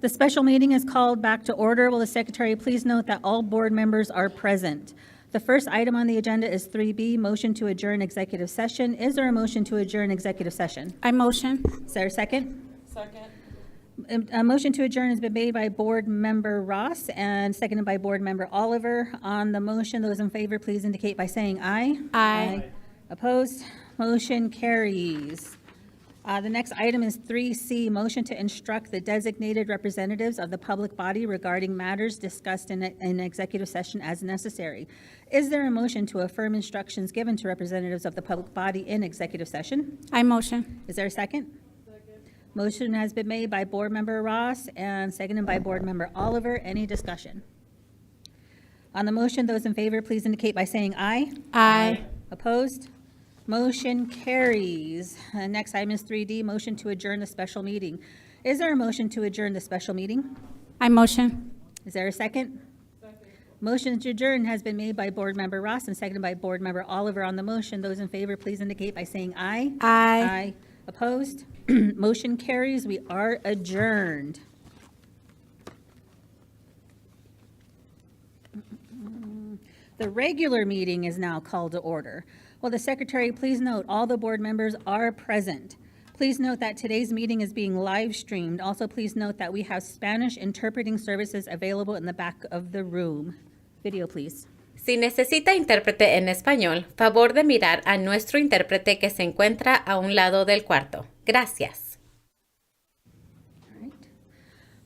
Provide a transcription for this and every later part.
The special meeting is called back to order. Will the secretary please note that all board members are present? The first item on the agenda is 3B, motion to adjourn executive session. Is there a motion to adjourn executive session? I motion. Is there a second? Second. A motion to adjourn has been made by Board Member Ross and seconded by Board Member Oliver. On the motion, those in favor, please indicate by saying aye. Aye. Opposed? Motion carries. The next item is 3C, motion to instruct the designated representatives of the public body regarding matters discussed in executive session as necessary. Is there a motion to affirm instructions given to representatives of the public body in executive session? I motion. Is there a second? Motion has been made by Board Member Ross and seconded by Board Member Oliver. Any discussion? On the motion, those in favor, please indicate by saying aye. Aye. Opposed? Motion carries. Next item is 3D, motion to adjourn the special meeting. Is there a motion to adjourn the special meeting? I motion. Is there a second? Motion to adjourn has been made by Board Member Ross and seconded by Board Member Oliver. On the motion, those in favor, please indicate by saying aye. Aye. Opposed? Motion carries. We are adjourned. The regular meeting is now called to order. Will the secretary please note all the board members are present. Please note that today's meeting is being live streamed. Also, please note that we have Spanish interpreting services available in the back of the room. Video, please. Si necesita intérprete en español, favor de mirar a nuestro intérprete que se encuentra a un lado del cuarto. Gracias. All right.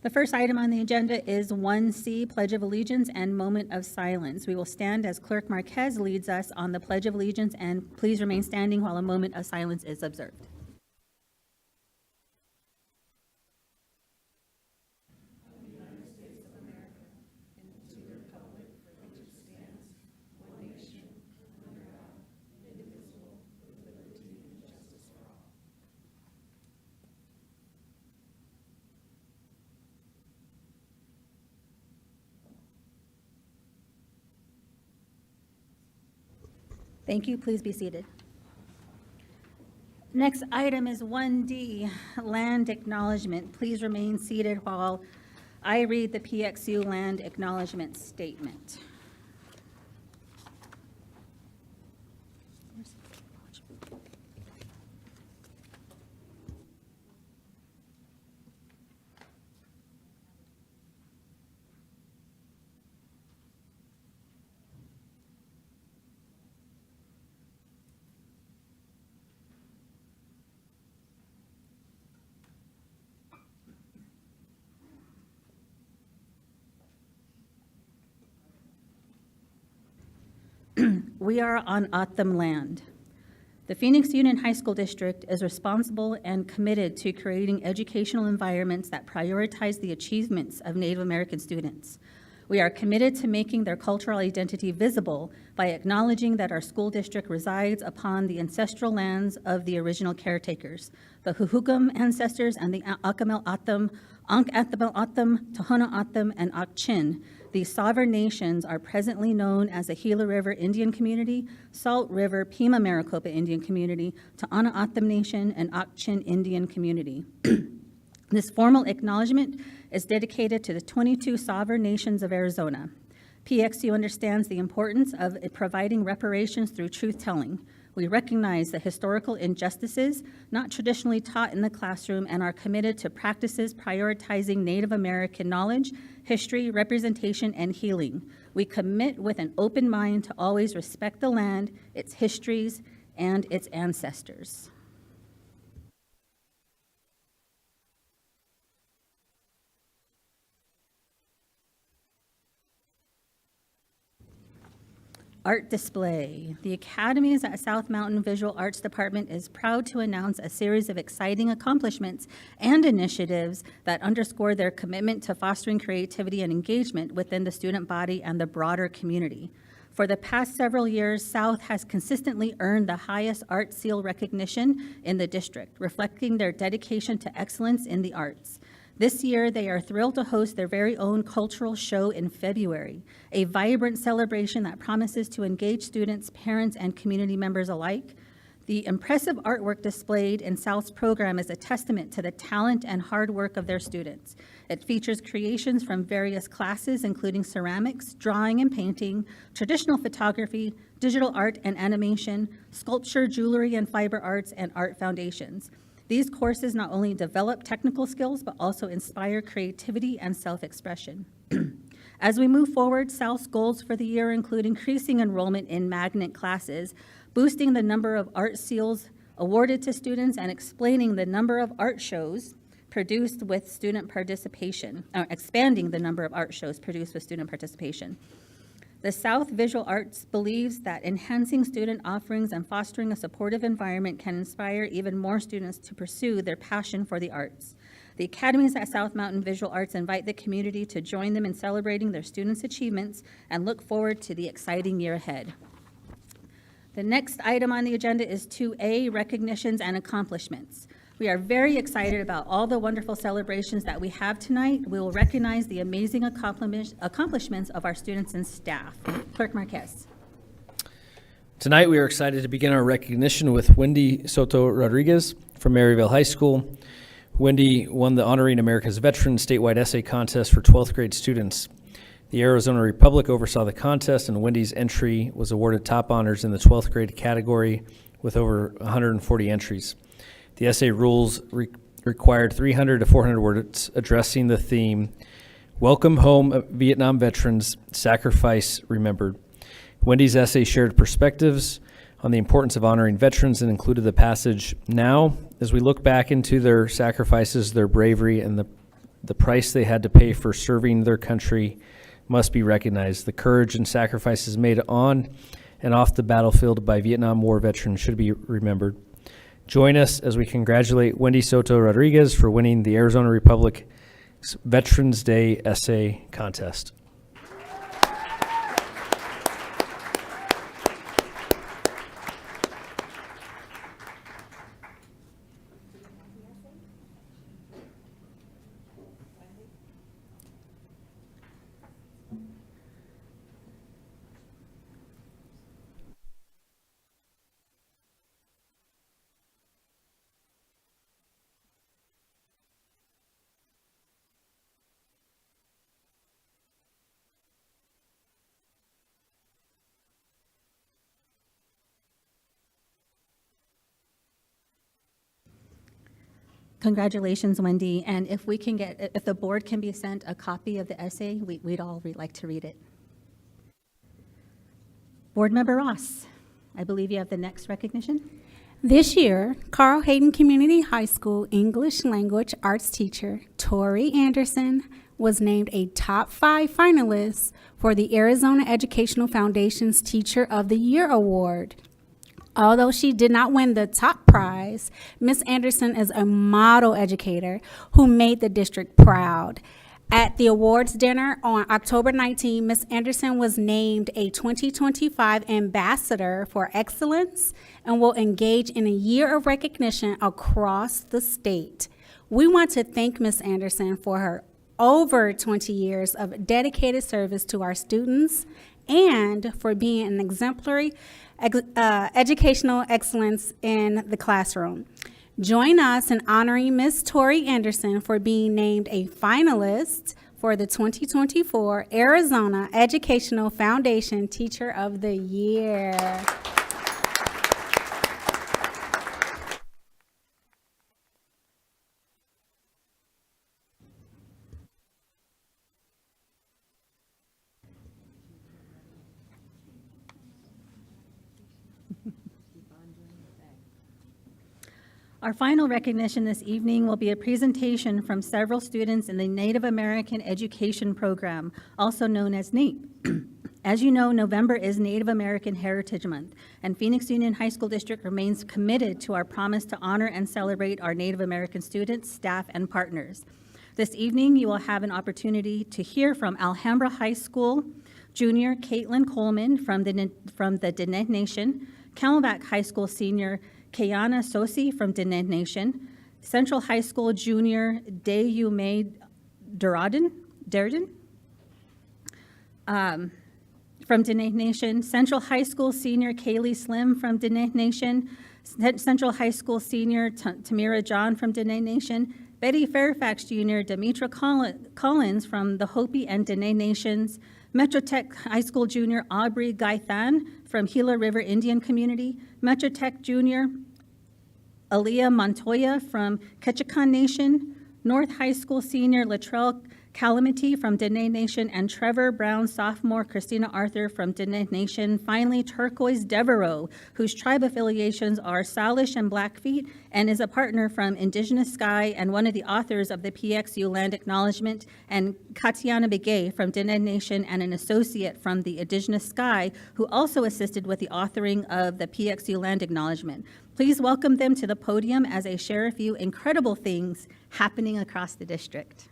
The first item on the agenda is 1C, Pledge of Allegiance and Moment of Silence. We will stand as Clerk Marquez leads us on the Pledge of Allegiance, and please remain standing while a moment of silence is observed. Thank you. Please be seated. Next item is 1D, Land Acknowledgement. Please remain seated while I read the PXU Land Acknowledgement Statement. We are on O'odham land. The Phoenix Union High School District is responsible and committed to creating educational environments that prioritize the achievements of Native American students. We are committed to making their cultural identity visible by acknowledging that our school district resides upon the ancestral lands of the original caretakers, the Huhugam ancestors and the Akamel O'odham, Ankh-Athabel O'odham, Tohono O'odham, and Akchin. These sovereign nations are presently known as the Gila River Indian Community, Salt River Pima Maricopa Indian Community, Tohono O'odham Nation, and Akchin Indian Community. This formal acknowledgement is dedicated to the 22 sovereign nations of Arizona. PXU understands the importance of providing reparations through truth-telling. We recognize the historical injustices not traditionally taught in the classroom and are committed to practices prioritizing Native American knowledge, history, representation, and healing. We commit with an open mind to always respect the land, its histories, and its ancestors. Art display. The Academy's South Mountain Visual Arts Department is proud to announce a series of exciting accomplishments and initiatives that underscore their commitment to fostering creativity and engagement within the student body and the broader community. For the past several years, South has consistently earned the highest art seal recognition in the district, reflecting their dedication to excellence in the arts. This year, they are thrilled to host their very own cultural show in February, a vibrant celebration that promises to engage students, parents, and community members alike. The impressive artwork displayed in South's program is a testament to the talent and hard work of their students. It features creations from various classes, including ceramics, drawing and painting, traditional photography, digital art and animation, sculpture, jewelry and fiber arts, and art foundations. These courses not only develop technical skills, but also inspire creativity and self-expression. As we move forward, South's goals for the year include increasing enrollment in magnet classes, boosting the number of art seals awarded to students, and explaining the number of art shows produced with student participation, or expanding the number of art shows produced with student participation. The South Visual Arts believes that enhancing student offerings and fostering a supportive environment can inspire even more students to pursue their passion for the arts. The academies at South Mountain Visual Arts invite the community to join them in celebrating their students' achievements and look forward to the exciting year ahead. The next item on the agenda is 2A, recognitions and accomplishments. We are very excited about all the wonderful celebrations that we have tonight. We will recognize the amazing accomplishments of our students and staff. Clerk Marquez. Tonight, we are excited to begin our recognition with Wendy Soto Rodriguez from Maryville High School. Wendy won the Honoring America's Veteran statewide essay contest for 12th grade students. The Arizona Republic oversaw the contest, and Wendy's entry was awarded top honors in the 12th grade category with over 140 entries. The essay rules required 300 to 400 words addressing the theme, Welcome Home Vietnam Veterans, Sacrifice Remembered. Wendy's essay shared perspectives on the importance of honoring veterans and included the passage, Now, as we look back into their sacrifices, their bravery, and the price they had to pay for serving their country must be recognized. The courage and sacrifices made on and off the battlefield by Vietnam War veterans should be remembered. Join us as we congratulate Wendy Soto Rodriguez for winning the Arizona Republic's Veterans Day Essay Contest. Congratulations, Wendy. And if the board can be sent a copy of the essay, we'd all like to read it. Board Member Ross, I believe you have the next recognition. This year, Carl Hayden Community High School English Language Arts teacher Tori Anderson was named a top 5 finalist for the Arizona Educational Foundation's Teacher of the Year Award. Although she did not win the top prize, Ms. Anderson is a model educator who made the district proud. At the awards dinner on October 19, Ms. Anderson was named a 2025 Ambassador for Excellence and will engage in a year of recognition across the state. We want to thank Ms. Anderson for her over 20 years of dedicated service to our students and for being an exemplary educational excellence in the classroom. Join us in honoring Ms. Tori Anderson for being named a finalist for the 2024 Arizona Educational Foundation Teacher of the Year. Our final recognition this evening will be a presentation from several students in the Native American Education Program, also known as NAEP. As you know, November is Native American Heritage Month, and Phoenix Union High School District remains committed to our promise to honor and celebrate our Native American students, staff, and partners. This evening, you will have an opportunity to hear from Alhambra High School junior Caitlin Coleman from the Diné Nation, Camelback High School senior Kayana Sosi from Diné Nation, Central High School junior Dayume Darden from Diné Nation, Central High School senior Kaylee Slim from Diné Nation, Central High School senior Tamira John from Diné Nation, Betty Fairfax Jr., Demetra Collins from the Hopi and Diné Nations, Metro Tech High School junior Aubrey Gaithan from Gila River Indian Community, Metro Tech junior Aaliyah Montoya from Ketchikan Nation, North High School senior Latrell Calamity from Diné Nation, and Trevor Brown, sophomore Christina Arthur from Diné Nation. Finally, Turquoise Devereaux, whose tribe affiliations are Salish and Blackfeet, and is a partner from Indigenous Sky and one of the authors of the PXU Land Acknowledgement, and Katiana Begay from Diné Nation, and an associate from the Indigenous Sky, who also assisted with the authoring of the PXU Land Acknowledgement. Please welcome them to the podium as they share a few incredible things happening across the district.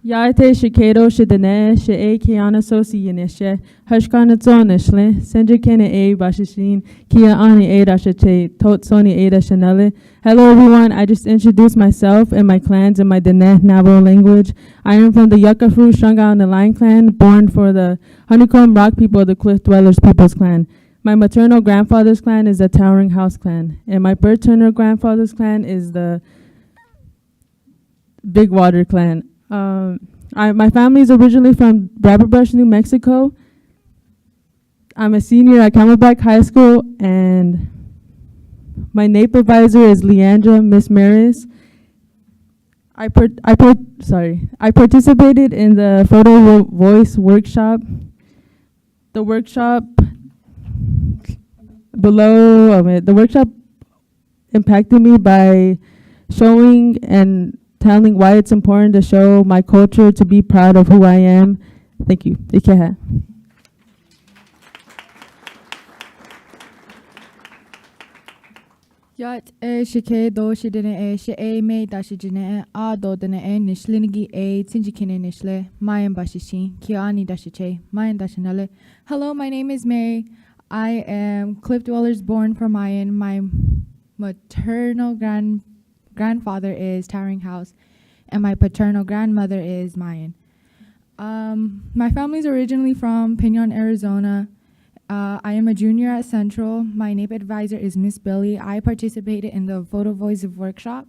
Yarte shikado shidane she kiana sosi yenishe hashkana zonishle senjikene bashishin kia ani dashache tot soni shanele. Hello everyone, I just introduced myself and my clans in my Diné Navajo language. I am from the Yucca-Fru Shunga and the Lion clan, born for the Honeycomb Rock people of the Cliff Dwellers People's Clan. My maternal grandfather's clan is the Towering House clan, and my paternal grandfather's clan is the Big Water clan. My family is originally from Rabbit Brush, New Mexico. I'm a senior at Camelback High School, and my NAEP advisor is Leandra Miss Maris. I participated in the photo voice workshop. The workshop the workshop impacted me by showing and telling why it's important to show my culture, to be proud of who I am. Thank you. Ikeha. Yat shike do shidene she me dashijine a do dene nishlinigi tinjikine nishle mayan bashishin kiani dashiche mayan dashinale. Hello, my name is Mary. I am Cliff Dwellers born for Mayan. My maternal grandfather is Towering House, and my paternal grandmother is Mayan. My family is originally from Pinon, Arizona. I am a junior at Central. My NAEP advisor is Miss Billy. I participated in the Photo Voice workshop.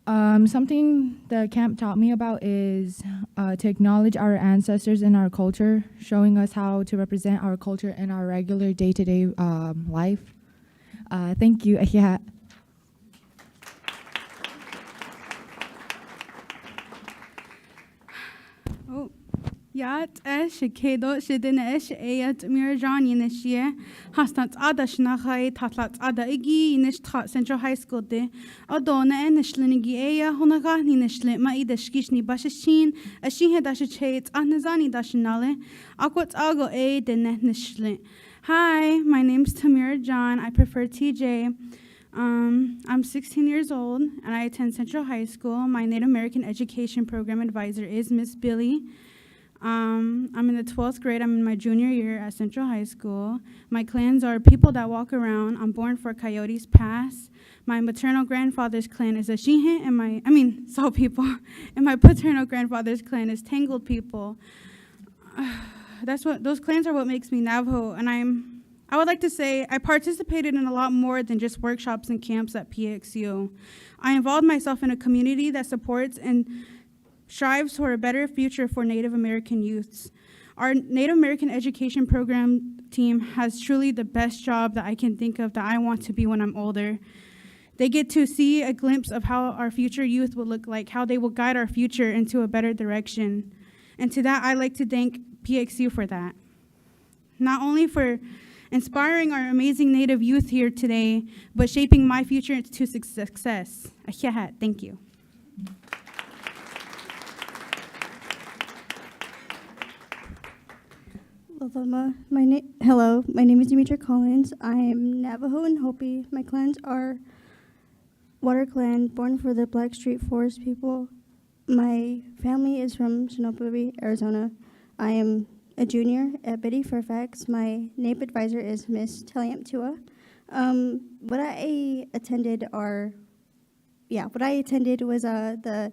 Something the camp taught me about is to acknowledge our ancestors and our culture, showing us how to represent our culture in our regular day-to-day life. Thank you. Yeah. Yat shikedo shidene ayat Mirajan yinishye hastat ada shnachai tatlat ada igi yinish Central High School de adona enishlinigi aya honaga ninishlit ma idashkishni bashashin ashin hedashichet anazani dashinale akwat ago a dene nishlit. Hi, my name's Tamira John. I prefer TJ. I'm 16 years old and I attend Central High School. My Native American Education Program advisor is Miss Billy. I'm in the 12th grade. I'm in my junior year at Central High School. My clans are People That Walk Around. I'm born for Coyotes Pass. My maternal grandfather's clan is Ashihe, and Soul People. And my paternal grandfather's clan is Tangled People. Those clans are what makes me Navajo. And I would like to say I participated in a lot more than just workshops and camps at PXU. I involved myself in a community that supports and strives for a better future for Native American youths. Our Native American Education Program team has truly the best job that I can think of that I want to be when I'm older. They get to see a glimpse of how our future youth will look like, how they will guide our future into a better direction. And to that, I'd like to thank PXU for that. Not only for inspiring our amazing Native youth here today, but shaping my future to success. Thank you. Hello, my name is Demetra Collins. I am Navajo and Hopi. My clans are Water Clan, born for the Blackstreet Forest people. My family is from Shinobi, Arizona. I am a junior at Betty Fairfax. My NAEP advisor is Miss Teliamtua. What I attended are, what I attended was the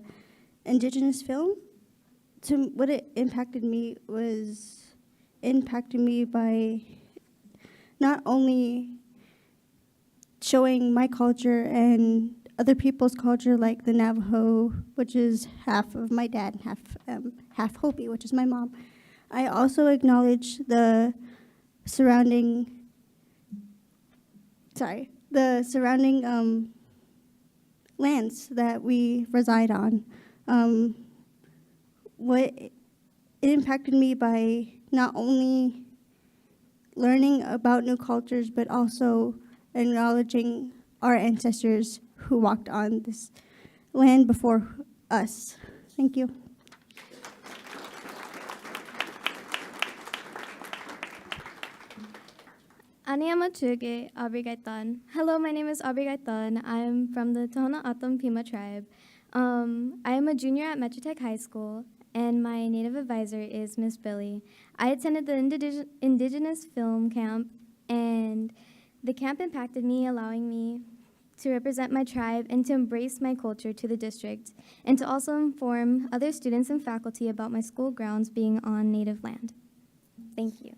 Indigenous film. What it impacted me by not only showing my culture and other people's culture, like the Navajo, which is half of my dad, half Hopi, which is my mom. I also acknowledge the surrounding lands that we reside on. It impacted me by not only learning about new cultures, but also acknowledging our ancestors who walked on this land before us. Thank you. Aniamachuge Abrigaitan. Hello, my name is Abrigaitan. I am from the Tohono O'odham Pima tribe. I am a junior at Metro Tech High School, and my native advisor is Miss Billy. I attended the Indigenous Film Camp, and the camp impacted me, allowing me to represent my tribe and to embrace my culture to the district, and to also inform other students and faculty about my school grounds being on Native land. Thank you.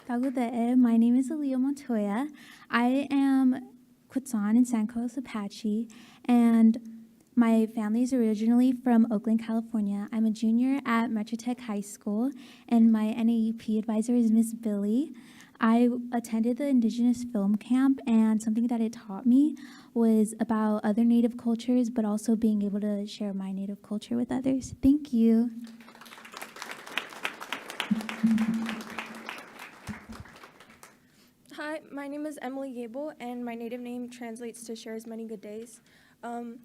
Tagude'e, my name is Aaliyah Montoya. I am Quetzon and Sanko's Apache, and my family is originally from Oakland, California. I'm a junior at Metro Tech High School, and my NAEP advisor is Miss Billy. I attended the Indigenous Film Camp, and something that it taught me was about other Native cultures, but also being able to share my Native culture with others. Thank you. Hi, my name is Emily Gable, and my native name translates to shares many good days. I'm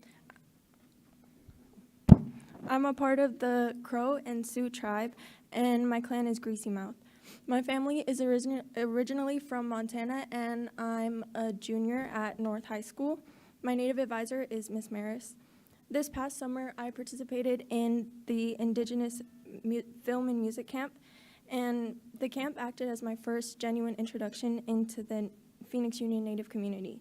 a part of the Crow and Sioux tribe, and my clan is Greasy Mouth. My family is originally from Montana, and I'm a junior at North High School. My native advisor is Miss Maris. This past summer, I participated in the Indigenous Film and Music Camp, and the camp acted as my first genuine introduction into the Phoenix Union Native community.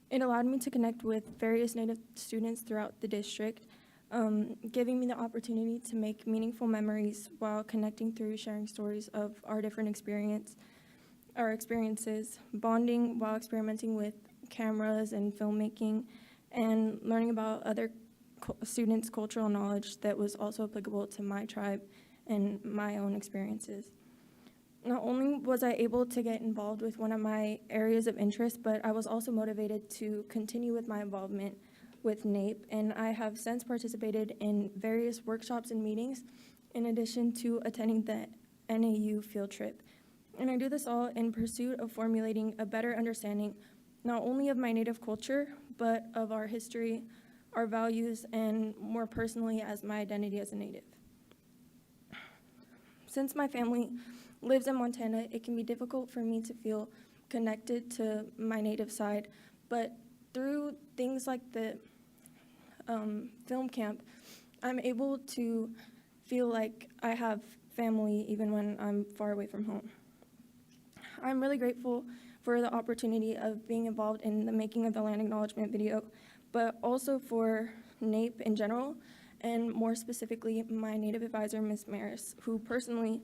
It allowed me to connect with various Native students throughout the district, giving me the opportunity to make meaningful memories while connecting through sharing stories of our different experiences, bonding while experimenting with cameras and filmmaking, and learning about other students' cultural knowledge that was also applicable to my tribe and my own experiences. Not only was I able to get involved with one of my areas of interest, but I was also motivated to continue with my involvement with NAEP, and I have since participated in various workshops and meetings, in addition to attending the NAU field trip. And I do this all in pursuit of formulating a better understanding, not only of my Native culture, but of our history, our values, and more personally as my identity as a Native. Since my family lives in Montana, it can be difficult for me to feel connected to my Native side, but through things like the film camp, I'm able to feel like I have family even when I'm far away from home. I'm really grateful for the opportunity of being involved in the making of the land acknowledgement video, but also for NAEP in general, and more specifically, my Native advisor, Ms. Maris, who personally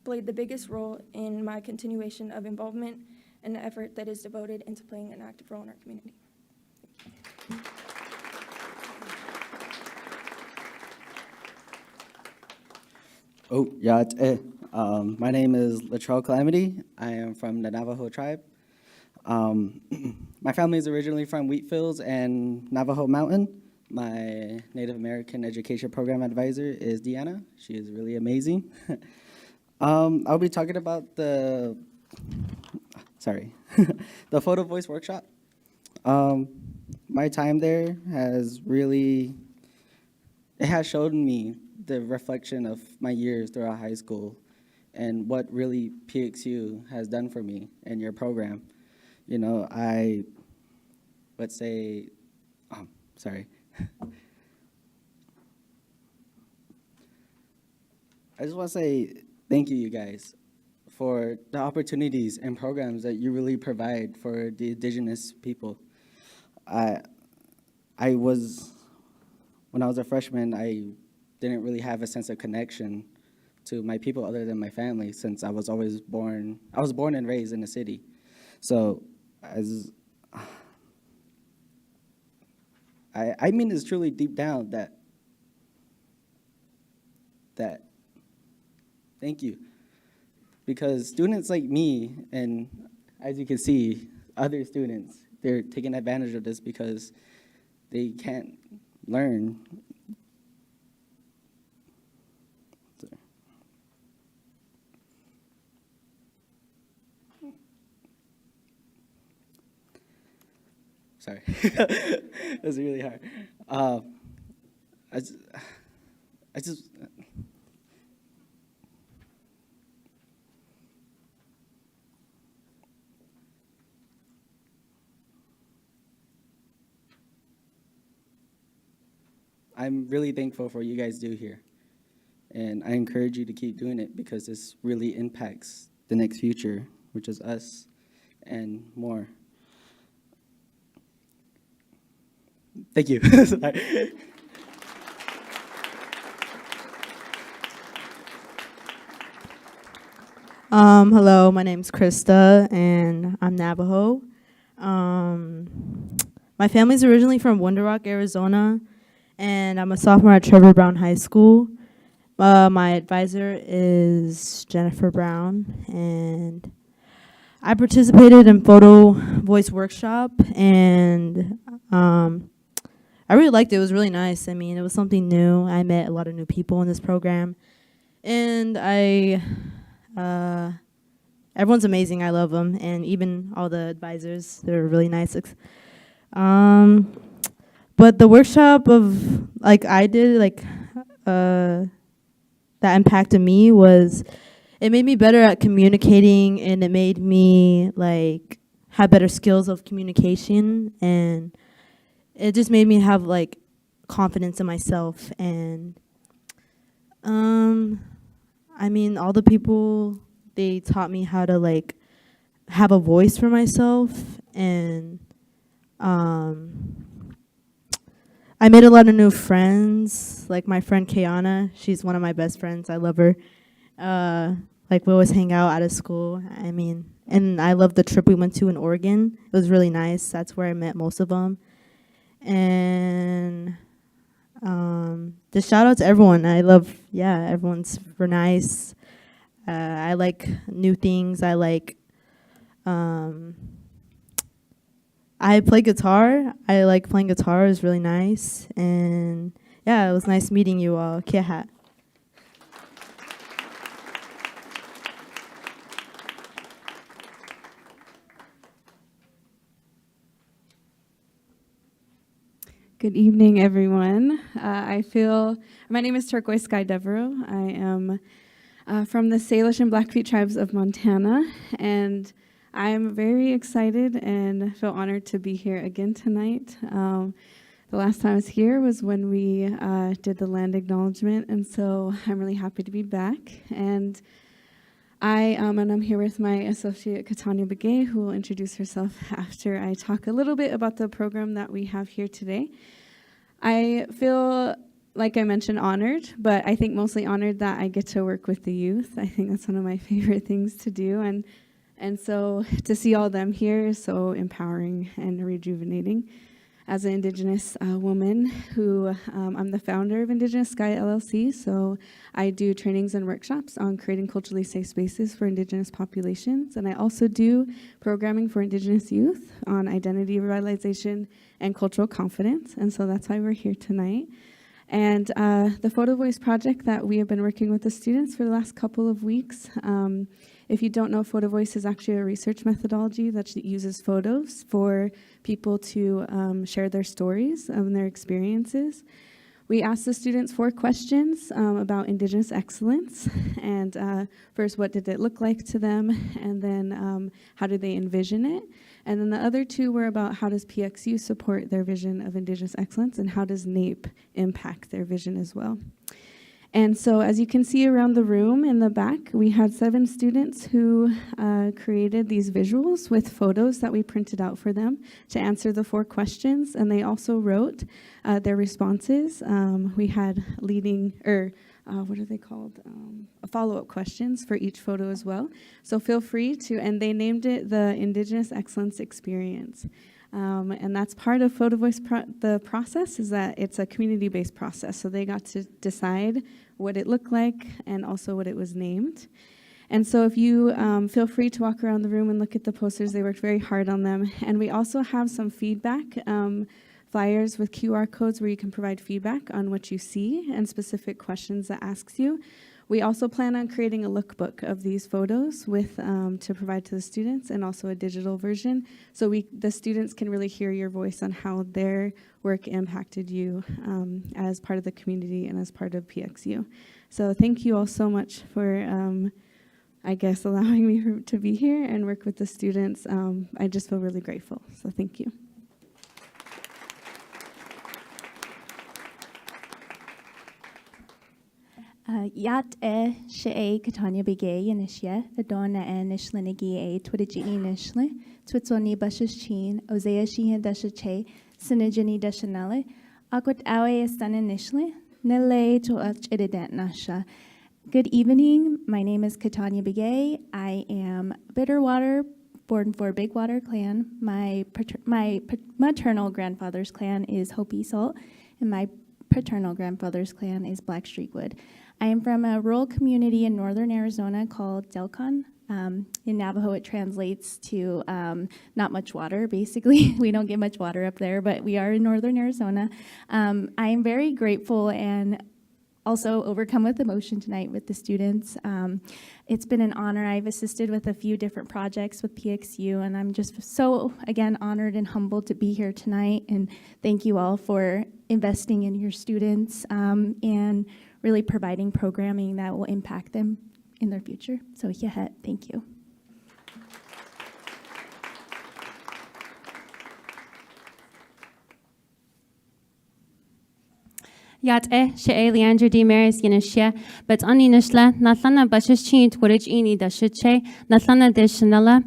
played the biggest role in my continuation of involvement and the effort that is devoted into playing an active role in our community. My name is Latrell Calamity. I am from the Navajo tribe. My family is originally from Wheatfields and Navajo Mountain. My Native American Education Program advisor is Deanna. She is really amazing. I'll be talking about the photo voice workshop. My time there has shown me the reflection of my years throughout high school and what really PXU has done for me and your program. You know, I just want to say thank you guys for the opportunities and programs that you really provide for the Indigenous people. When I was a freshman, I didn't really have a sense of connection to my people other than my family, since I was born and raised in the city. So I mean this truly deep down that thank you. Because students like me, and as you can see, other students, they're taking advantage of this because they can't learn. Sorry, that's really hard. I just I'm really thankful for what you guys do here. And I encourage you to keep doing it because this really impacts the next future, which is us and more. Thank you. Hello, my name's Krista, and I'm Navajo. My family's originally from Window Rock, Arizona, and I'm a sophomore at Trevor Brown High School. My advisor is Jennifer Brown, and I participated in photo voice workshop, and I really liked it. It was really nice. I mean, it was something new. I met a lot of new people in this program, and everyone's amazing. I love them, and even all the advisors, they're really nice. But the workshop I did, that impacted me was, it made me better at communicating, and it made me have better skills of communication, and it just made me have confidence in myself. And I mean, all the people, they taught me how to have a voice for myself, and I made a lot of new friends, like my friend Kayana. She's one of my best friends. I love her. We always hang out of school. I mean, and I love the trip we went to in Oregon. It was really nice. That's where I met most of them. And just shout out to everyone. Everyone's super nice. I like new things. I play guitar. I like playing guitar. It was really nice. And yeah, it was nice meeting you all. Kia hat. Good evening, everyone. My name is Turquoise Sky Devereaux. I am from the Salish and Blackfeet tribes of Montana, and I'm very excited and feel honored to be here again tonight. The last time I was here was when we did the land acknowledgement, and so I'm really happy to be back. And I'm here with my associate, Katanya Begay, who will introduce herself after I talk a little bit about the program that we have here today. I feel, like I mentioned, honored, but I think mostly honored that I get to work with the youth. I think that's one of my favorite things to do, and so to see all them here is so empowering and rejuvenating. As an Indigenous woman who, I'm the founder of Indigenous Sky LLC, so I do trainings and workshops on creating culturally safe spaces for Indigenous populations, and I also do programming for Indigenous youth on identity revitalization and cultural confidence, and so that's why we're here tonight. And the Photo Voice project that we have been working with the students for the last couple of weeks, if you don't know, Photo Voice is actually a research methodology that uses photos for people to share their stories and their experiences. We asked the students 4 questions about Indigenous excellence, and first, what did it look like to them, and then how did they envision it, and then the other 2 were about how does PXU support their vision of Indigenous excellence, and how does NAEP impact their vision as well. And so as you can see around the room in the back, we had 7 students who created these visuals with photos that we printed out for them to answer the 4 questions. And they also wrote their responses. We had what are they called? Follow-up questions for each photo as well. So feel free to, and they named it the Indigenous Excellence Experience. And that's part of Photo Voice the process, is that it's a community-based process. So they got to decide what it looked like and also what it was named. And so if you feel free to walk around the room and look at the posters, they worked very hard on them. And we also have some feedback flyers with QR codes where you can provide feedback on what you see and specific questions that asks you. We also plan on creating a lookbook of these photos with to provide to the students, and also a digital version, so the students can really hear your voice on how their work impacted you as part of the community and as part of PXU. So thank you all so much for, I guess, allowing me to be here and work with the students. I just feel really grateful, so thank you. Yat she Katanya Bigay Yanishia, Adona Nishlinigi Twidijini Nishle, Twitsoni Busheshin, Osea Sheehan Dashache, Sinijini Dashanale, Aquat Awe Estana Nishle, Nele to Edidant Nasha. Good evening. My name is Katanya Bigay. I am Bitterwater, born for Big Water clan. My maternal grandfather's clan is Hopi Salt, and my paternal grandfather's clan is Blackstreetwood. I am from a rural community in northern Arizona called Delcon. In Navajo, it translates to not much water, basically. We don't get much water up there, but we are in northern Arizona. I am very grateful and also overcome with emotion tonight with the students. It's been an honor. I've assisted with a few different projects with PXU, and I'm just so, again, honored and humbled to be here tonight. And thank you all for investing in your students and really providing programming that will impact them in their future. So, yeah, thank you. Yat she Leandra D. Maris Yanishia, but Ani Nishla, Nathana Bashishin, Twitch Ini Dashiche, Nathana Deshanella.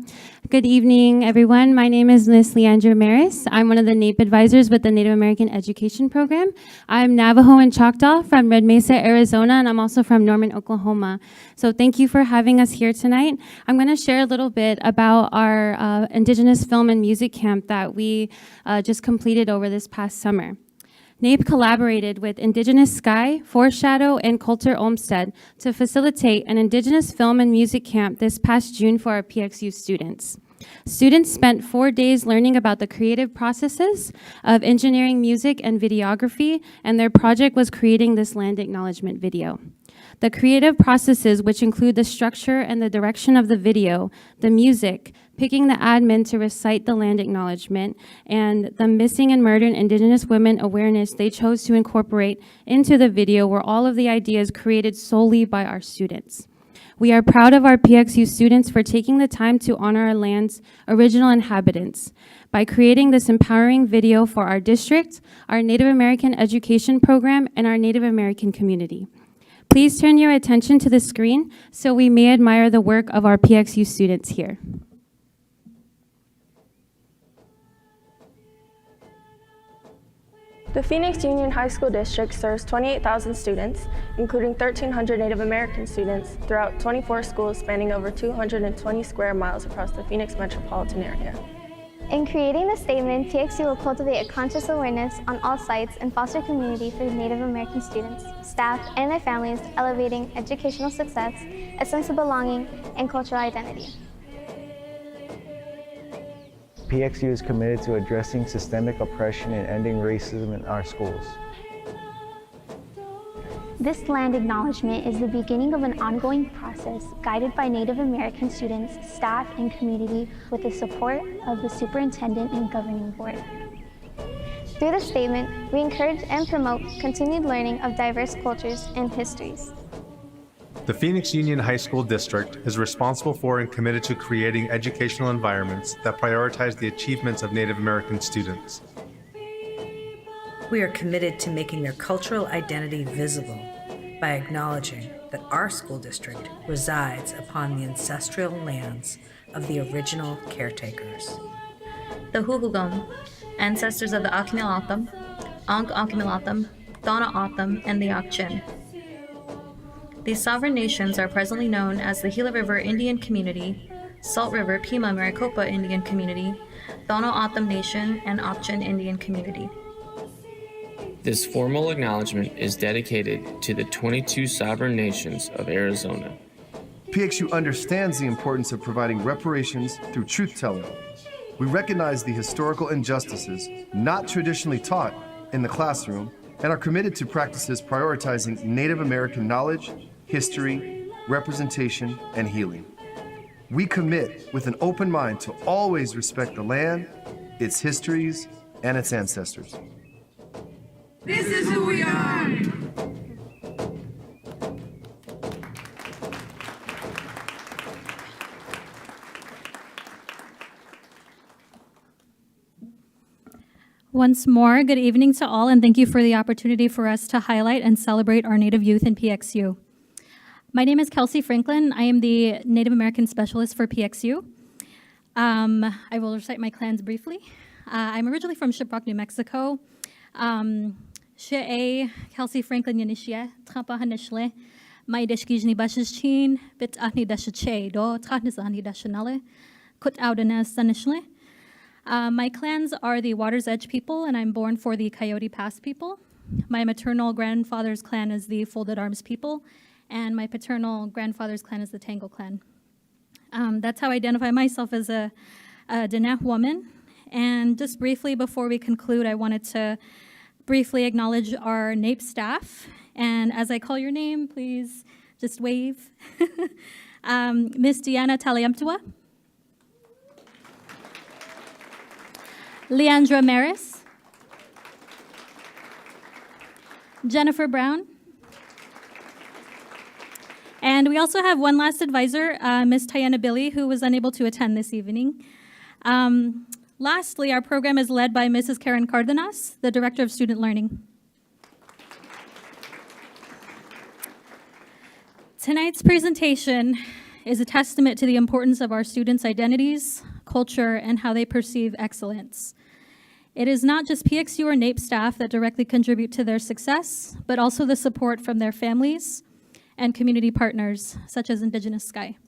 Good evening, everyone. My name is Miss Leandra Maris. I'm one of the NAEP advisors with the Native American Education Program. I'm Navajo and Choctaw from Red Mesa, Arizona, and I'm also from Norman, Oklahoma. So thank you for having us here tonight. I'm going to share a little bit about our Indigenous Film and Music Camp that we just completed over this past summer. NAEP collaborated with Indigenous Sky, Foreshadow, and Coulter Olmsted to facilitate an Indigenous film and music camp this past June for our PXU students. Students spent 4 days learning about the creative processes of engineering music and videography, and their project was creating this land acknowledgement video. The creative processes, which include the structure and the direction of the video, the music, picking the admin to recite the land acknowledgement, and the missing and murdered Indigenous women awareness they chose to incorporate into the video were all of the ideas created solely by our students. We are proud of our PXU students for taking the time to honor our land's original inhabitants by creating this empowering video for our district, our Native American education program, and our Native American community. Please turn your attention to the screen so we may admire the work of our PXU students here. The Phoenix Union High School District serves 28,000 students, including 1,300 Native American students, throughout 24 schools spanning over 220 square miles across the Phoenix metropolitan area. In creating the statement, PXU will cultivate a conscious awareness on all sites and foster community for Native American students, staff, and their families, elevating educational success, a sense of belonging, and cultural identity. PXU is committed to addressing systemic oppression and ending racism in our schools. This land acknowledgement is the beginning of an ongoing process guided by Native American students, staff, and community with the support of the superintendent and governing board. Through the statement, we encourage and promote continued learning of diverse cultures and histories. The Phoenix Union High School District is responsible for and committed to creating educational environments that prioritize the achievements of Native American students. We are committed to making their cultural identity visible, by acknowledging that our school district resides upon the ancestral lands of the original caretakers. The Huhugum, ancestors of the Akinilatam, Ankh-Akinilatam, Donna-Atam, and the Akchin. These sovereign nations are presently known as the Gila River Indian Community, Salt River Pima Maricopa Indian Community, Donna-Atam Nation, and Akchin Indian Community. This formal acknowledgement is dedicated to the 22 sovereign nations of Arizona. PXU understands the importance of providing reparations through truth-telling. We recognize the historical injustices not traditionally taught in the classroom and are committed to practices prioritizing Native American knowledge, history, representation, and healing. We commit with an open mind to always respect the land, its histories, and its ancestors. This is who we are! Once more, good evening to all, and thank you for the opportunity for us to highlight and celebrate our Native youth in PXU. My name is Kelsey Franklin. I am the Native American Specialist for PXU. I will recite my clans briefly. I'm originally from Shiprock, New Mexico. She'e Kelsey Franklin Yanishia, Trampa Hanishle, my Deshkijni Bashichin, Bit Ahni Dashache, Do, Tratnisani Dashanale, Kut Audanes Sanishle. My clans are the Water's Edge people, and I'm born for the Coyote Pass people. My maternal grandfather's clan is the Folded Arms people, and my paternal grandfather's clan is the Tangle clan. That's how I identify myself as a Diné woman. And just briefly before we conclude, I wanted to briefly acknowledge our NAPE staff. And as I call your name, please just wave. Miss Deanna Taliamtua. Leandra Maris. Jennifer Brown. And we also have one last advisor, Miss Tiana Billy, who was unable to attend this evening. Lastly, our program is led by Mrs. Karen Cardenas, the Director of Student Learning. Tonight's presentation is a testament to the importance of our students' identities, culture, and how they perceive excellence. It is not just PXU or NAPE staff that directly contribute to their success, but also the support from their families and community partners, such as Indigenous Sky.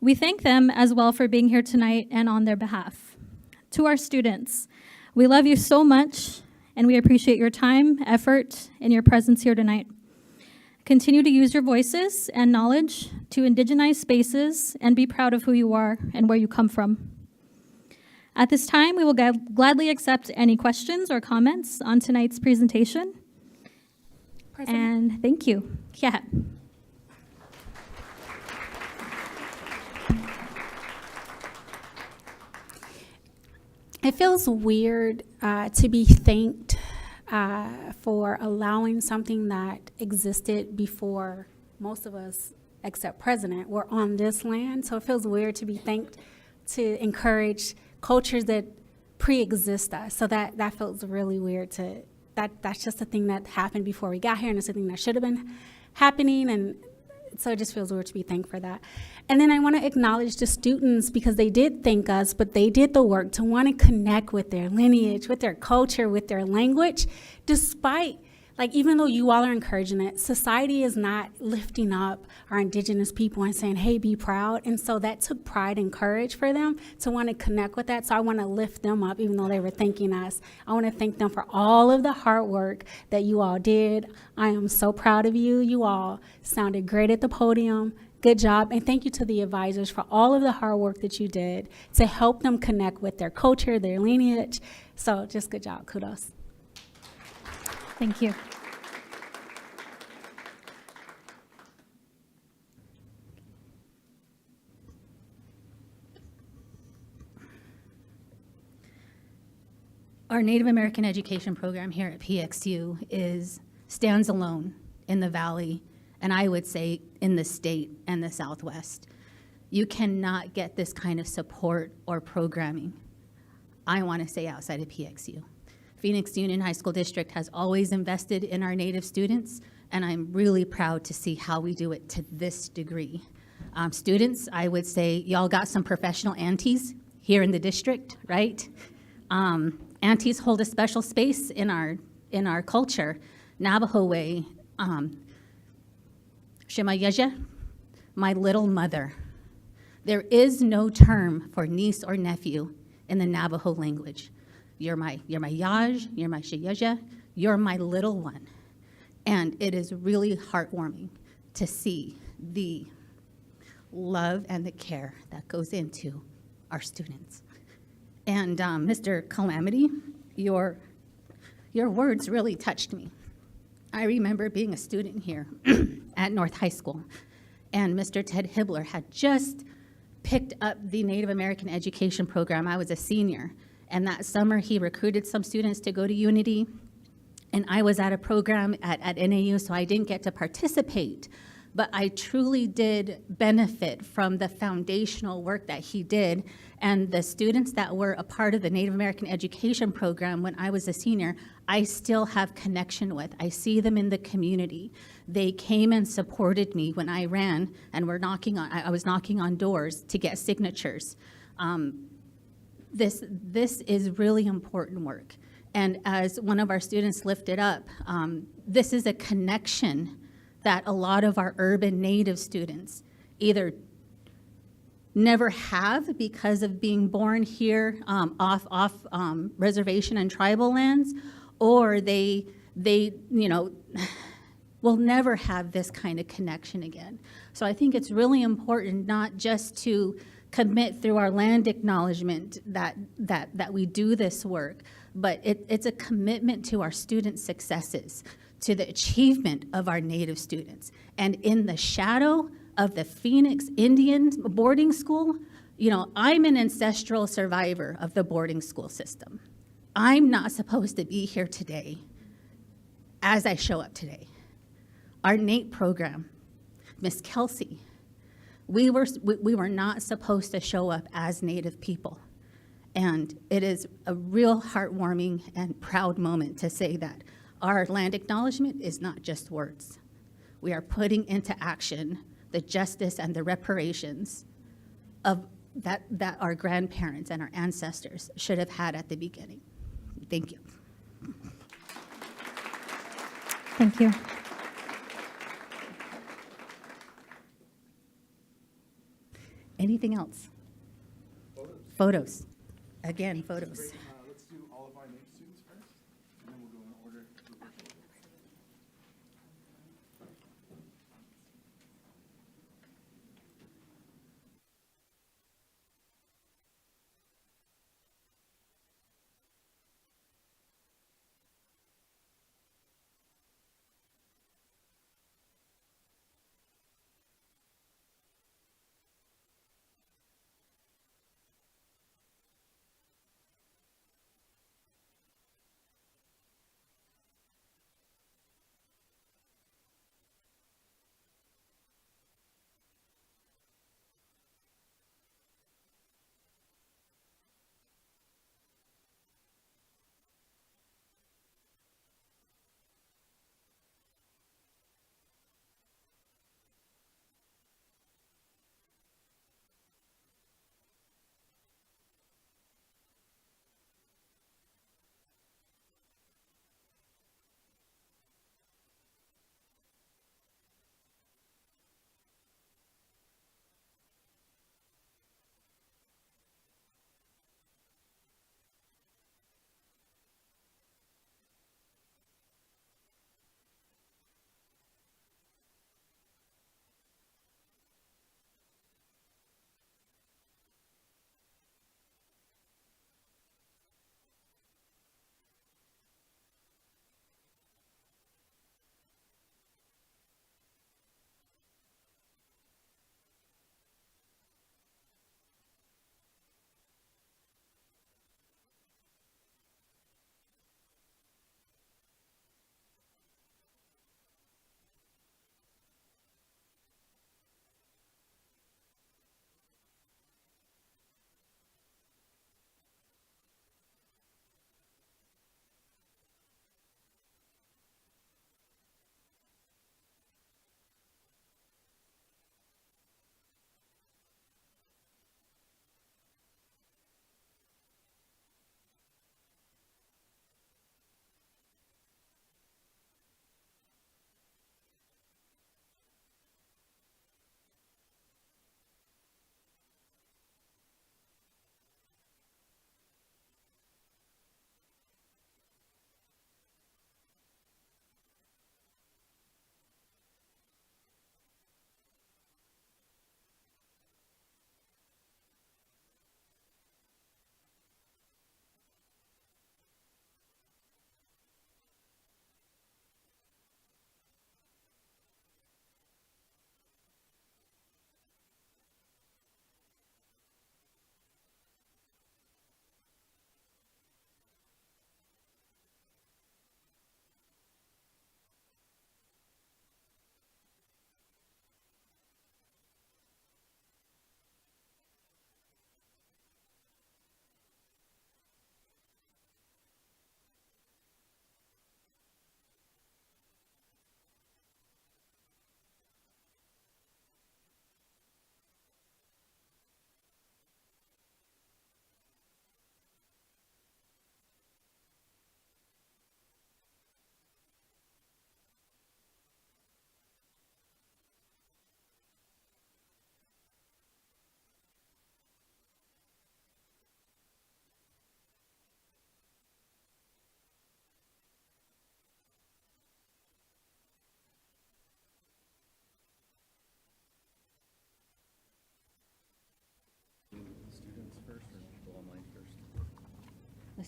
We thank them as well for being here tonight and on their behalf. To our students, we love you so much, and we appreciate your time, effort, and your presence here tonight. Continue to use your voices and knowledge to indigenize spaces and be proud of who you are and where you come from. At this time, we will gladly accept any questions or comments on tonight's presentation. And thank you. Yeah. It feels weird to be thanked for allowing something that existed before most of us, except President, were on this land. So it feels weird to be thanked to encourage cultures that pre-exist us. So that feels really weird to, that's just a thing that happened before we got here, and it's a thing that should have been happening, and so it just feels weird to be thanked for that. And then I want to acknowledge the students, because they did thank us, but they did the work to want to connect with their lineage, with their culture, with their language, despite, like, even though you all are encouraging it, society is not lifting up our Indigenous people and saying, hey, be proud. And so that took pride and courage for them to want to connect with that. So I want to lift them up, even though they were thanking us. I want to thank them for all of the hard work that you all did. I am so proud of you. You all sounded great at the podium. Good job. And thank you to the advisors for all of the hard work that you did to help them connect with their culture, their lineage. So just good job. Kudos. Thank you. Our Native American education program here at PXU stands alone in the Valley, and I would say in the state and the Southwest. You cannot get this kind of support or programming, I want to say, outside of PXU. Phoenix Union High School District has always invested in our Native students, and I'm really proud to see how we do it to this degree. Students, I would say y'all got some professional aunties here in the district, right? Aunties hold a special space in our culture. Navajo way, Shemayaja, my little mother. There is no term for niece or nephew in the Navajo language. You're my Yaj, you're my Shayaja, you're my little one. And it is really heartwarming to see the love and the care that goes into our students. And Mr. Calamity, your words really touched me. I remember being a student here at North High School, and Mr. Ted Hibbler had just picked up the Native American education program. I was a senior, and that summer he recruited some students to go to Unity, and I was at a program at NAU, so I didn't get to participate, but I truly did benefit from the foundational work that he did, and the students that were a part of the Native American education program when I was a senior, I still have connection with. I see them in the community. They came and supported me when I ran and I was knocking on doors to get signatures. This is really important work. And as one of our students lifted up, this is a connection that a lot of our urban Native students either never have because of being born here off reservation and tribal lands, or they will never have this kind of connection again. So I think it's really important not just to commit through our land acknowledgement that we do this work, but it's a commitment to our student successes, to the achievement of our Native students. And in the shadow of the Phoenix Indian boarding school, I'm an ancestral survivor of the boarding school system. I'm not supposed to be here today as I show up today. Our NAEP program, Miss Kelsey, we were not supposed to show up as Native people. And it is a real heartwarming and proud moment to say that our land acknowledgement is not just words. We are putting into action the justice and the reparations of that our grandparents and our ancestors should have had at the beginning. Thank you. Thank you. Anything else? Photos. Again, photos. Let's do all of our NAEP students first, and then we'll go in order.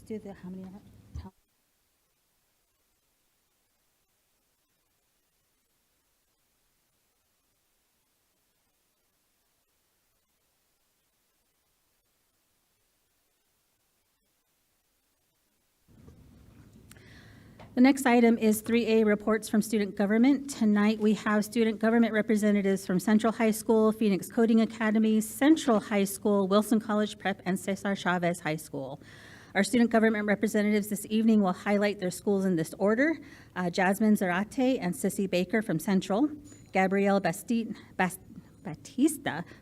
do the how many? The next item is 3A, reports from student government. Tonight, we have student government representatives from Central High School, Phoenix Coding Academy, Central High School, Wilson College Prep, and Cesar Chavez High School. Our student government representatives this evening will highlight their schools in this order. Jasmine Zarate and Sissy Baker from Central, Gabrielle Batista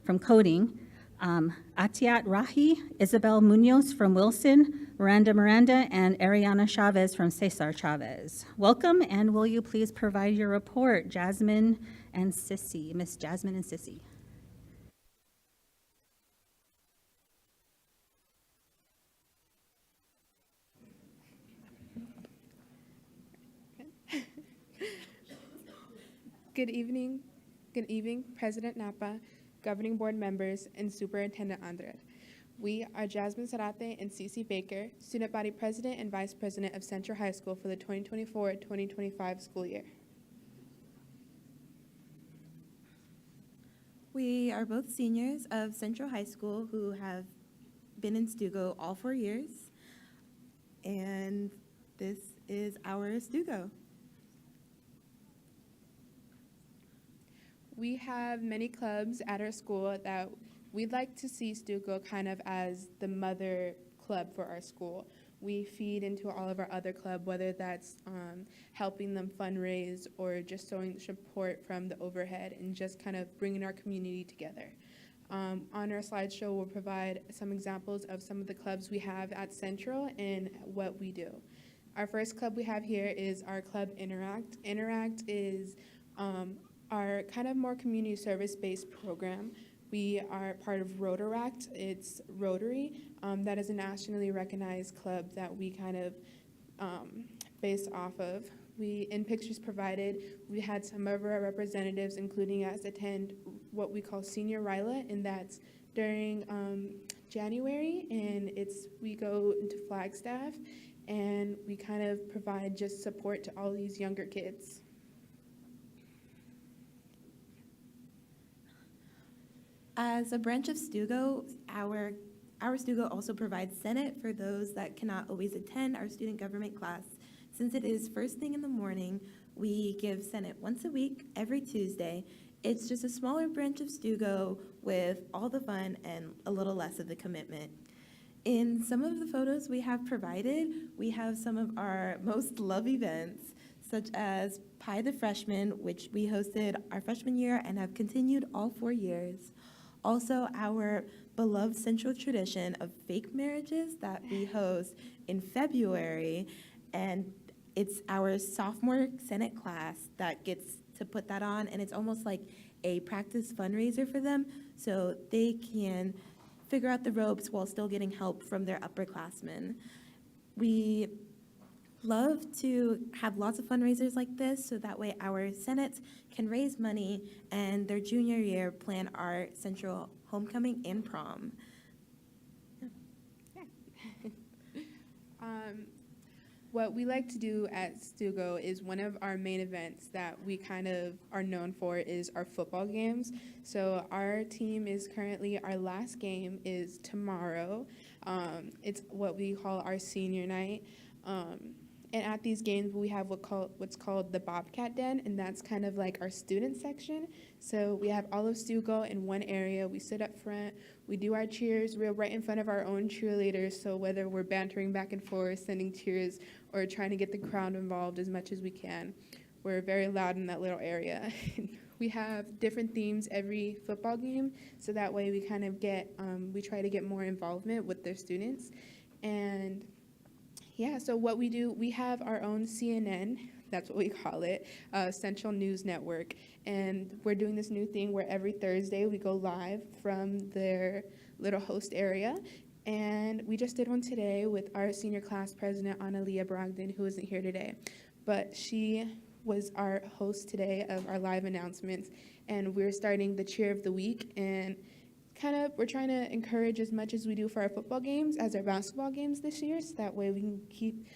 from Coding, Atiat Rahi, Isabel Munoz from Wilson, Miranda, and Ariana Chavez from Cesar Chavez. Welcome, and will you please provide your report, Jasmine and Sissy, Miss Jasmine and Sissy. Good evening, President Napa, Governing Board members, and Superintendent Andres. We are Jasmine Zarate and Cece Baker, Student Body President and Vice President of Central High School for the 2024-2025 school year. We are both seniors of Central High School who have been in Stugo all 4 years, and this is our Stugo. We have many clubs at our school that we'd like to see Stugo kind of as the mother club for our school. We feed into all of our other clubs, whether that's helping them fundraise or just showing support from the overhead and just kind of bringing our community together. On our slideshow, we'll provide some examples of some of the clubs we have at Central and what we do. Our first club we have here is our club Interact. Interact is our kind of more community service-based program. We are part of Rotaract. It's Rotary. That is a nationally recognized club that we kind of base off of. In pictures provided, we had some of our representatives, including us, attend what we call Senior Ryla, and that's during January, and we go into Flagstaff, and we kind of provide just support to all these younger kids. As a branch of Stugo, our Stugo also provides Senate for those that cannot always attend our student government class. Since it is first thing in the morning, we give Senate once a week, every Tuesday. It's just a smaller branch of Stugo with all the fun and a little less of the commitment. In some of the photos we have provided, we have some of our most loved events, such as Pie the Freshman, which we hosted our freshman year and have continued all 4 years. Also, our beloved Central tradition of fake marriages that we host in February, and it's our sophomore Senate class that gets to put that on, and it's almost like a practice fundraiser for them, so they can figure out the ropes while still getting help from their upperclassmen. We love to have lots of fundraisers like this, so that way our Senates can raise money and their junior year plan our Central homecoming and prom. What we like to do at Stugo is one of our main events that we kind of are known for is our football games. So our team is currently, our last game is tomorrow. It's what we call our senior night. And at these games, we have what's called the Bobcat Den, and that's kind of like our student section. So we have all of Stugo in one area. We sit up front. We do our cheers. We're right in front of our own cheerleaders, so whether we're bantering back and forth, sending cheers, or trying to get the crowd involved as much as we can, we're very loud in that little area. We have different themes every football game, so that way we kind of we try to get more involvement with their students. And yeah, so what we do, we have our own CNN, that's what we call it, Central News Network. And we're doing this new thing where every Thursday we go live from their little host area. And we just did one today with our senior class president, Analia Brogdon, who isn't here today. But she was our host today of our live announcements. And we're starting the cheer of the week. And we're trying to encourage as much as we do for our football games as our basketball games this year, so that way we can keep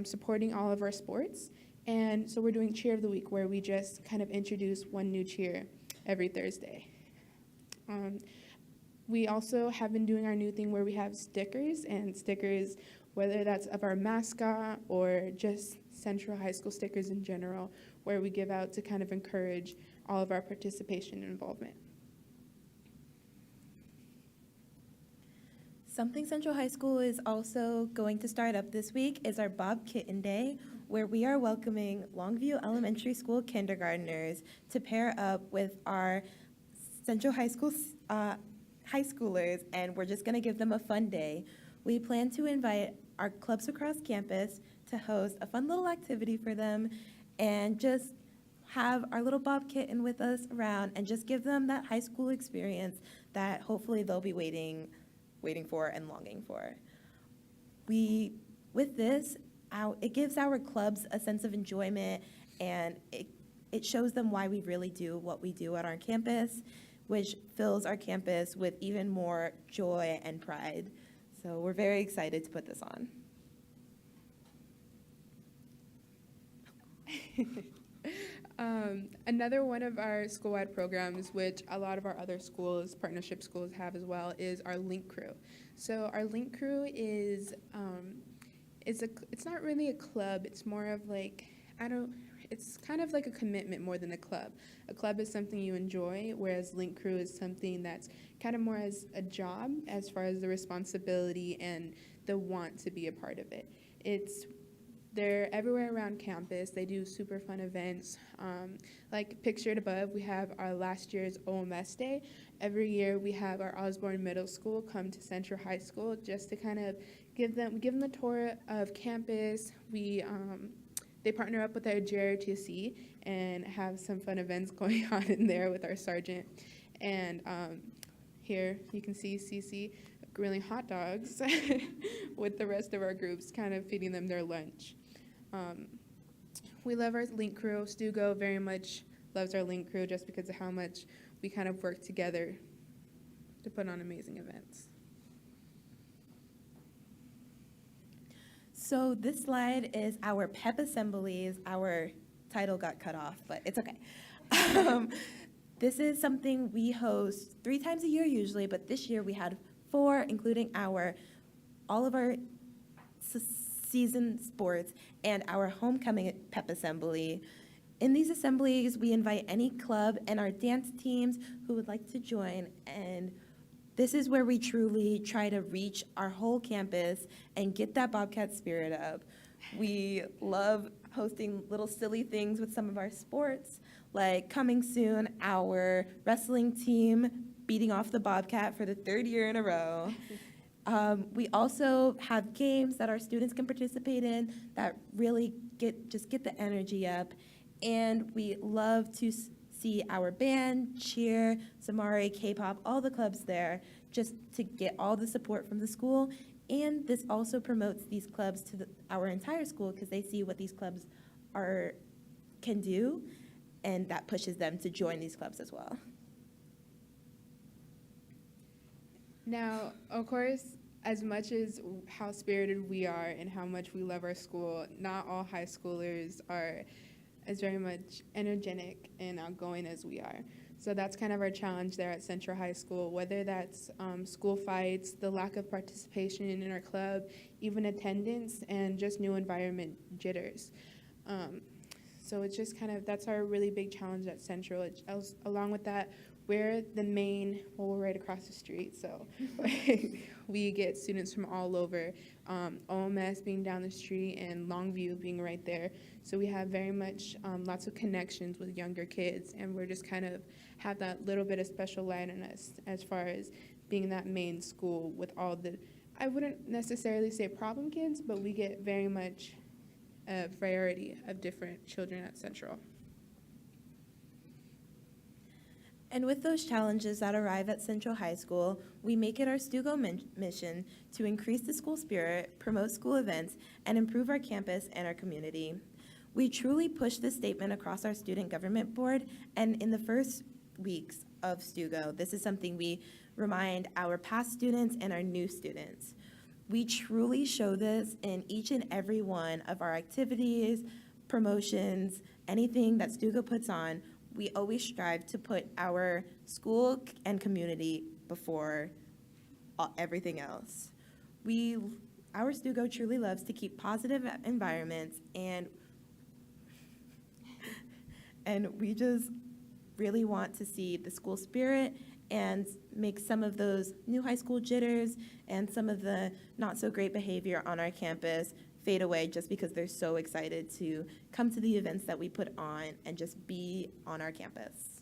supporting all of our sports. And so we're doing Cheer of the Week, where we just kind of introduce one new cheer every Thursday. We also have been doing our new thing where we have stickers, whether that's of our mascot or just Central High School stickers in general, where we give out to kind of encourage all of our participation and involvement. Something Central High School is also going to start up this week is our Bob Kitten Day, where we are welcoming Longview Elementary School kindergartners to pair up with our Central High School high schoolers, and we're just going to give them a fun day. We plan to invite our clubs across campus to host a fun little activity for them and just have our little Bob Kitten with us around and just give them that high school experience that hopefully they'll be waiting for and longing for. With this, it gives our clubs a sense of enjoyment, and it shows them why we really do what we do at our campus, which fills our campus with even more joy and pride. So we're very excited to put this on. Another one of our school-wide programs, which a lot of our other schools, partnership schools, have as well, is our Link Crew. So our Link Crew is it's not really a club. It's more of like, it's kind of like a commitment more than a club. A club is something you enjoy, whereas Link Crew is something that's kind of more as a job as far as the responsibility and the want to be a part of it. They're everywhere around campus. They do super fun events. Like pictured above, we have our last year's OMS Day. Every year we have our Osborne Middle School come to Central High School just to kind of give them a tour of campus. They partner up with our JRTC and have some fun events going on in there with our sergeant. And here you can see Cece grilling hot dogs with the rest of our groups, kind of feeding them their lunch. We love our Link Crew. Stugo very much loves our Link Crew just because of how much we kind of work together to put on amazing events. So this slide is our PEP assemblies. Our title got cut off, but it's okay. This is something we host 3 times a year usually, but this year we had 4, including all of our season sports and our homecoming PEP assembly. In these assemblies, we invite any club and our dance teams who would like to join, and this is where we truly try to reach our whole campus and get that Bobcat spirit up. We love hosting little silly things with some of our sports, like coming soon, our wrestling team beating off the Bobcat for the 3rd year in a row. We also have games that our students can participate in that really get the energy up. And we love to see our band, cheer, Samari, K-pop, all the clubs there, just to get all the support from the school. And this also promotes these clubs to our entire school because they see what these clubs can do, and that pushes them to join these clubs as well. Now, of course, as much as how spirited we are and how much we love our school, not all high schoolers are as very much energetic and outgoing as we are. So that's kind of our challenge there at Central High School, whether that's school fights, the lack of participation in our club, even attendance, and just new environment jitters. So it's just that's our really big challenge at Central. Along with that, we're right across the street, so we get students from all over, OMS being down the street and Longview being right there. So we have very much lots of connections with younger kids, and we're just kind of have that little bit of special light in us as far as being that main school with all the, I wouldn't necessarily say problem kids, but we get very much a variety of different children at Central. And with those challenges that arrive at Central High School, we make it our Stugo mission to increase the school spirit, promote school events, and improve our campus and our community. We truly push this statement across our student government board, and in the first weeks of Stugo. This is something we remind our past students and our new students. We truly show this in each and every one of our activities, promotions, anything that Stugo puts on. We always strive to put our school and community before everything else. Our Stugo truly loves to keep positive environments, and we just really want to see the school spirit and make some of those new high school jitters and some of the not so great behavior on our campus fade away, just because they're so excited to come to the events that we put on and just be on our campus.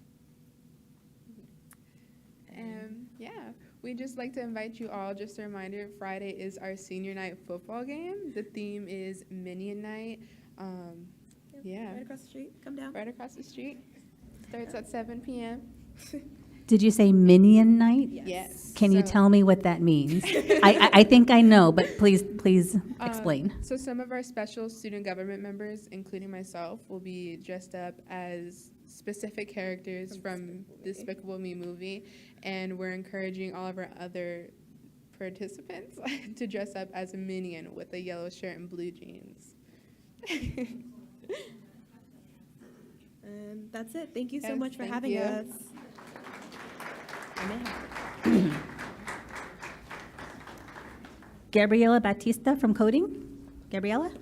Yeah, we'd just like to invite you all, just a reminder, Friday is our senior night football game. The theme is Minion Night. Yeah. Right across the street, come down. Right across the street. Starts at 7 p.m. Did you say Minion Night? Yes. Can you tell me what that means? I think I know, but please explain. So some of our special student government members, including myself, will be dressed up as specific characters from Despicable Me movie, and we're encouraging all of our other participants to dress up as a Minion with a yellow shirt and blue jeans. And that's it. Thank you so Yes, much for thank having you. us. Gabriela Batista from Coding. Gabriela?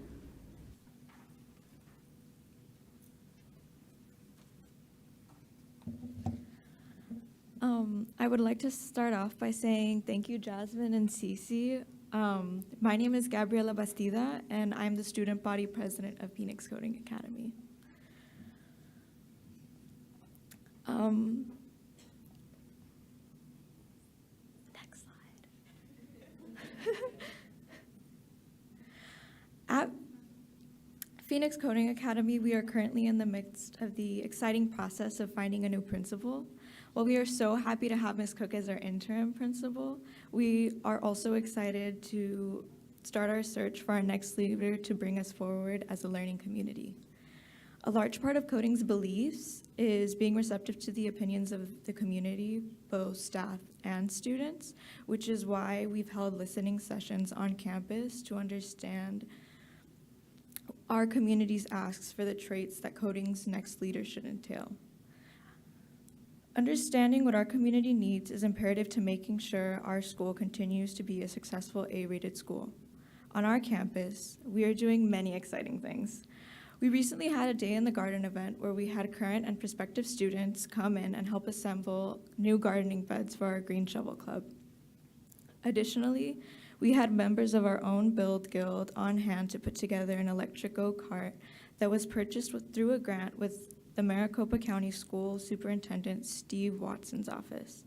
I would like to start off by saying thank you, Jasmine and Cece. My name is Gabriela Bastida, and I'm the student body president of Phoenix Coding Academy. Next slide. At Phoenix Coding Academy, we are currently in the midst of the exciting process of finding a new principal. While we are so happy to have Ms. Cook as our interim principal, we are also excited to start our search for our next leader to bring us forward as a learning community. A large part of Coding's beliefs is being receptive to the opinions of the community, both staff and students, which is why we've held listening sessions on campus to understand our community's asks for the traits that Coding's next leader should entail. Understanding what our community needs is imperative to making sure our school continues to be a successful A-rated school. On our campus, we are doing many exciting things. We recently had a Day in the Garden event where we had current and prospective students come in and help assemble new gardening beds for our Green Shovel Club. Additionally, we had members of our own Build Guild on hand to put together an electric go-kart that was purchased through a grant with the Maricopa County School Superintendent Steve Watson's office.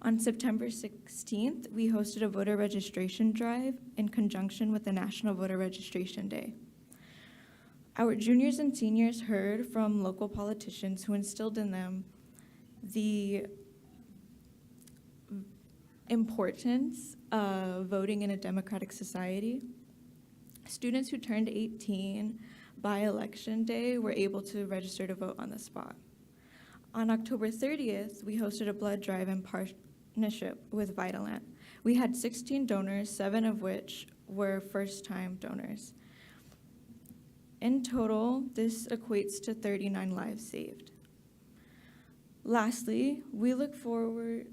On September 16th, we hosted a voter registration drive in conjunction with the National Voter Registration Day. Our juniors and seniors heard from local politicians who instilled in them the importance of voting in a democratic society. Students who turned 18 by election day were able to register to vote on the spot. On October 30th, we hosted a blood drive in partnership with Vitalant. We had 16 donors, 7 of which were first-time donors. In total, this equates to 39 lives saved. Lastly, we look forward,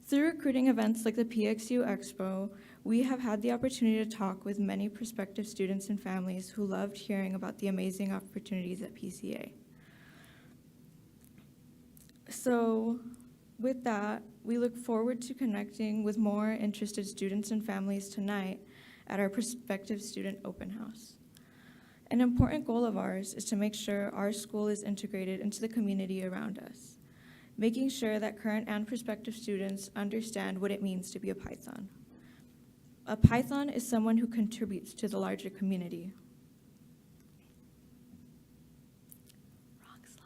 through recruiting events like the PXU Expo, we have had the opportunity to talk with many prospective students and families who loved hearing about the amazing opportunities at PCA. So with that, we look forward to connecting with more interested students and families tonight at our prospective student open house. An important goal of ours is to make sure our school is integrated into the community around us, making sure that current and prospective students understand what it means to be a Python. A Python is someone who contributes to the larger community. Wrong slide.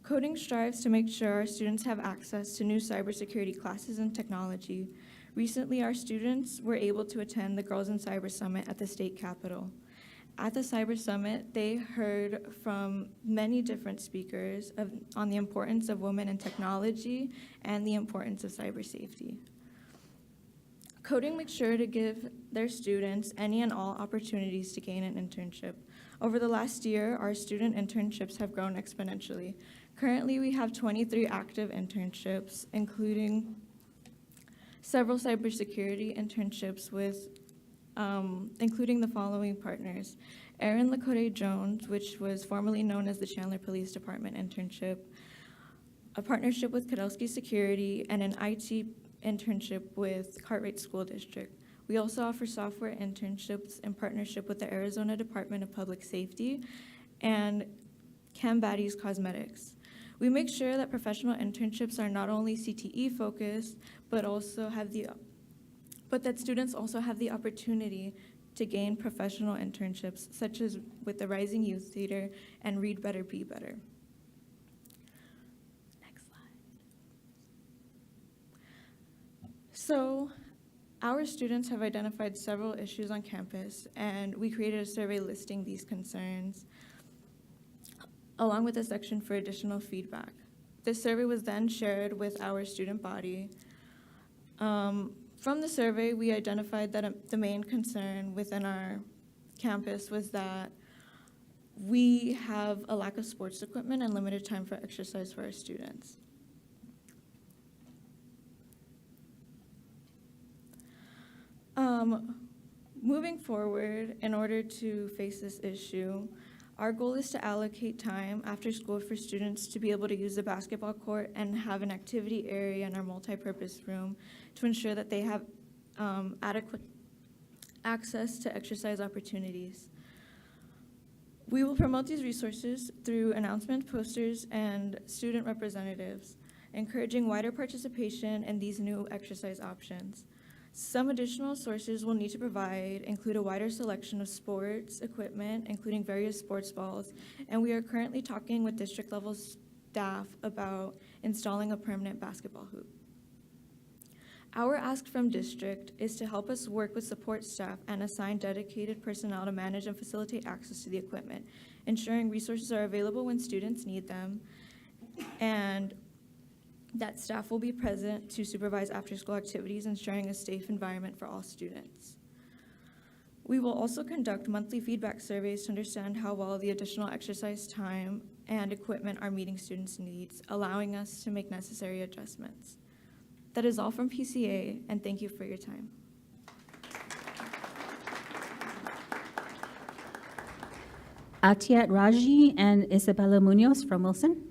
Coding strives to make sure our students have access to new cybersecurity classes and technology. Recently, our students were able to attend the Girls in Cyber Summit at the state capitol. At the Cyber Summit, they heard from many different speakers on the importance of women in technology and the importance of cyber safety. Coding makes sure to give their students any and all opportunities to gain an internship. Over the last year, our student internships have grown exponentially. Currently, we have 23 active internships, including several cybersecurity internships with including the following partners: Erin Lakota Jones, which was formerly known as the Chandler Police Department internship, a partnership with Kudelski Security, and an IT internship with Cartwright School District. We also offer software internships in partnership with the Arizona Department of Public Safety and Cambatti's Cosmetics. We make sure that professional internships are not only CTE focused, but that students also have the opportunity to gain professional internships, such as with the Rising Youth Theater and Read Better, Be Better. Next slide. So, our students have identified several issues on campus, and we created a survey listing these concerns, along with a section for additional feedback. This survey was then shared with our student body. From the survey, we identified that the main concern within our campus was that we have a lack of sports equipment and limited time for exercise for our students. Moving forward, in order to face this issue, our goal is to allocate time after school for students to be able to use the basketball court and have an activity area in our multi-purpose room to ensure that they have adequate access to exercise opportunities. We will promote these resources through announcement posters and student representatives, encouraging wider participation in these new exercise options. Some additional sources we'll need to provide include a wider selection of sports equipment, including various sports balls, and we are currently talking with district level staff about installing a permanent basketball hoop. Our ask from district is to help us work with support staff and assign dedicated personnel to manage and facilitate access to the equipment, ensuring resources are available when students need them, and that staff will be present to supervise after-school activities, ensuring a safe environment for all students. We will also conduct monthly feedback surveys to understand how well the additional exercise time and equipment are meeting students' needs, allowing us to make necessary adjustments. That is all from PCA, and thank you for your time. Atiat Raji and Isabella Munoz from Wilson.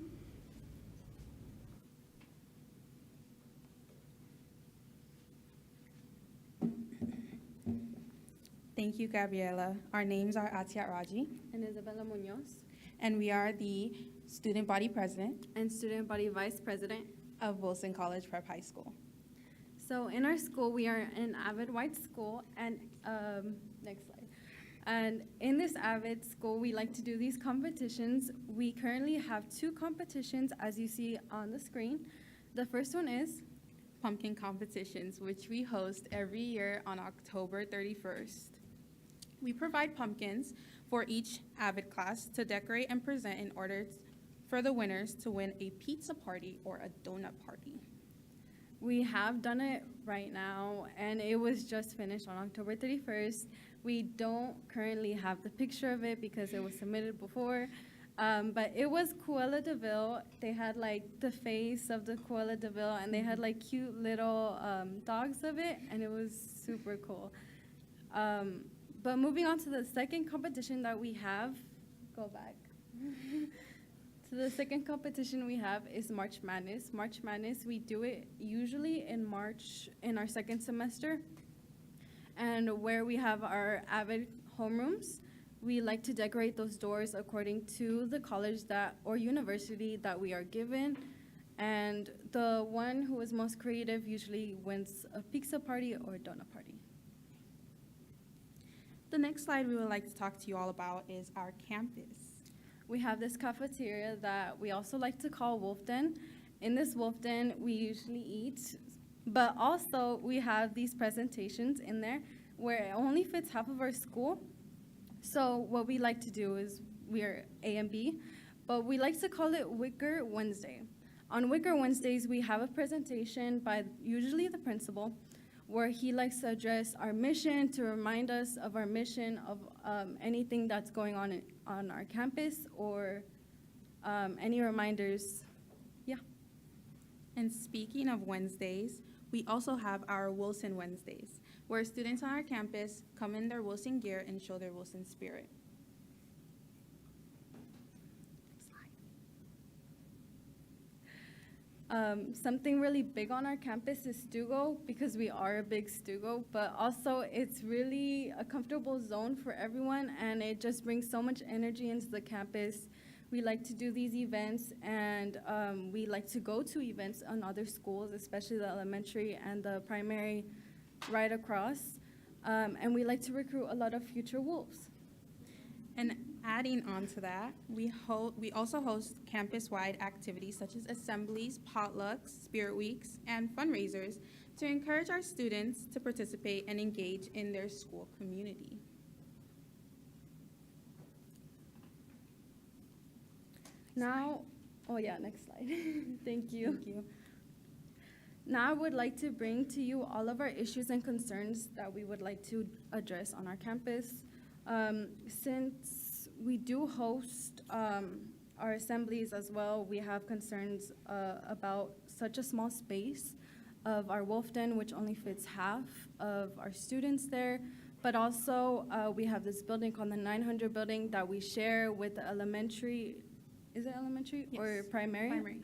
Thank you, Gabriela. Our names are Atiat Raji and Isabella Munoz, and we are the Student Body President and Student Body Vice President of Wilson College Prep High School. So in our school, we are an Avid White school, and next slide. And in this Avid school, we like to do these competitions. We currently have 2 competitions, as you see on the screen. The first one is Pumpkin competitions, which we host every year on October 31st. We provide pumpkins for each Avid class to decorate and present in order for the winners to win a pizza party or a donut party. We have done it right now, and it was just finished on October 31st. We don't currently have the picture of it because it was submitted before, but it was Cruella de Vil. They had like the face of the Cruella de Vil, and they had like cute little dogs of it, and it was super cool. But moving on to the second competition that we have, go back. So the second competition we have is March Madness. March Madness, we do it usually in March in our second semester. And where we have our Avid homerooms, we like to decorate those doors according to the college or university that we are given. And the one who is most creative usually wins a pizza party or a donut party. The next slide we would like to talk to you all about is our campus. We have this cafeteria that we also like to call Wolf Den. In this Wolf Den, we usually eat, but also we have these presentations in there where it only fits half of our school, So what we like to do is we are A and B, but we like to call it Wicker Wednesday. On Wicker Wednesdays, we have a presentation by usually the principal, where he likes to address our mission, to remind us of our mission, of anything that's going on our campus, or any reminders. Yeah. And speaking of Wednesdays, we also have our Wilson Wednesdays, where students on our campus come in their Wilson gear and show their Wilson spirit. Something really big on our campus is Stugo, because we are a big Stugo, but also it's really a comfortable zone for everyone, and it just brings so much energy into the campus. We like to do these events, and we like to go to events on other schools, especially the elementary and the primary right across, and we like to recruit a lot of future Wolves. And adding on to that, we also host campus-wide activities such as assemblies, potlucks, spirit weeks, and fundraisers to encourage our students to participate and engage in their school community. Now, oh yeah, next slide. Thank you. Thank you. Now I would like to bring to you all of our issues and concerns that we would like to address on our campus. Since we do host our assemblies as well, we have concerns about such a small space of our Wolf Den, which only fits half of our students there. But also, we have this building called the 900 building that we share with the elementary, is it elementary? Yes. Or primary? Primary.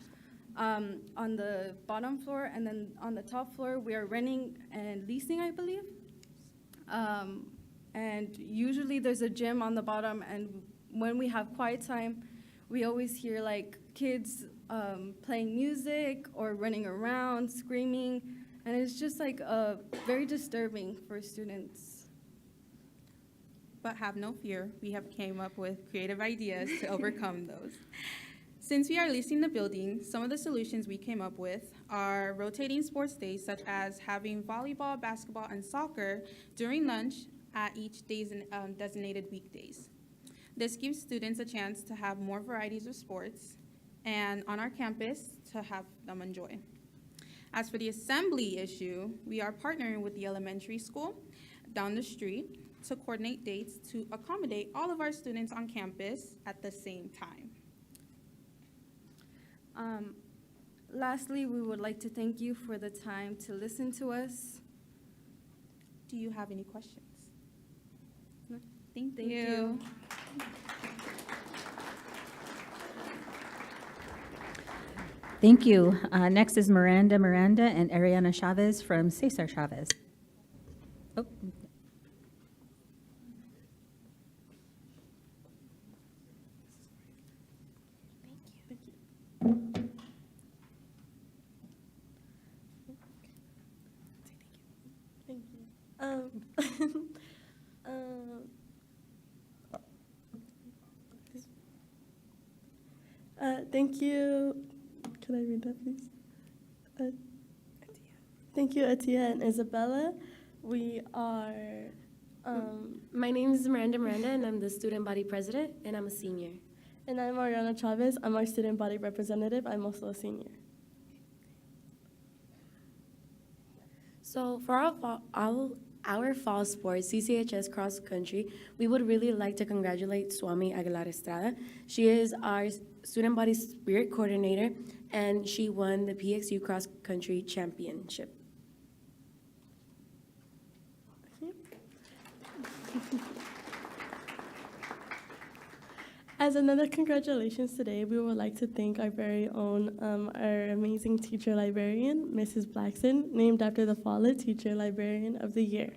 On the bottom floor, and then on the top floor, we are renting and leasing, I believe. And usually there's a gym on the bottom, and when we have quiet time, we always hear like kids playing music or running around, screaming, and it's just like very disturbing for students. But have no fear, we have came up with creative ideas to overcome those. Since we are leasing the building, some of the solutions we came up with are rotating sports days, such as having volleyball, basketball, and soccer during lunch at each day's designated weekdays. This gives students a chance to have more varieties of sports and on our campus to have them enjoy. As for the assembly issue, we are partnering with the elementary school down the street to coordinate dates to accommodate all of our students on campus at the same time. Lastly, we would like to thank you for the time to listen to us. Do you have any questions? No? Thank Thank you. you. Thank you. Next is Miranda and Ariana Chavez from Cesar Chavez. Oh. Thank you. Thank you. Can I read that, please? Thank you, Atia and Isabella. We are. My name is Miranda, and I'm the student body president, and I'm a senior. And I'm Ariana Chavez. I'm our student body representative. I'm also a senior. So for our fall sports, CCHS cross country, we would really like to congratulate Swami Aguilar Estrada. She is our student body spirit coordinator, and she won the PXU cross country championship. As another congratulations today, we would like to thank our very own, our amazing teacher librarian, Mrs. Blackson, named after the fallen teacher librarian of the year.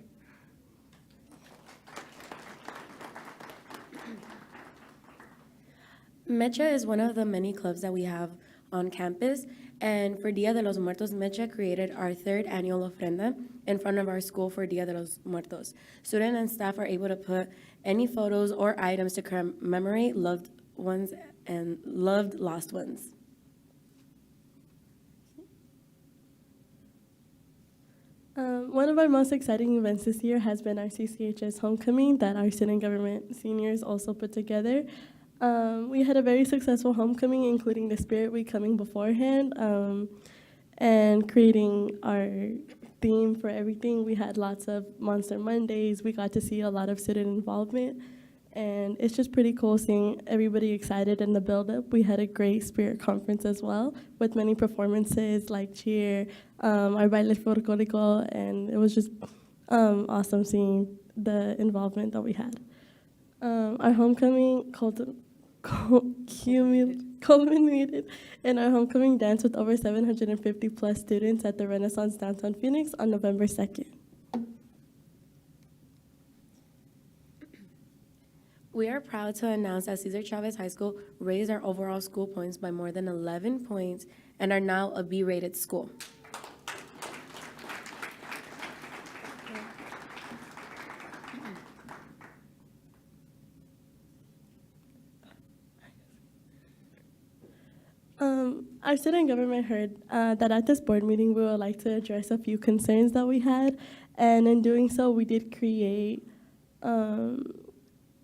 Mecha is one of the many clubs that we have on campus, and for Dia de los Muertos, Mecha created our third annual ofrenda in front of our school for Dia de los Muertos. Students and staff are able to put any photos or items to commemorate loved ones and loved lost ones. One of our most exciting events this year has been our CCHS homecoming that our student government seniors also put together. We had a very successful homecoming, including the Spirit Week coming beforehand, and creating our theme for everything. We had lots of Monster Mondays. We got to see a lot of student involvement, and it's just pretty cool seeing everybody excited in the build-up. We had a great Spirit conference as well, with many performances like cheer, our baile folclórico, and it was just awesome seeing the involvement that we had. Our homecoming culminated in our homecoming dance with over 750 plus students at the Renaissance Downtown Phoenix on November 2nd. We are proud to announce that Cesar Chavez High School raised our overall school points by more than 11 points and are now a B-rated school. Our student government heard that at this board meeting we would like to address a few concerns that we had, and in doing so we did create,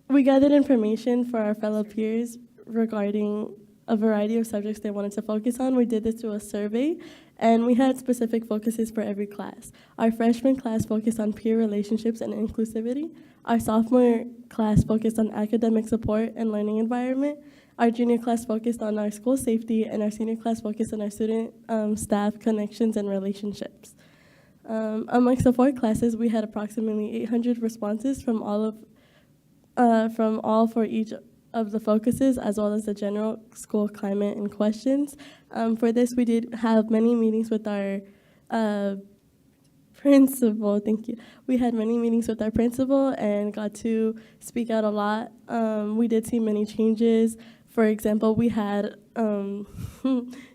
we gathered information for our fellow peers regarding a variety of subjects they wanted to focus on. We did this through a survey, and we had specific focuses for every class. Our freshman class focused on peer relationships and inclusivity. Our sophomore class focused on academic support and learning environment. Our junior class focused on our school safety, and our senior class focused on our student staff connections and relationships. Amongst the 4 classes, we had approximately 800 responses from all for each of the focuses, as well as the general school climate and questions. For this, we did have many meetings with our principal. Thank you. We had many meetings with our principal and got to speak out a lot. We did see many changes. For example, we had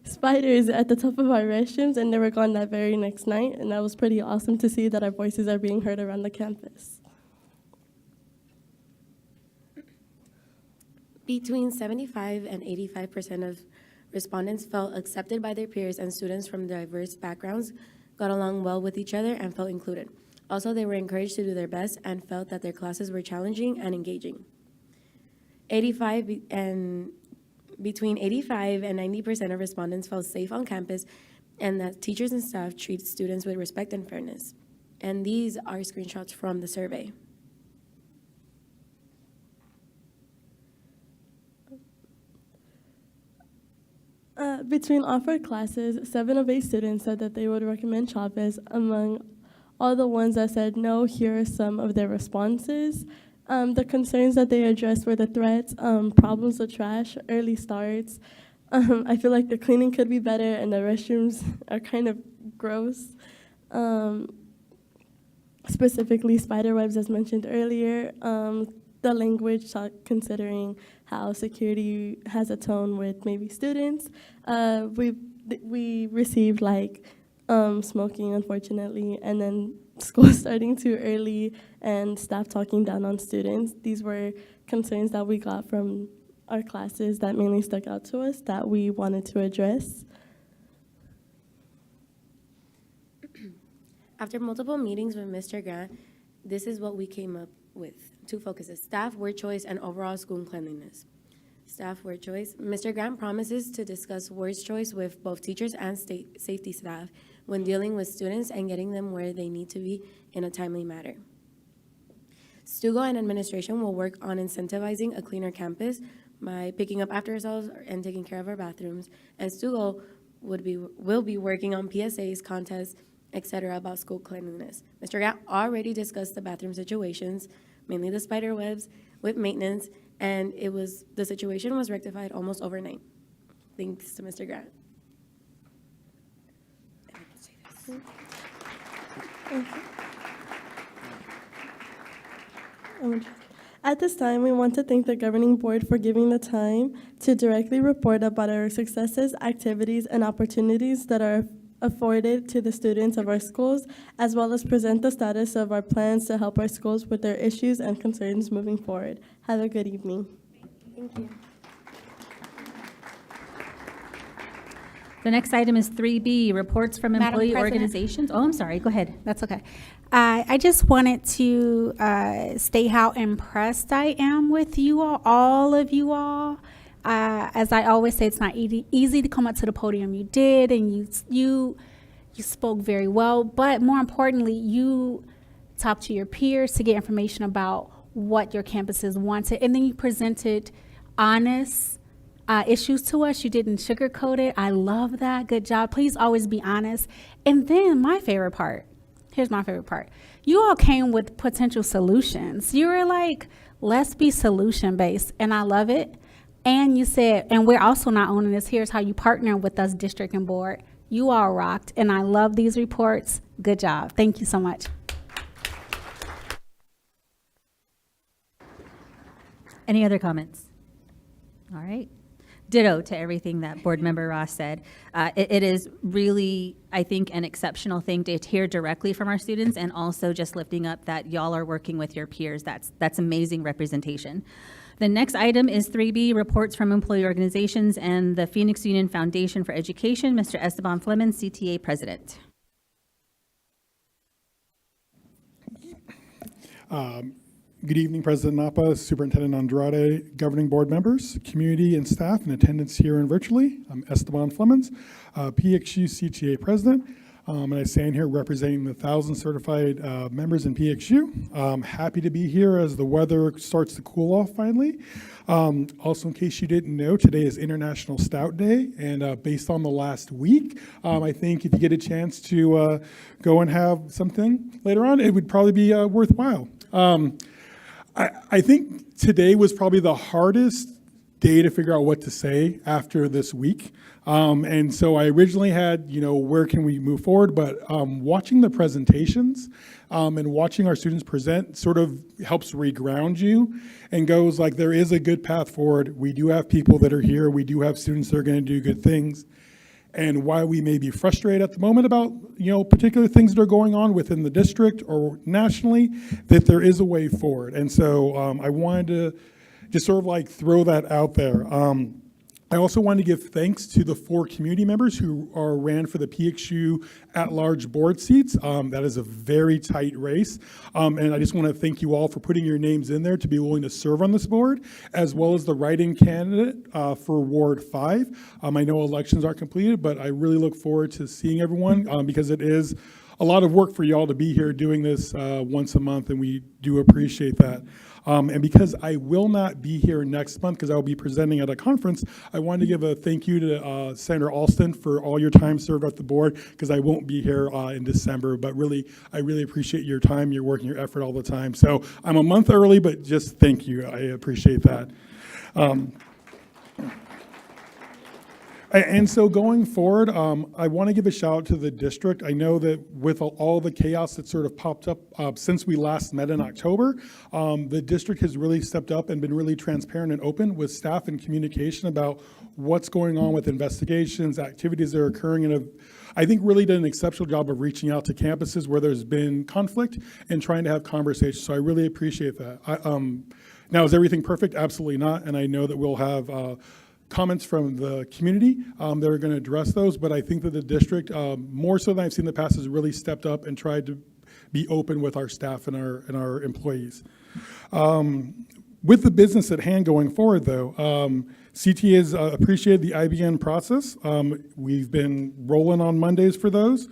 spiders at the top of our restrooms, and they were gone that very next night, and that was pretty awesome to see that our voices are being heard around the campus. Between 75 and 85% of respondents felt accepted by their peers, and students from diverse backgrounds got along well with each other and felt included. Also, they were encouraged to do their best and felt that their classes were challenging and engaging. Between 85 and 90% of respondents felt safe on campus and that teachers and staff treat students with respect and fairness. And these are screenshots from the survey. Between offered classes, 7 of 8 students said that they would recommend Chavez. Among all the ones that said no, here are some of their responses. The concerns that they addressed were the threats, problems with trash, early starts. I feel like the cleaning could be better and the restrooms are kind of gross. Specifically spider webs, as mentioned earlier. The language, considering how security has a tone with maybe students. We received like smoking, unfortunately, and then school starting too early and staff talking down on students. These were concerns that we got from our classes that mainly stuck out to us that we wanted to address. After multiple meetings with Mr. Grant, this is what we came up with. 2 focuses: staff, word choice, and overall school cleanliness. Staff word choice. Mr. Grant promises to discuss word choice with both teachers and safety staff when dealing with students and getting them where they need to be in a timely manner. Stugo and administration will work on incentivizing a cleaner campus by picking up after ourselves and taking care of our bathrooms. And Stugo will be working on PSAs, contests, etc. about school cleanliness. Mr. Grant already discussed the bathroom situations, mainly the spider webs, with maintenance, and the situation was rectified almost overnight. Thanks to Mr. Grant. At this time, we want to thank the governing board for giving the time to directly report about our successes, activities, and opportunities that are afforded to the students of our schools, as well as present the status of our plans to help our schools with their issues and concerns moving forward. Have a good evening. Thank you. The next item is 3B, reports from Madam employee President? organizations. Oh, I'm sorry, go ahead. That's okay. I just wanted to state how impressed I am with you all of you all. As I always say, it's not easy to come up to the podium. You did, and you spoke very well. But more importantly, you talked to your peers to get information about what your campuses wanted, and then you presented honest issues to us. You didn't sugarcoat it. I love that. Good job. Please always be honest. And then my favorite part. Here's my favorite part. You all came with potential solutions. You were like, let's be solution based. And I love it. And you said, and we're also not owning this. Here's how you partner with us, district and board. You all rocked. And I love these reports. Good job. Thank you so much. Any other comments? All right. Ditto to everything that Board Member Ross said. It is really, I think, an exceptional thing to hear directly from our students, and also just lifting up that y'all are working with your peers. That's amazing representation. The next item is 3B, reports from employee organizations and the Phoenix Union Foundation for Education. Mr. Esteban Fleming, CTA President. Good evening, President Napa, Superintendent Andrade, governing board members, community and staff in attendance here and virtually. I'm Esteban Fleming, PXU CTA President, and I stand here representing the 1,000 certified members in PXU. I'm happy to be here as the weather starts to cool off finally. Also, in case you didn't know, today is International Stout Day, and based on the last week, I think if you get a chance to go and have something later on, it would probably be worthwhile. I think today was probably the hardest day to figure out what to say after this week. And so I originally had, where can we move forward? But watching the presentations and watching our students present sort of helps reground you and goes like, there is a good path forward. We do have people that are here. We do have students that are going to do good things. And while we may be frustrated at the moment about, particular things that are going on within the district or nationally, that there is a way forward. And so I wanted to just sort of like throw that out there. I also want to give thanks to the 4 community members who ran for the PXU at-large board seats. That is a very tight race. And I just want to thank you all for putting your names in there to be willing to serve on this board, as well as the write-in candidate for Ward 5. I know elections are completed, but I really look forward to seeing everyone because it is a lot of work for y'all to be here doing this once a month, and we do appreciate that. And because I will not be here next month because I will be presenting at a conference, I wanted to give a thank you to Senator Alston for all your time served at the board, because I won't be here in December. But really, I really appreciate your time, your work, and your effort all the time. So I'm a month early, but just thank you. I appreciate that. And so going forward, I want to give a shout out to the district. I know that with all the chaos that sort of popped up since we last met in October, the district has really stepped up and been really transparent and open with staff and communication about what's going on with investigations, activities that are occurring, and I think really did an exceptional job of reaching out to campuses where there's been conflict and trying to have conversations. So I really appreciate that. Now, is everything perfect? Absolutely not. And I know that we'll have comments from the community that are going to address those, but I think that the district, more so than I've seen in the past, has really stepped up and tried to be open with our staff and our employees. With the business at hand going forward, though, CTA has appreciated the IBN process. We've been rolling on Mondays for those.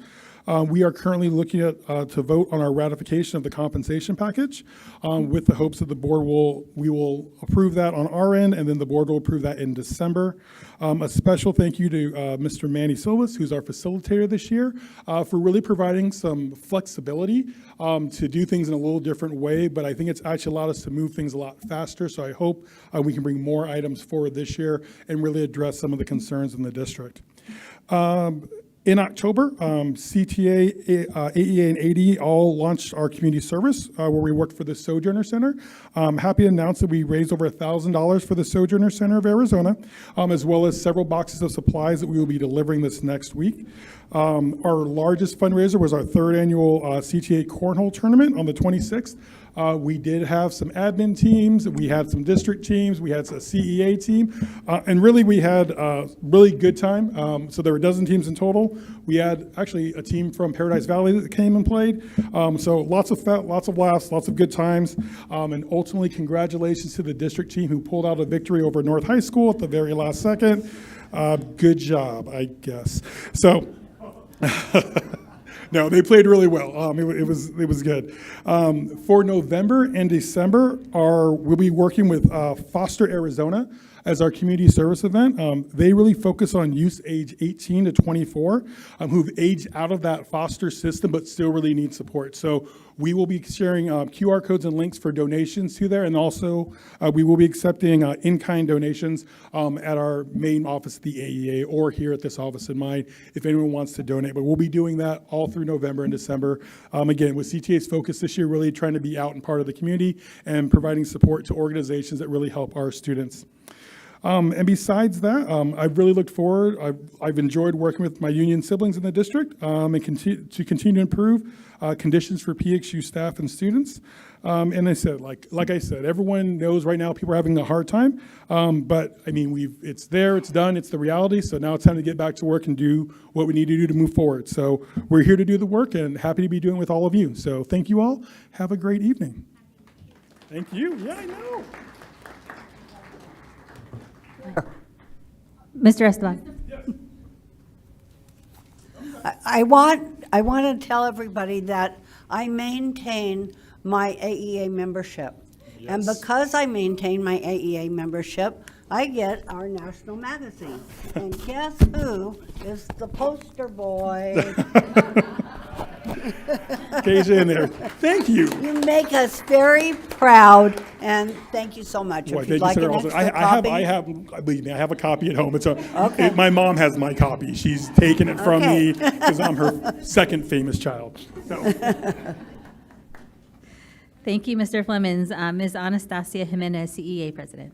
We are currently looking at to vote on our ratification of the compensation package with the hopes that the board will approve that on our end, and then the board will approve that in December. A special thank you to Mr. Manny Silvas, who's our facilitator this year, for really providing some flexibility to do things in a little different way, but I think it's actually allowed us to move things a lot faster, so I hope we can bring more items forward this year and really address some of the concerns in the district. In October, CTA, AEA, and AD all launched our community service where we worked for the Sojourner Center. I'm happy to announce that we raised over $1,000 for the Sojourner Center of Arizona, as well as several boxes of supplies that we will be delivering this next week. Our largest fundraiser was our third annual CTA Cornhole Tournament on the 26th. We did have some admin teams, we had some district teams, we had a CEA team, and really we had a really good time. So there were a dozen teams in total. We had actually a team from Paradise Valley that came and played. So lots of laughs, lots of good times, and ultimately congratulations to the district team who pulled out a victory over North High School at the very last second. Good job, I guess. So. No, they played really well. It was good. For November and December, we'll be working with Foster Arizona as our community service event. They really focus on youth age 18 to 24 who've aged out of that foster system but still really need support. So we will be sharing QR codes and links for donations to there, and also we will be accepting in-kind donations at our main office at the AEA or here at this office in mine if anyone wants to donate. But we'll be doing that all through November and December. Again, with CTA's focus this year, really trying to be out and part of the community and providing support to organizations that really help our students. And besides that, I've really looked forward. I've enjoyed working with my union siblings in the district and continue to improve conditions for PXU staff and students. And I said, like I said, everyone knows right now people are having a hard time. But I mean, it's there, it's done, it's the reality. So now it's time to get back to work and do what we need to do to move forward. So we're here to do the work and happy to be doing it with all of you. So thank you all. Have a great evening. Thank you. Yeah, I know. Mr. Esteban. I want to tell everybody that I maintain my AEA membership. Yes. And because I maintain my AEA membership, I get our national magazine. And guess who is the poster boy? KJ in there. Thank you. You make us very proud, and thank you so much. Boy, if you'd like an extra copy. Believe me, I have a copy at home. My mom has my copy. She's taken it from me because I'm her second famous child. So. Thank you, Mr. Flemings. Ms. Anastasia Jimenez, CEA President.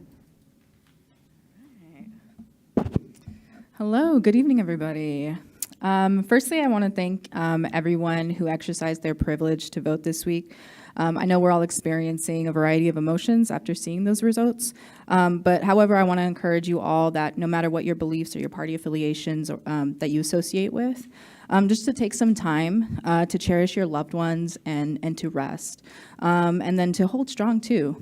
Hello, good evening, everybody. Firstly, I want to thank everyone who exercised their privilege to vote this week. I know we're all experiencing a variety of emotions after seeing those results, but however, I want to encourage you all that no matter what your beliefs or your party affiliations that you associate with, just to take some time to cherish your loved ones and to rest. And then to hold strong too,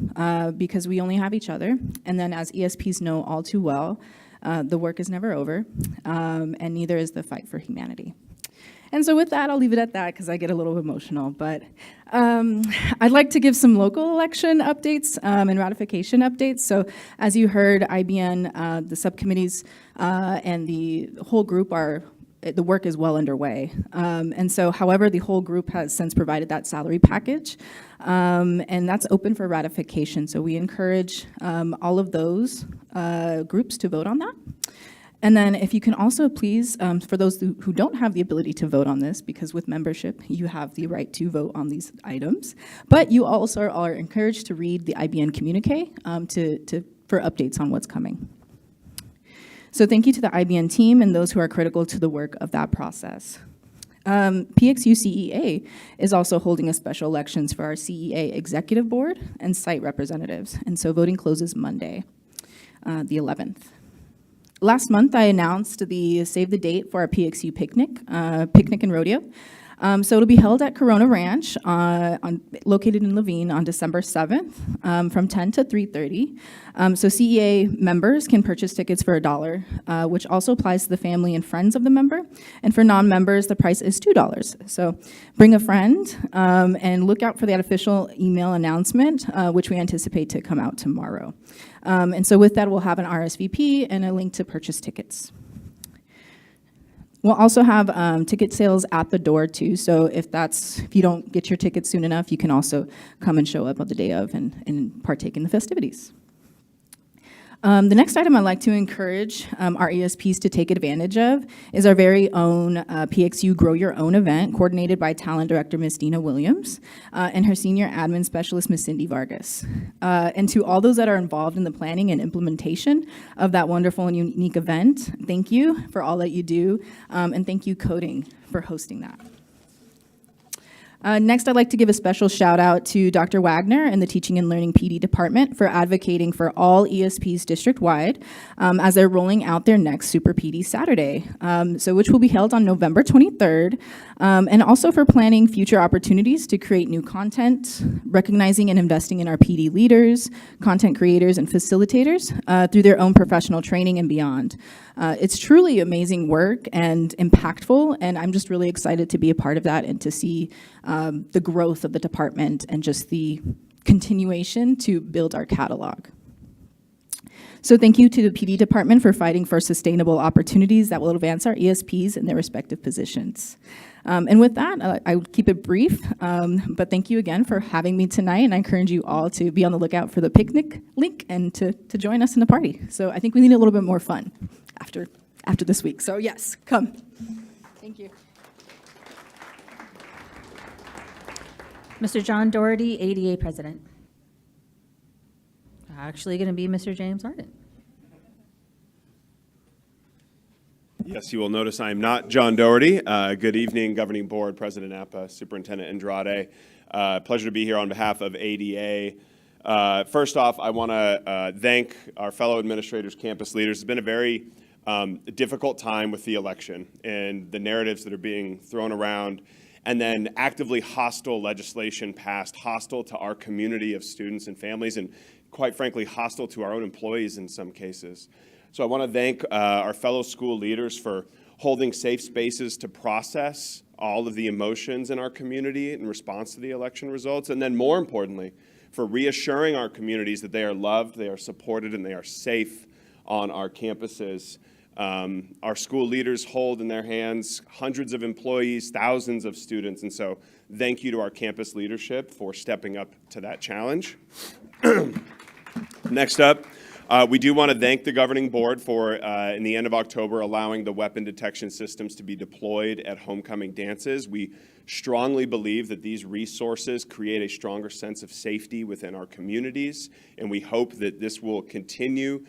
because we only have each other. And then as ESPs know all too well, the work is never over, and neither is the fight for humanity. And so with that, I'll leave it at that because I get a little emotional. But I'd like to give some local election updates and ratification updates. So as you heard, IBN, the subcommittees, and the whole group the work is well underway. And so, however, the whole group has since provided that salary package, and that's open for ratification. So we encourage all of those groups to vote on that. And then if you can also please, for those who don't have the ability to vote on this, because with membership, you have the right to vote on these items, but you also are encouraged to read the IBN communique for updates on what's coming. So thank you to the IBN team and those who are critical to the work of that process. PXU CEA is also holding a special elections for our CEA Executive Board and site representatives, and so voting closes Monday, the 11th. Last month, I announced the save the date for our PXU picnic and rodeo. So it'll be held at Corona Ranch, located in Laveen, on December 7th from 10 to 3:30. So CEA members can purchase tickets for $1, which also applies to the family and friends of the member. And for non-members, the price is $2. So bring a friend and look out for that official email announcement, which we anticipate to come out tomorrow. And so with that, we'll have an RSVP and a link to purchase tickets. We'll also have ticket sales at the door too, so if you don't get your tickets soon enough, you can also come and show up on the day of and partake in the festivities. The next item I'd like to encourage our ESPs to take advantage of is our very own PXU Grow Your Own event, coordinated by Talent Director Ms. Dina Williams and her Senior Admin Specialist Ms. Cindy Vargas. And to all those that are involved in the planning and implementation of that wonderful and unique event, thank you for all that you do, and thank you, Coding, for hosting that. Next, I'd like to give a special shout out to Dr. Wagner and the Teaching and Learning PD department for advocating for all ESPs district-wide as they're rolling out their next Super PD Saturday, which will be held on November 23rd, and also for planning future opportunities to create new content, recognizing and investing in our PD leaders, content creators, and facilitators through their own professional training and beyond. It's truly amazing work and impactful, and I'm just really excited to be a part of that and to see the growth of the department and just the continuation to build our catalog. So thank you to the PD department for fighting for sustainable opportunities that will advance our ESPs in their respective positions. And with that, I would keep it brief, but thank you again for having me tonight, and I encourage you all to be on the lookout for the picnic link and to join us in the party. So I think we need a little bit more fun after this week. So yes, come. Thank you. Mr. John Doherty, ADA President. Actually going to be Mr. James Arden. Yes, you will notice I am not John Doherty. Good evening, Governing Board, President Napa, Superintendent Andrade. Pleasure to be here on behalf of ADA. First off, I want to thank our fellow administrators, campus leaders. It's been a very difficult time with the election and the narratives that are being thrown around, and then actively hostile legislation passed, hostile to our community of students and families, and quite frankly, hostile to our own employees in some cases. So I want to thank our fellow school leaders for holding safe spaces to process all of the emotions in our community in response to the election results, and then more importantly, for reassuring our communities that they are loved, they are supported, and they are safe on our campuses. Our school leaders hold in their hands hundreds of employees, thousands of students, and so thank you to our campus leadership for stepping up to that challenge. Next up, we do want to thank the governing board for, in the end of October, allowing the weapon detection systems to be deployed at homecoming dances. We strongly believe that these resources create a stronger sense of safety within our communities, and we hope that this will continue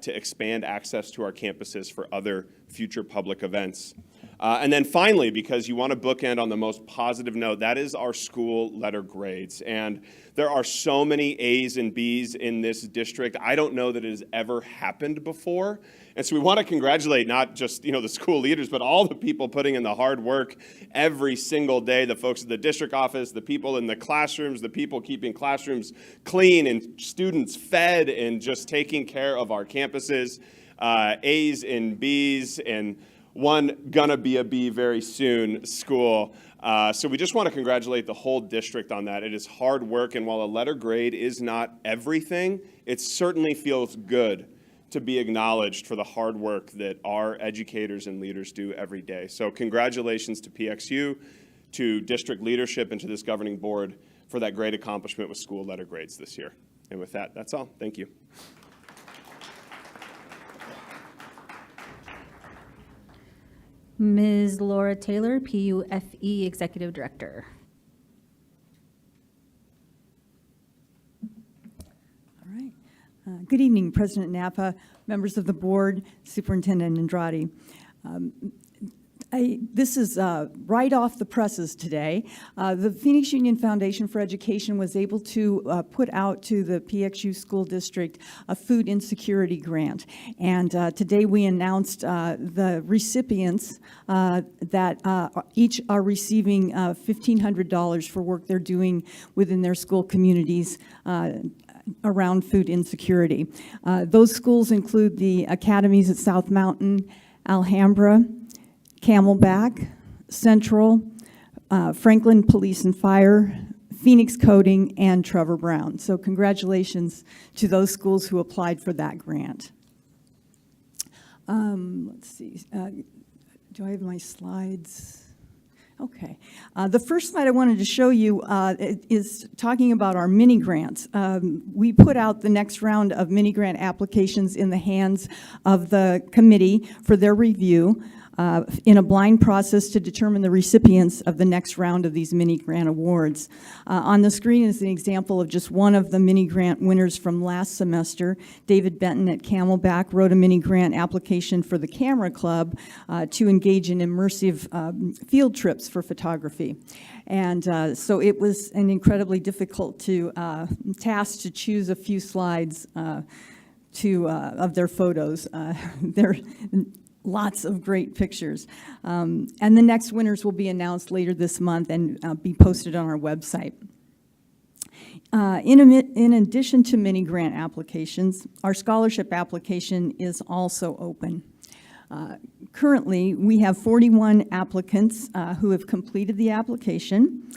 to expand access to our campuses for other future public events. And then finally, because you want to bookend on the most positive note, that is our school letter grades. And there are so many A's and B's in this district. I don't know that it has ever happened before. And so we want to congratulate not just, the school leaders, but all the people putting in the hard work every single day, the folks at the district office, the people in the classrooms, the people keeping classrooms clean and students fed and just taking care of our campuses. A's and B's and one gonna be a B very soon school. So we just want to congratulate the whole district on that. It is hard work, and while a letter grade is not everything, it certainly feels good to be acknowledged for the hard work that our educators and leaders do every day. So congratulations to PXU, to district leadership, and to this governing board for that great accomplishment with school letter grades this year. And with that, that's all. Thank you. Ms. Laura Taylor, PUFE Executive Director. All right. Good evening, President Napa, members of the board, Superintendent Andrade. This is right off the presses today. The Phoenix Union Foundation for Education was able to put out to the PXU School District a food insecurity grant. And today we announced the recipients that each are receiving $1,500 for work they're doing within their school communities around food insecurity. Those schools include the academies at South Mountain, Alhambra, Camelback, Central, Franklin Police and Fire, Phoenix Coding, and Trevor Brown. So congratulations to those schools who applied for that grant. Let's see, do I have my slides? Okay. The first slide I wanted to show you is talking about our mini grants. We put out the next round of mini grant applications in the hands of the committee for their review in a blind process to determine the recipients of the next round of these mini grant awards. On the screen is an example of just one of the mini grant winners from last semester. David Benton at Camelback wrote a mini grant application for the Camera Club to engage in immersive field trips for photography. And so it was an incredibly difficult task to choose a few slides of their photos. They're lots of great pictures. And the next winners will be announced later this month and be posted on our website. In addition to mini grant applications, our scholarship application is also open. Currently, we have 41 applicants who have completed the application,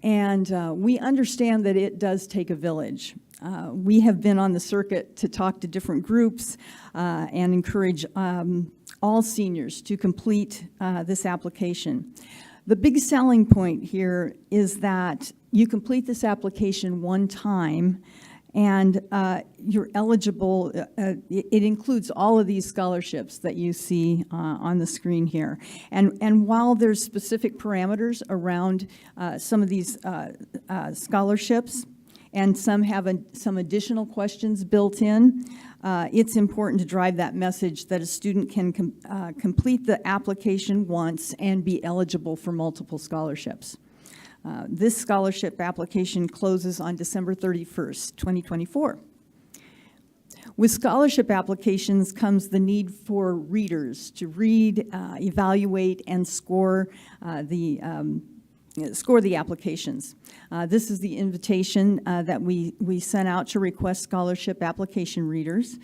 and we understand that it does take a village. We have been on the circuit to talk to different groups and encourage all seniors to complete this application. The big selling point here is that you complete this application one time and you're eligible. It includes all of these scholarships that you see on the screen here. And while there's specific parameters around some of these scholarships, and some have some additional questions built in, it's important to drive that message that a student can complete the application once and be eligible for multiple scholarships. This scholarship application closes on December 31st, 2024. With scholarship applications comes the need for readers to read, evaluate, and score the applications. This is the invitation that we sent out to request scholarship application readers.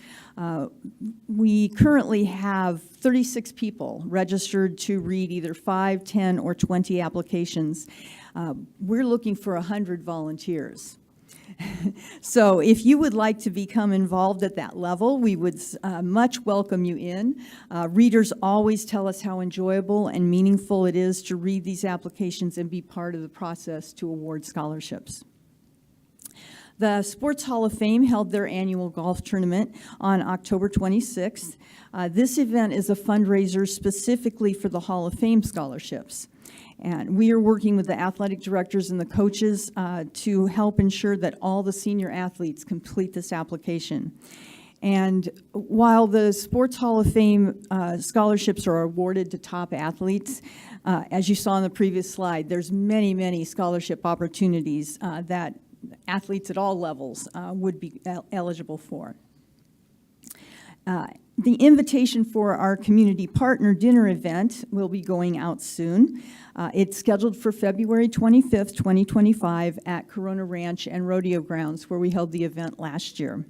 We currently have 36 people registered to read either 5, 10, or 20 applications. We're looking for 100 volunteers. So if you would like to become involved at that level, we would much welcome you in. Readers always tell us how enjoyable and meaningful it is to read these applications and be part of the process to award scholarships. The Sports Hall of Fame held their annual golf tournament on October 26th. This event is a fundraiser specifically for the Hall of Fame scholarships. And we are working with the athletic directors and the coaches to help ensure that all the senior athletes complete this application. And while the Sports Hall of Fame scholarships are awarded to top athletes, as you saw on the previous slide, there's many, many scholarship opportunities that athletes at all levels would be eligible for. The invitation for our community partner dinner event will be going out soon. It's scheduled for February 25th, 2025 at Corona Ranch and Rodeo Grounds, where we held the event last year.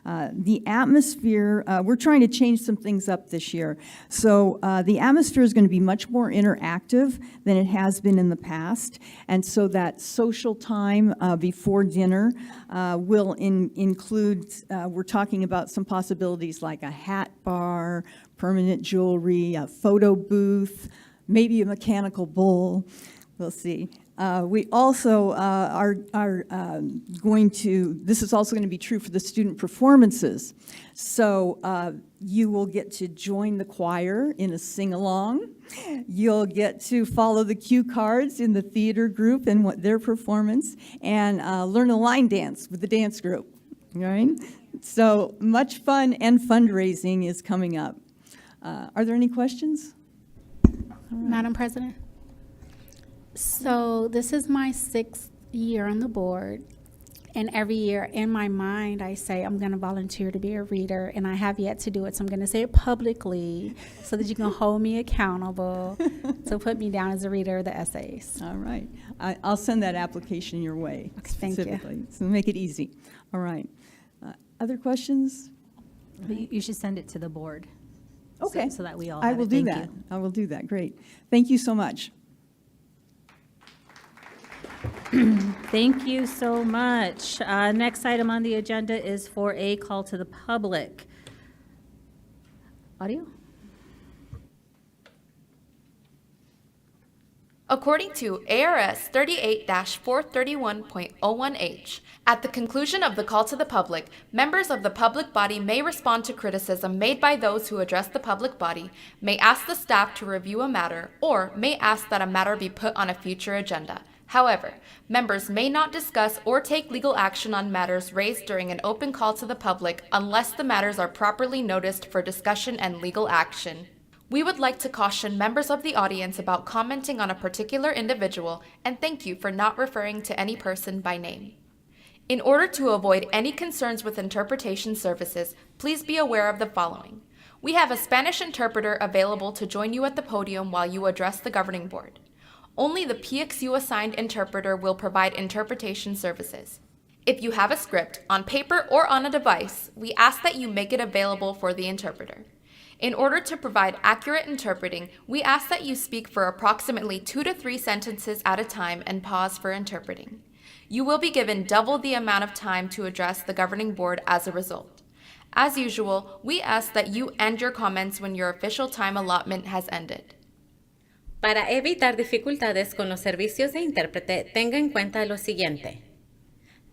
The atmosphere, we're trying to change some things up this year. So the atmosphere is going to be much more interactive than it has been in the past. And so that social time before dinner will include, we're talking about some possibilities like a hat bar, permanent jewelry, a photo booth, maybe a mechanical bull. We'll see. We also are going to, this is also going to be true for the student performances. So you will get to join the choir in a sing-along. You'll get to follow the cue cards in the theater group and what their performance, and learn a line dance with the dance group, right? So much fun and fundraising is coming up. Are there any questions? Madam President? So this is my 6th year on the board, and every year in my mind I say I'm going to volunteer to be a reader, and I have yet to do it, so I'm going to say it publicly so that you can hold me accountable to put me down as a reader of the essays. All right. I'll send that application your way specifically. Thank you. So make it easy. All right. Other questions? You should send it to the board. Okay. So that we all I have will it. do Thank that. you. I will do that. Great. Thank you so much. Thank you so much. Next item on the agenda is for a call to the public. Audio? According to ARS 38-431.01H, at the conclusion of the call to the public, members of the public body may respond to criticism made by those who address the public body, may ask the staff to review a matter, or may ask that a matter be put on a future agenda. However, members may not discuss or take legal action on matters raised during an open call to the public unless the matters are properly noticed for discussion and legal action. We would like to caution members of the audience about commenting on a particular individual and thank you for not referring to any person by name. In order to avoid any concerns with interpretation services, please be aware of the following. We have a Spanish interpreter available to join you at the podium while you address the governing board. Only the PXU assigned interpreter will provide interpretation services. If you have a script, on paper or on a device, we ask that you make it available for the interpreter. In order to provide accurate interpreting, we ask that you speak for approximately 2 to 3 sentences at a time and pause for interpreting. You will be given double the amount of time to address the governing board as a result. As usual, we ask that you end your comments when your official time allotment has ended. Para evitar dificultades con los servicios de intérprete, tenga en cuenta lo siguiente.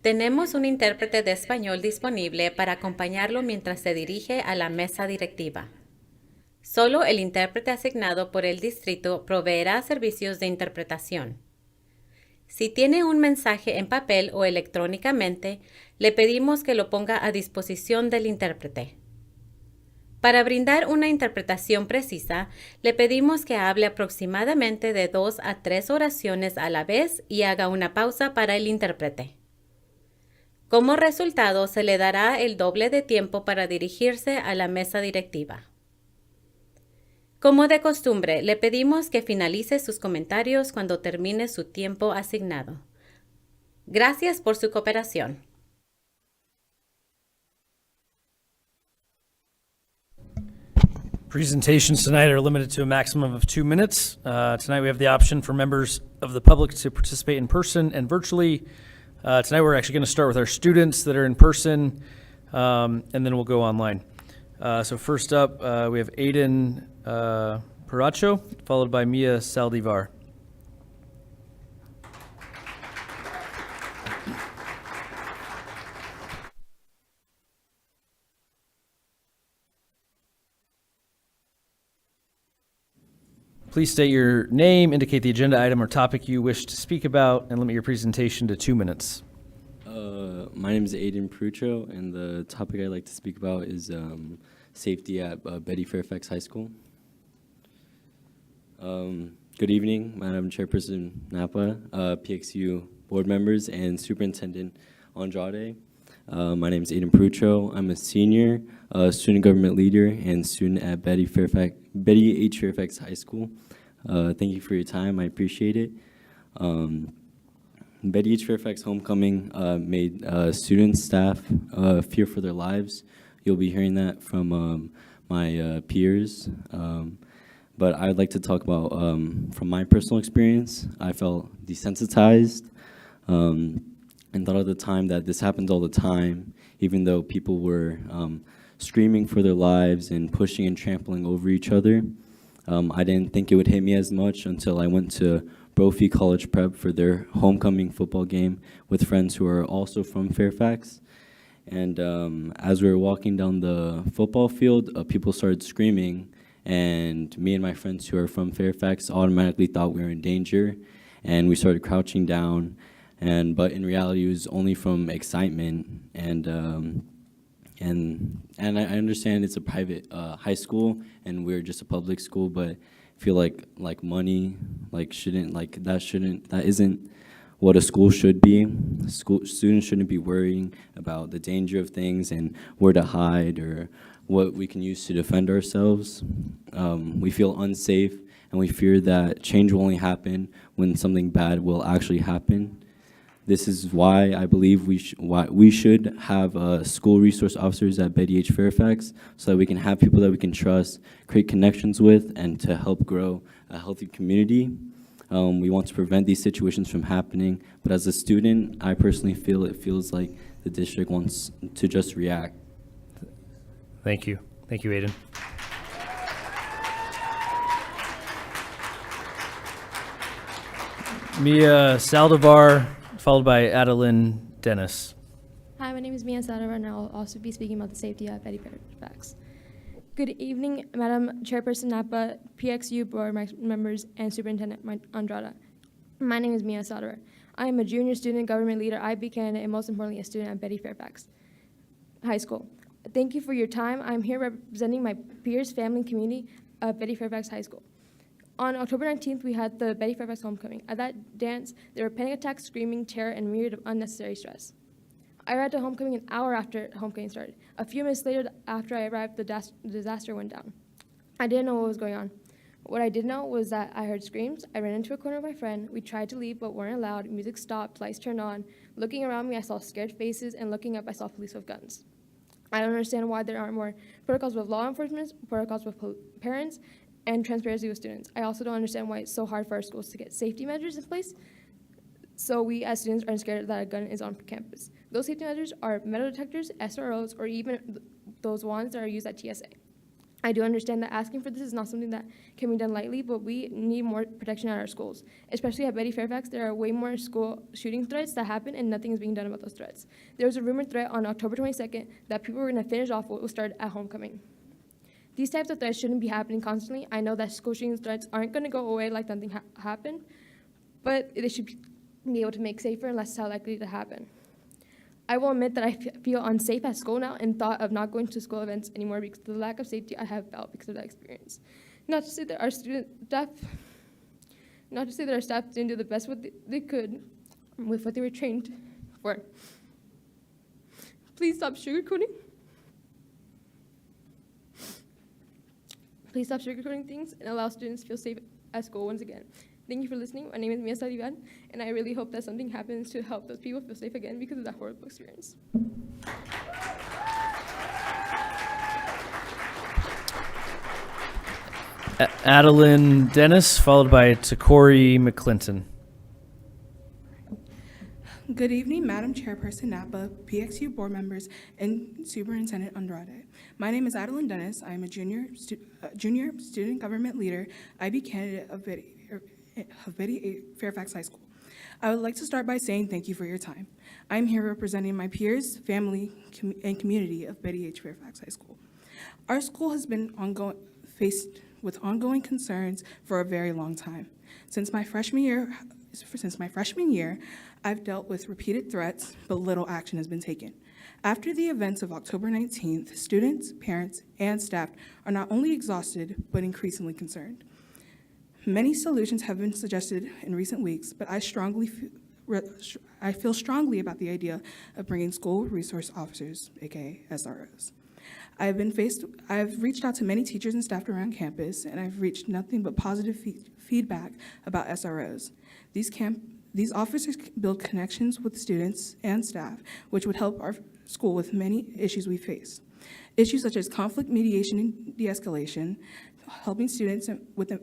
Tenemos un intérprete de español disponible para acompañarlo mientras se dirige a la mesa directiva. Solo el intérprete asignado por el distrito proveerá servicios de interpretación. Si tiene un mensaje en papel o electrónicamente, le pedimos que lo ponga a disposición del intérprete. Para brindar una interpretación precisa, le pedimos que hable aproximadamente de 2 a 3 oraciones a la vez y haga una pausa para el intérprete. Como resultado, se le dará el doble de tiempo para dirigirse a la mesa directiva. Como de costumbre, le pedimos que finalice sus comentarios cuando termine su tiempo asignado. Gracias por su cooperación. Presentations tonight are limited to a maximum of 2 minutes. Tonight we have the option for members of the public to participate in person and virtually. Tonight we're actually going to start with our students that are in person, and then we'll go online. So first up, we have Aiden Paracho, followed by Mia Saldivar. Please state your name, indicate the agenda item or topic you wish to speak about, and limit your presentation to 2 minutes. My name is Aiden Prucho, and the topic I'd like to speak about is safety at Betty Fairfax High School. Good evening, Madam Chairperson Napa, PXU board members, and Superintendent Andrade. My name is Aiden Prucho. I'm a senior, student government leader, and student at Betty H. Fairfax High School. Thank you for your time. I appreciate it. Betty H. Fairfax Homecoming made students, staff fear for their lives. You'll be hearing that from my peers. But I'd like to talk about, from my personal experience, I felt desensitized and thought at the time that this happened all the time, even though people were screaming for their lives and pushing and trampling over each other. I didn't think it would hit me as much until I went to Brophy College Prep for their homecoming football game with friends who are also from Fairfax. And as we were walking down the football field, people started screaming, and me and my friends who are from Fairfax automatically thought we were in danger, and we started crouching down. But in reality, it was only from excitement, and I understand it's a private high school, and we're just a public school, but I feel like money that isn't what a school should be. Students shouldn't be worrying about the danger of things and where to hide or what we can use to defend ourselves. We feel unsafe, and we fear that change will only happen when something bad will actually happen. This is why I believe we should have school resource officers at Betty H. Fairfax, so that we can have people that we can trust, create connections with, and to help grow a healthy community. We want to prevent these situations from happening, but as a student, I personally feel it feels like the district wants to just react. Thank you. Thank you, Aiden. Mia Saldivar, followed by Adeline Dennis. Hi, my name is Mia Sadara, and I'll also be speaking about the safety at Betty Fairfax. Good evening, Madam Chairperson Napa, PXU board members, and Superintendent Andrada. My name is Mia Sadara. I am a junior student government leader, IB candidate, and most importantly, a student at Betty Fairfax High School. Thank you for your time. I'm here representing my peers, family, and community of Betty Fairfax High School. On October 19th, we had the Betty Fairfax homecoming. At that dance, there were panic attacks, screaming, terror, and myriad of unnecessary stress. I arrived at homecoming an hour after homecoming started. A few minutes later, after I arrived, the disaster went down. I didn't know what was going on. What I did know was that I heard screams. I ran into a corner with my friend. We tried to leave, but weren't allowed. Music stopped, lights turned on. Looking around me, I saw scared faces, and looking up, I saw police with guns. I don't understand why there aren't more protocols with law enforcement, protocols with parents, and transparency with students. I also don't understand why it's so hard for our schools to get safety measures in place, so we as students aren't scared that a gun is on campus. Those safety measures are metal detectors, SROs, or even those wands that are used at TSA. I do understand that asking for this is not something that can be done lightly, but we need more protection at our schools. Especially at Betty Fairfax, there are way more school shooting threats that happen, and nothing is being done about those threats. There was a rumored threat on October 22nd that people were going to finish off what was started at homecoming. These types of threats shouldn't be happening constantly. I know that school shooting threats aren't going to go away like nothing happened, but they should be able to make safer and less likely to happen. I will admit that I feel unsafe at school now and thought of not going to school events anymore because of the lack of safety I have felt because of that experience. Not to say that our staff didn't do the best what they could with what they were trained for. Please stop sugarcoating. Please stop sugarcoating things and allow students to feel safe at school once again. Thank you for listening. My name is Mia Salivan, and I really hope that something happens to help those people feel safe again because of that horrible experience. Adeline Dennis, followed by Takori McClinton. Good evening, Madam Chairperson Napa, PXU board members, and Superintendent Andrade. My name is Adeline Dennis. I am a junior student government leader, IB candidate of Betty Fairfax High School. I would like to start by saying thank you for your time. I'm here representing my peers, family, and community of Betty H. Fairfax High School. Our school has been faced with ongoing concerns for a very long time. Since my freshman year, I've dealt with repeated threats, but little action has been taken. After the events of October 19th, students, parents, and staff are not only exhausted, but increasingly concerned. Many solutions have been suggested in recent weeks, but I feel strongly about the idea of bringing school resource officers, aka SROs. I've reached out to many teachers and staff around campus, and I've reached nothing but positive feedback about SROs. These officers build connections with students and staff, which would help our school with many issues we face. Issues such as conflict mediation and de-escalation, helping students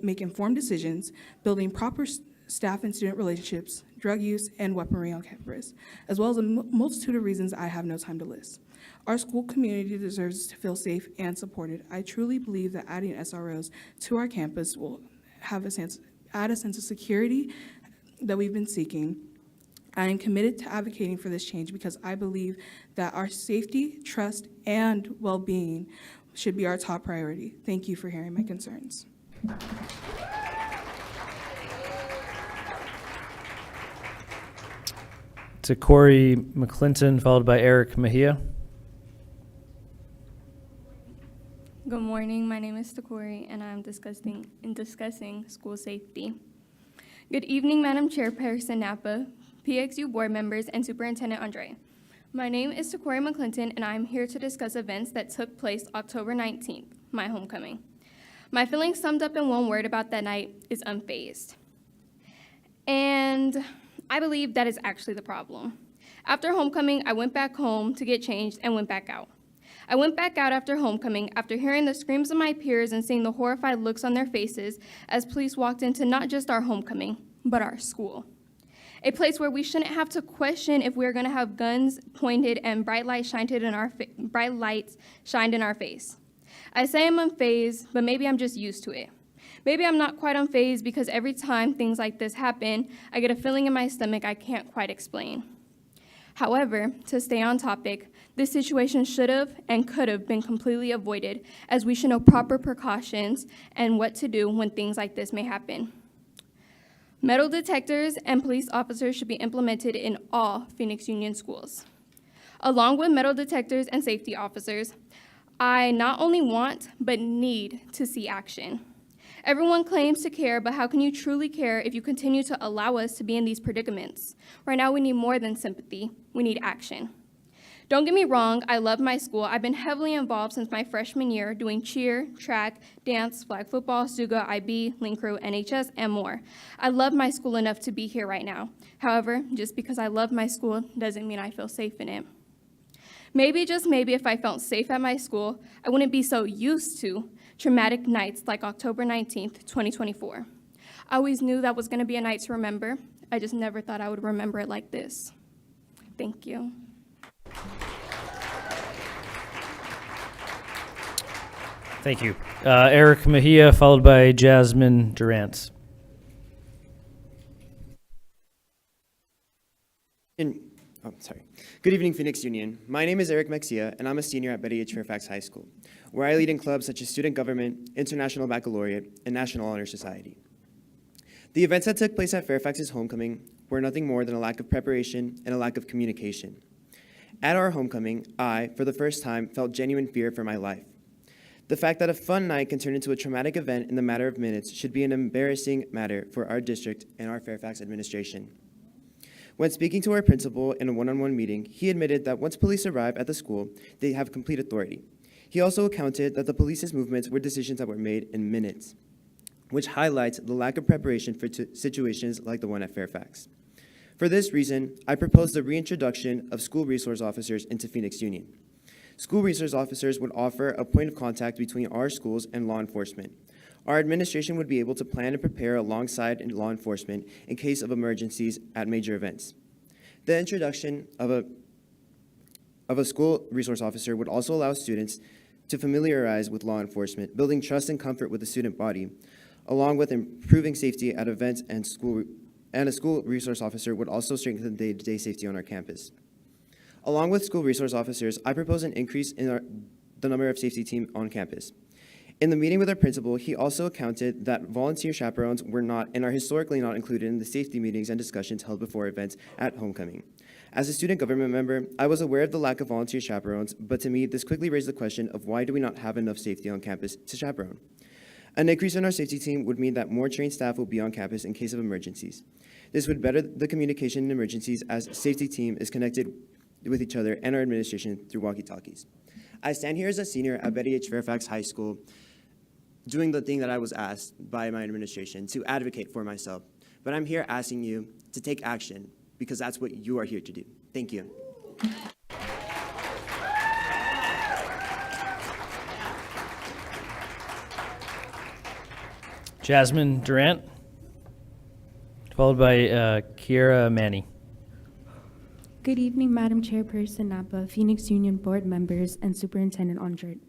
make informed decisions, building proper staff and student relationships, drug use, and weaponry on campus, as well as a multitude of reasons I have no time to list. Our school community deserves to feel safe and supported. I truly believe that adding SROs to our campus will add a sense of security that we've been seeking. I am committed to advocating for this change because I believe that our safety, trust, and well-being should be our top priority. Thank you for hearing my concerns. Takori McClinton, followed by Eric Mejia. Good morning. My name is Takori, and I'm discussing school safety. Good evening, Madam Chairperson Napa, PXU board members, and Superintendent Andre. My name is Takori McClinton, and I'm here to discuss events that took place October 19th, my homecoming. My feelings summed up in one word about that night is unfazed. And I believe that is actually the problem. After homecoming, I went back home to get changed and went back out. I went back out after homecoming after hearing the screams of my peers and seeing the horrified looks on their faces as police walked into not just our homecoming, but our school. A place where we shouldn't have to question if we're gonna have guns pointed and bright lights shined in our face. I say I'm unfazed, but maybe I'm just used to it. Maybe I'm not quite unfazed because every time things like this happen, I get a feeling in my stomach I can't quite explain. However, to stay on topic, this situation should have and could have been completely avoided, as we should know proper precautions and what to do when things like this may happen. Metal detectors and police officers should be implemented in all Phoenix Union schools. Along with metal detectors and safety officers, I not only want, but need to see action. Everyone claims to care, but how can you truly care if you continue to allow us to be in these predicaments? Right now, we need more than sympathy. We need action. Don't get me wrong, I love my school. I've been heavily involved since my freshman year, doing cheer, track, dance, flag football, Stuga, IB, Link Crew, NHS, and more. I love my school enough to be here right now. However, just because I love my school doesn't mean I feel safe in it. Maybe, just maybe, if I felt safe at my school, I wouldn't be so used to traumatic nights like October 19th, 2024. I always knew that was going to be a night to remember. I just never thought I would remember it like this. Thank you. Thank you. Eric Mejia, followed by Jasmine Durant. Good evening, Phoenix Union. My name is Eric Mejia, and I'm a senior at Betty H. Fairfax High School, where I lead in clubs such as Student Government, International Baccalaureate, and National Honor Society. The events that took place at Fairfax's homecoming were nothing more than a lack of preparation and a lack of communication. At our homecoming, I, for the first time, felt genuine fear for my life. The fact that a fun night can turn into a traumatic event in the matter of minutes should be an embarrassing matter for our district and our Fairfax administration. When speaking to our principal in a one-on-one meeting, he admitted that once police arrive at the school, they have complete authority. He also accounted that the police's movements were decisions that were made in minutes, which highlights the lack of preparation for situations like the one at Fairfax. For this reason, I propose the reintroduction of school resource officers into Phoenix Union. School resource officers would offer a point of contact between our schools and law enforcement. Our administration would be able to plan and prepare alongside law enforcement in case of emergencies at major events. The introduction of a school resource officer would also allow students to familiarize with law enforcement, building trust and comfort with the student body, along with improving safety at events, and a school resource officer would also strengthen day-to-day safety on our campus. Along with school resource officers, I propose an increase in the number of safety team on campus. In the meeting with our principal, he also accounted that volunteer chaperones were not and are historically not included in the safety meetings and discussions held before events at homecoming. As a student government member, I was aware of the lack of volunteer chaperones, but to me, this quickly raised the question of why do we not have enough safety on campus to chaperone? An increase in our safety team would mean that more trained staff will be on campus in case of emergencies. This would better the communication in emergencies as safety team is connected with each other and our administration through walkie-talkies. I stand here as a senior at Betty H. Fairfax High School, doing the thing that I was asked by my administration to advocate for myself. But I'm here asking you to take action because that's what you are here to do. Thank you. Jasmine Durant, followed by Kiera Manny. Good evening, Madam Chairperson Napa, Phoenix Union Board members, and Superintendent Andrade.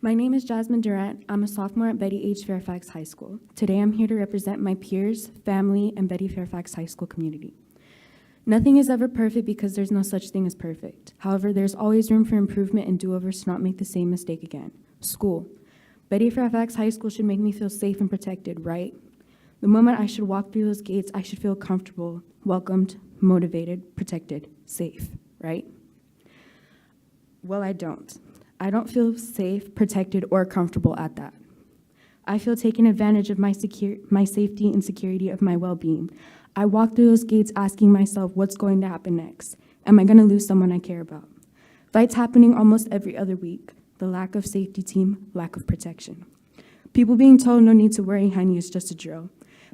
My name is Jasmine Durant. I'm a sophomore at Betty H. Fairfax High School. Today I'm here to represent my peers, family, and Betty Fairfax High School community. Nothing is ever perfect because there's no such thing as perfect. However, there's always room for improvement and do-overs to not make the same mistake again. School. Betty Fairfax High School should make me feel safe and protected, right? The moment I should walk through those gates, I should feel comfortable, welcomed, motivated, protected, safe, right? Well, I don't. I don't feel safe, protected, or comfortable at that. I feel taken advantage of my safety and security of my well-being. I walk through those gates asking myself, what's going to happen next? Am I going to lose someone I care about? Fights happening almost every other week. The lack of safety team, lack of protection. People being told no need to worry, honey, is just a drill.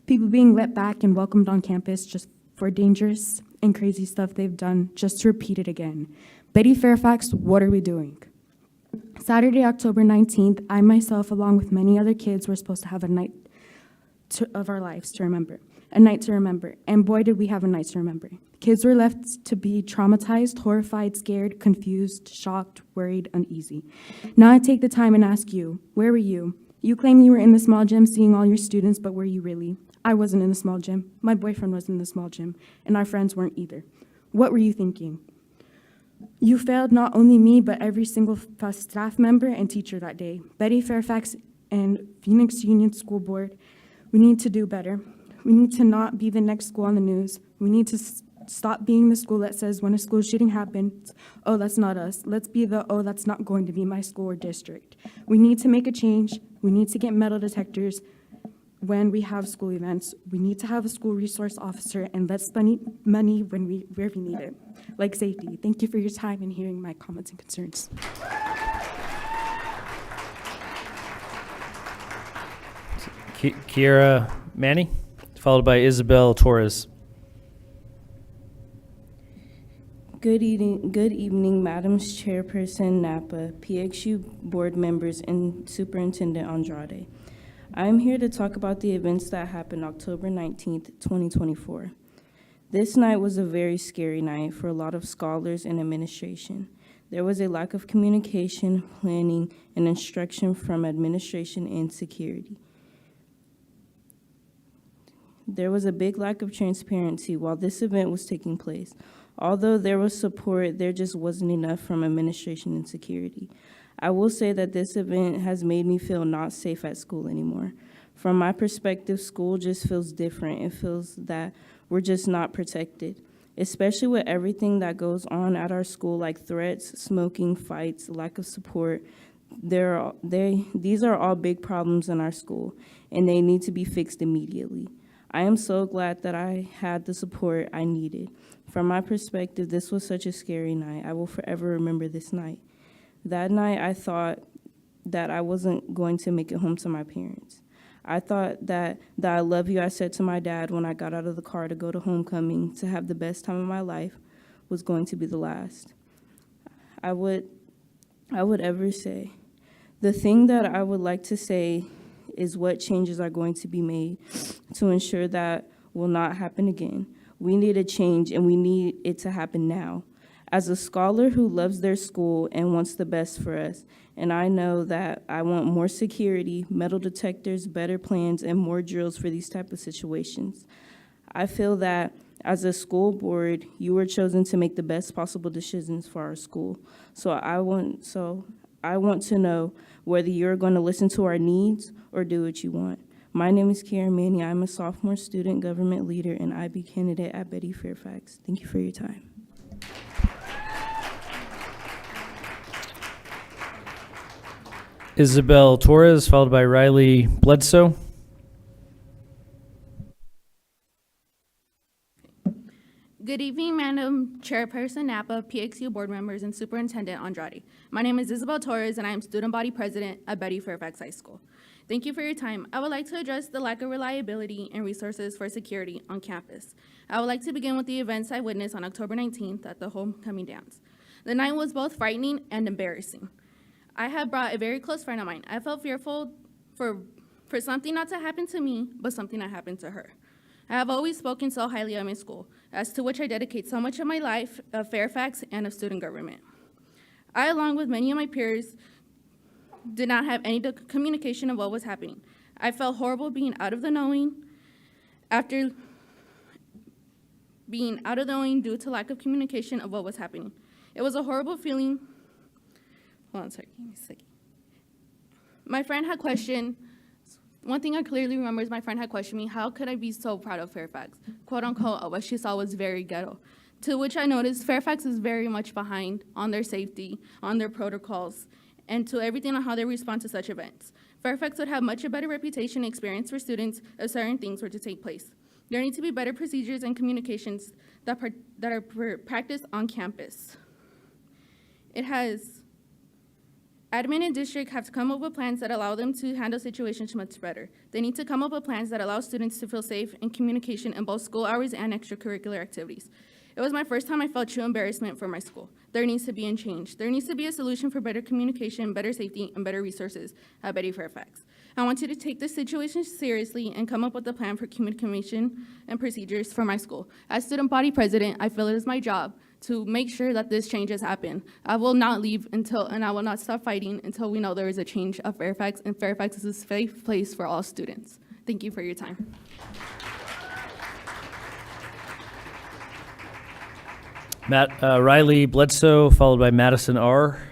People being let back and welcomed on campus just for dangerous and crazy stuff they've done just to repeat it again. Betty Fairfax, what are we doing? Saturday, October 19th, I myself, along with many other kids, were supposed to have a night of our lives to remember. A night to remember. And boy, did we have a night to remember. Kids were left to be traumatized, horrified, scared, confused, shocked, worried, uneasy. Now I take the time and ask you, where were you? You claim you were in the small gym seeing all your students, but were you really? I wasn't in the small gym. My boyfriend was in the small gym, and our friends weren't either. What were you thinking? You failed not only me, but every single staff member and teacher that day. Betty Fairfax and Phoenix Union School Board, we need to do better. We need to not be the next school on the news. We need to stop being the school that says when a school shooting happens, oh, that's not us. Let's be the, oh, that's not going to be my school or district. We need to make a change. We need to get metal detectors when we have school events. We need to have a school resource officer, and let's spend money where we need it, like safety. Thank you for your time and hearing my comments and concerns. Kiera Manny, followed by Isabel Torres. Good evening, Madam Chairperson Napa, PXU board members, and Superintendent Andrade. I'm here to talk about the events that happened October 19th, 2024. This night was a very scary night for a lot of scholars and administration. There was a lack of communication, planning, and instruction from administration and security. There was a big lack of transparency while this event was taking place. Although there was support, there just wasn't enough from administration and security. I will say that this event has made me feel not safe at school anymore. From my perspective, school just feels different. It feels that we're just not protected, especially with everything that goes on at our school, like threats, smoking, fights, lack of support. These are all big problems in our school, and they need to be fixed immediately. I am so glad that I had the support I needed. From my perspective, this was such a scary night. I will forever remember this night. That night, I thought that I wasn't going to make it home to my parents. I thought that I love you I said to my dad when I got out of the car to go to homecoming to have the best time of my life was going to be the last. I would ever say. The thing that I would like to say is what changes are going to be made to ensure that will not happen again. We need a change, and we need it to happen now. As a scholar who loves their school and wants the best for us, and I know that I want more security, metal detectors, better plans, and more drills for these type of situations. I feel that as a school board, you were chosen to make the best possible decisions for our school. So I want to know whether you're going to listen to our needs or do what you want. My name is Kiera Manny. I'm a sophomore student government leader and IB candidate at Betty Fairfax. Thank you for your time. Isabel Torres, followed by Riley Bledsoe. Good evening, Madam Chairperson Napa, PXU board members, and Superintendent Andrade. My name is Isabel Torres, and I am student body president at Betty Fairfax High School. Thank you for your time. I would like to address the lack of reliability and resources for security on campus. I would like to begin with the events I witnessed on October 19th at the homecoming dance. The night was both frightening and embarrassing. I had brought a very close friend of mine. I felt fearful for something not to happen to me, but something that happened to her. I have always spoken so highly of my school, as to which I dedicate so much of my life of Fairfax and of student government. I, along with many of my peers, did not have any communication of what was happening. I felt horrible being out of the knowing after being out of the knowing due to lack of communication of what was happening. It was a horrible feeling. Hold on, sorry, give me a second. My friend had questioned, one thing I clearly remember is my friend had questioned me, how could I be so proud of Fairfax? Quote unquote, what she saw was very ghetto. To which I noticed Fairfax is very much behind on their safety, on their protocols, and to everything on how they respond to such events. Fairfax would have much a better reputation and experience for students if certain things were to take place. There need to be better procedures and communications that are practiced on campus. Admin and district have to come up with plans that allow them to handle situations much better. They need to come up with plans that allow students to feel safe in communication in both school hours and extracurricular activities. It was my first time I felt true embarrassment for my school. There needs to be a change. There needs to be a solution for better communication, better safety, and better resources at Betty Fairfax. I want you to take this situation seriously and come up with a plan for communication and procedures for my school. As student body president, I feel it is my job to make sure that this changes happen. I will not leave and I will not stop fighting until we know there is a change of Fairfax, and Fairfax is a safe place for all students. Thank you for your time. Riley Bledsoe, followed by Madison R.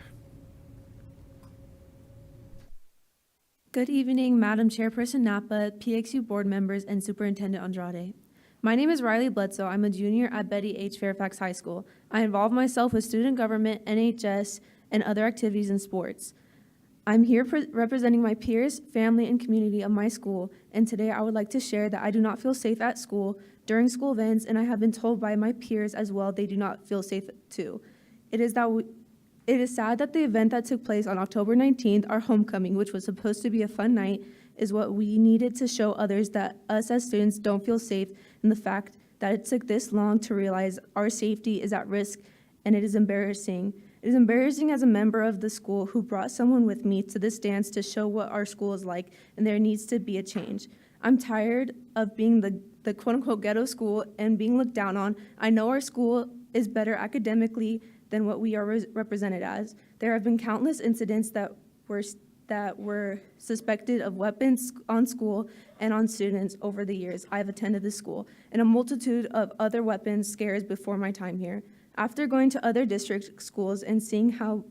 Good evening, Madam Chairperson Napa, PXU board members, and Superintendent Andrade. My name is Riley Bledsoe. I'm a junior at Betty H. Fairfax High School. I involve myself with student government, NHS, and other activities in sports. I'm here representing my peers, family, and community of my school, and today I would like to share that I do not feel safe at school during school events, and I have been told by my peers as well they do not feel safe too. It is sad that the event that took place on October 19th, our homecoming, which was supposed to be a fun night, is what we needed to show others that us as students don't feel safe, and the fact that it took this long to realize our safety is at risk, and it is embarrassing. It is embarrassing as a member of the school who brought someone with me to this dance to show what our school is like, and there needs to be a change. I'm tired of being the quote-unquote ghetto school and being looked down on. I know our school is better academically than what we are represented as. There have been countless incidents that were suspected of weapons on school and on students over the years I've attended this school, and a multitude of other weapons scares before my time here. After going to other district schools and seeing how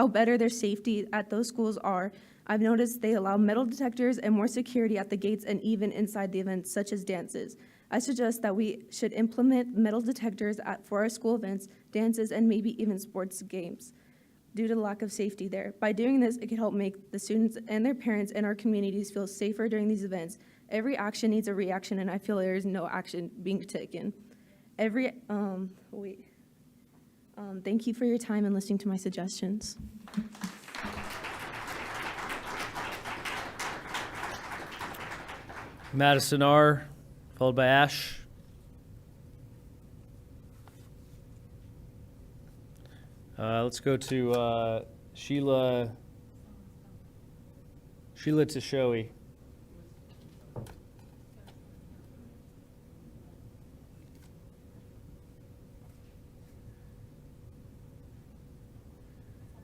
better their safety at those schools are, I've noticed they allow metal detectors and more security at the gates and even inside the events, such as dances. I suggest that we should implement metal detectors for our school events, dances, and maybe even sports games due to the lack of safety there. By doing this, it could help make the students and their parents and our communities feel safer during these events. Every action needs a reaction, and I feel there is no action being taken. Thank you for your time and listening to my suggestions. Madison R., followed by Ash. Let's go to Sheila Tishoe.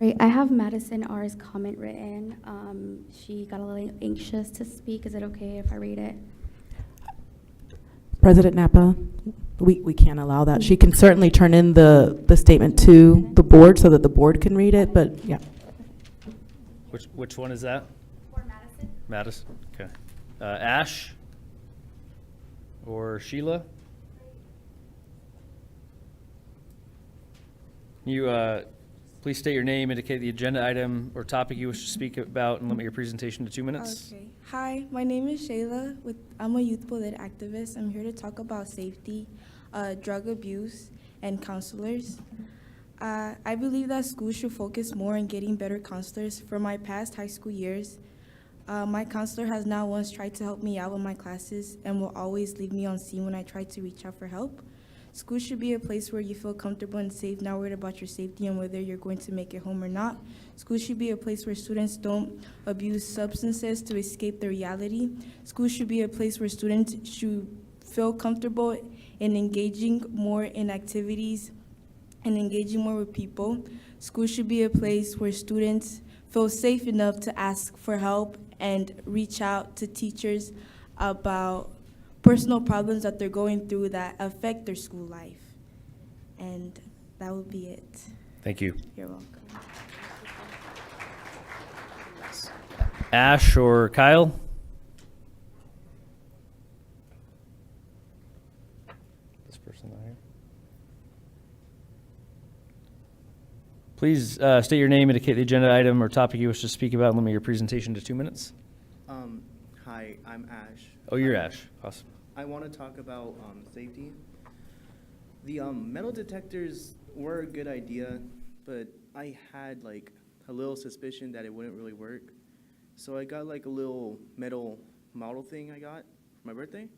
Right, I have Madison R's comment written. She got a little anxious to speak. Is it okay if I read it? President Napa, we can't allow that. She can certainly turn in the statement to the board so that the board can read it, but yeah. Which one is that? For Madison. Madison, okay. Ash or Sheila? You please state your name, indicate the agenda item or topic you wish to speak about, and limit your presentation to 2 minutes. Okay. Hi, my name is Shayla. I'm a youth polit activist. I'm here to talk about safety, drug abuse, and counselors. I believe that schools should focus more on getting better counselors. For my past high school years, my counselor has not once tried to help me out with my classes and will always leave me on scene when I try to reach out for help. School should be a place where you feel comfortable and safe, not worried about your safety and whether you're going to make it home or not. School should be a place where students don't abuse substances to escape the reality. School should be a place where students should feel comfortable in engaging more in activities and engaging more with people. School should be a place where students feel safe enough to ask for help and reach out to teachers about personal problems that they're going through that affect their school life. And that would be it. Thank you. You're welcome. Ash or Kyle? This person not here. Please state your name, indicate the agenda item or topic you wish to speak about, and limit your presentation to 2 minutes. Hi, I'm Ash. Oh, you're Ash. Awesome. I want to talk about safety. The metal detectors were a good idea, but I had like a little suspicion that it wouldn't really work. So I got like a little metal model thing I got for my birthday.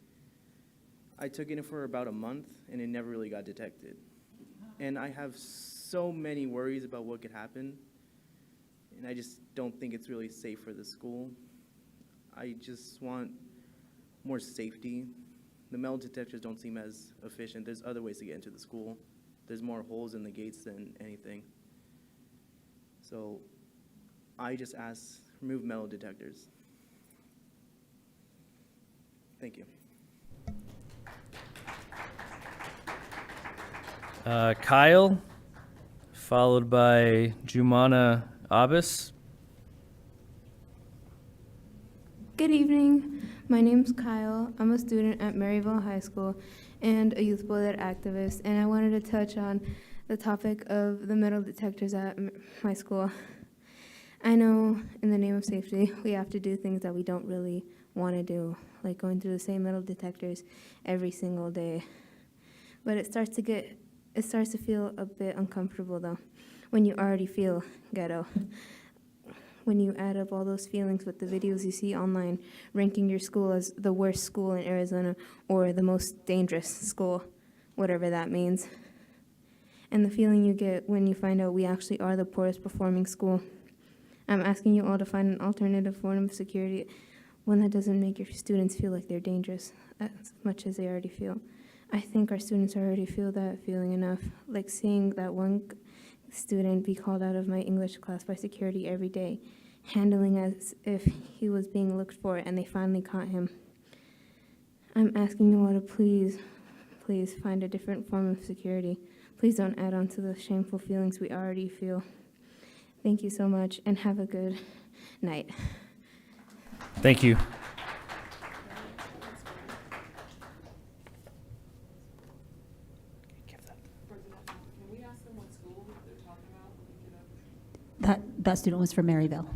I took it for about a month and it never really got detected. And I have so many worries about what could happen. And I just don't think it's really safe for the school. I just want more safety. The metal detectors don't seem as efficient. There's other ways to get into the school. There's more holes in the gates than anything. So I just ask, remove metal detectors. Thank you. Kyle, followed by Jumana Abbas. Good evening. My name's Kyle. I'm a student at Maryville High School and a youth bullet activist, and I wanted to touch on the topic of the metal detectors at my school. I know in the name of safety, we have to do things that we don't really want to do, like going through the same metal detectors every single day. But it starts to feel a bit uncomfortable though, when you already feel ghetto. When you add up all those feelings with the videos you see online, ranking your school as the worst school in Arizona or the most dangerous school, whatever that means. And the feeling you get when you find out we actually are the poorest performing school. I'm asking you all to find an alternative form of security, one that doesn't make your students feel like they're dangerous as much as they already feel. I think our students already feel that feeling enough, like seeing that one student be called out of my English class by security every day, handling as if he was being looked for and they finally caught him. I'm asking you all to please find a different form of security. Please don't add on to the shameful feelings we already feel. Thank you so much and have a good night. Thank you. That student was from Maryville.